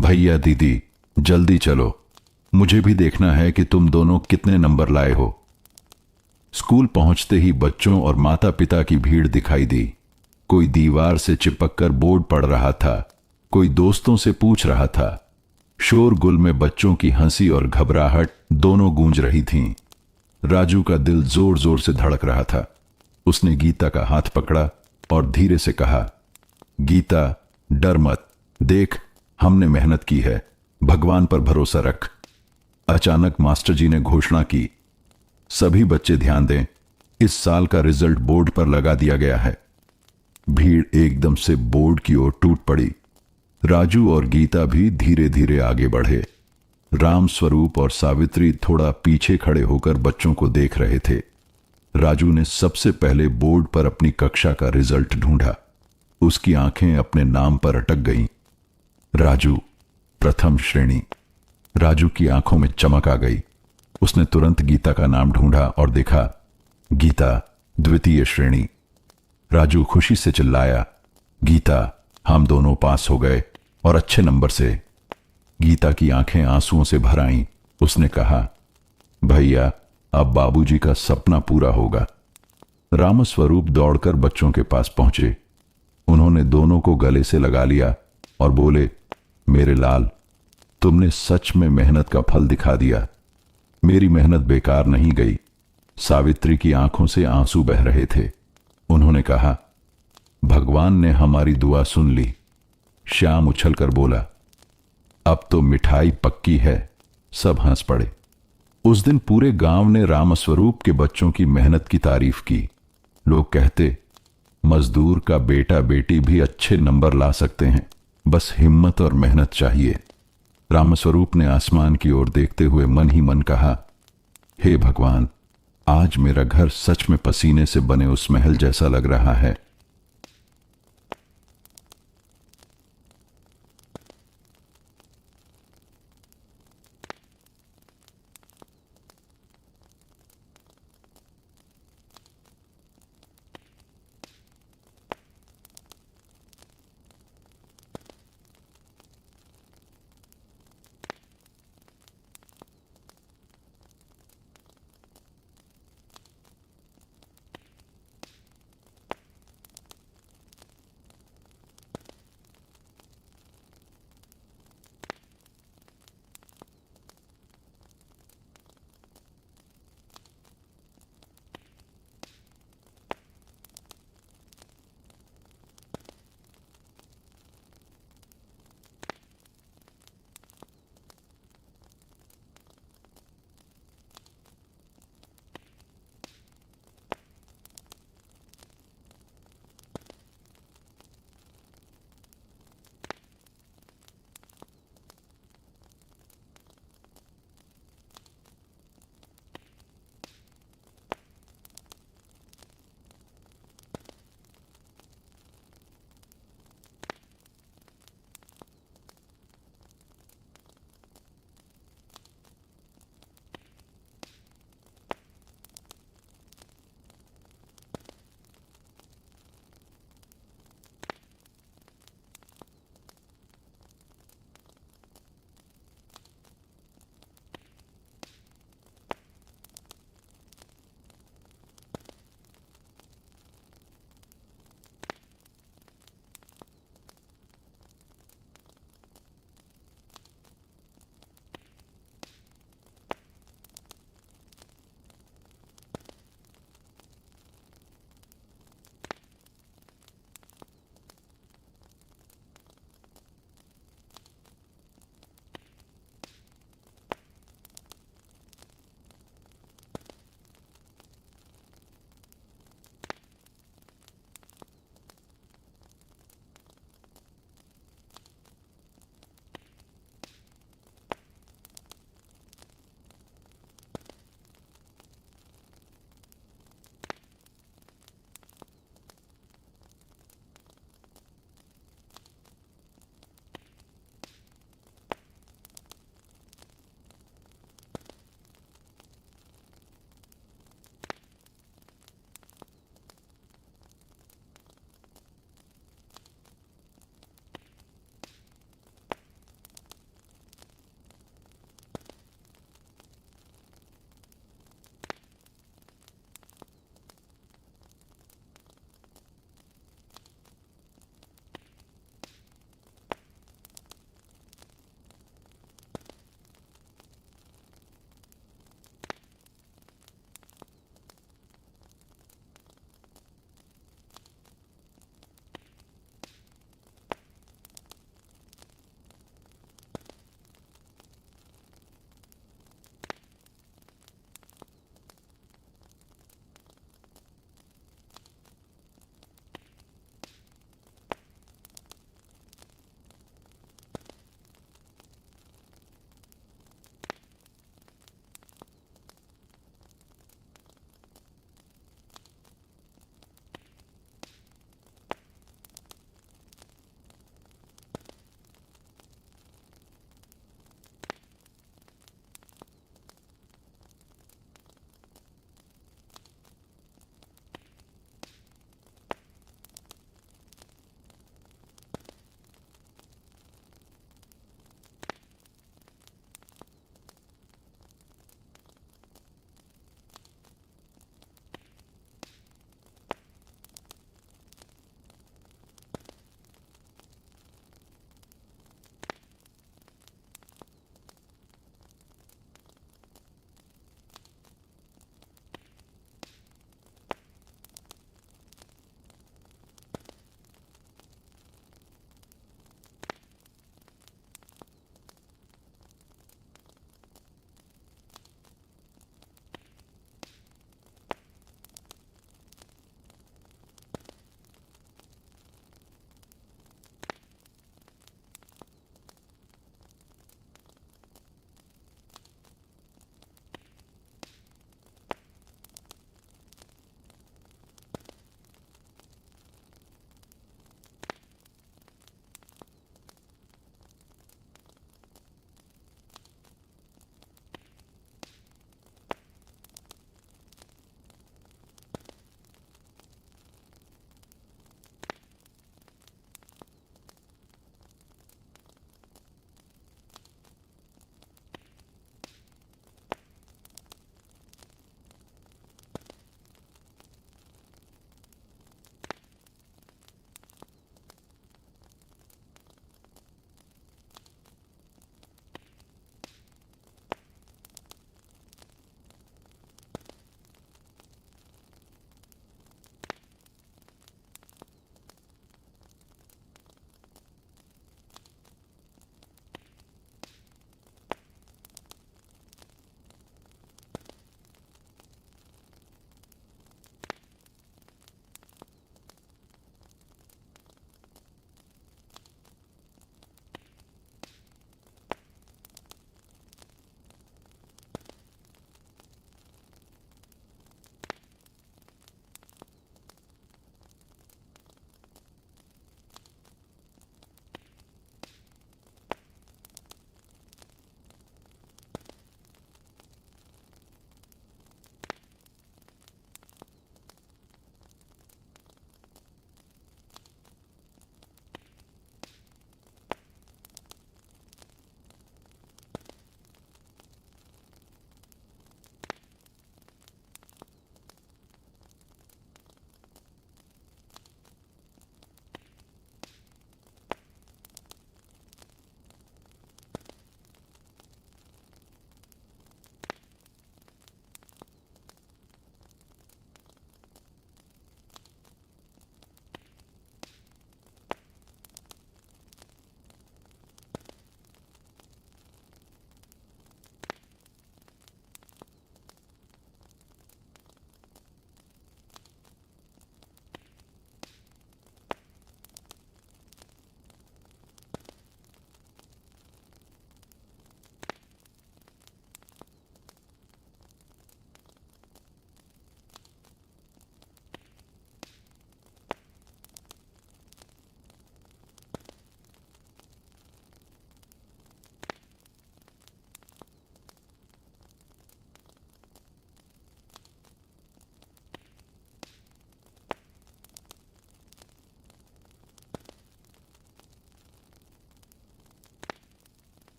भैया दीदी, जल्दी चलो, मुझे भी देखना है कि तुम दोनों कितने नंबर लाए हो। स्कूल पहुंचते ही बच्चों और माता पिता की भीड़ दिखाई दी। कोई दीवार से चिपककर बोर्ड पढ़ रहा था, कोई दोस्तों से पूछ रहा था। शोरगुल में बच्चों की हंसी और घबराहट दोनों गूंज रही थीं। राजू का दिल जोर जोर से धड़क रहा था। उसने गीता का हाथ पकड़ा और धीरे से कहा, गीता, डर मत, देख, हमने मेहनत की है, भगवान पर भरोसा रख। अचानक मास्टर जी ने घोषणा की, सभी बच्चे ध्यान दें, इस साल का रिजल्ट बोर्ड पर लगा दिया गया है। भीड़ एकदम से बोर्ड की ओर टूट पड़ी। राजू और गीता भी धीरे धीरे आगे बढ़े। राम स्वरूप और सावित्री थोड़ा पीछे खड़े होकर बच्चों को देख रहे थे। राजू ने सबसे पहले बोर्ड पर अपनी कक्षा का रिजल्ट ढूंढा। उसकी आंखें अपने नाम पर अटक गईं। राजू, प्रथम श्रेणी। राजू की आंखों में चमक आ गई। उसने तुरंत गीता का नाम ढूंढा और देखा, गीता, द्वितीय श्रेणी। राजू खुशी से चिल्लाया, गीता, हम दोनों पास हो गए और अच्छे नंबर से। गीता की आंखें आंसुओं से भर आईं। उसने कहा, भैया, अब बाबूजी का सपना पूरा होगा। रामस्वरूप दौड़कर बच्चों के पास पहुंचे। उन्होंने दोनों को गले से लगा लिया और बोले, मेरे लाल, तुमने सच में मेहनत का फल दिखा दिया। मेरी मेहनत बेकार नहीं गई। सावित्री की आंखों से आंसू बह रहे थे। उन्होंने कहा, भगवान ने हमारी दुआ सुन ली। श्याम उछलकर बोला, अब तो मिठाई पक्की है। सब हंस पड़े। उस दिन पूरे गांव ने रामस्वरूप के बच्चों की मेहनत की तारीफ की। लोग कहते, मजदूर का बेटा बेटी भी अच्छे नंबर ला सकते हैं, बस हिम्मत और मेहनत चाहिए। रामस्वरूप ने आसमान की ओर देखते हुए मन ही मन कहा, हे भगवान, आज मेरा घर सच में पसीने से बने उस महल जैसा लग रहा है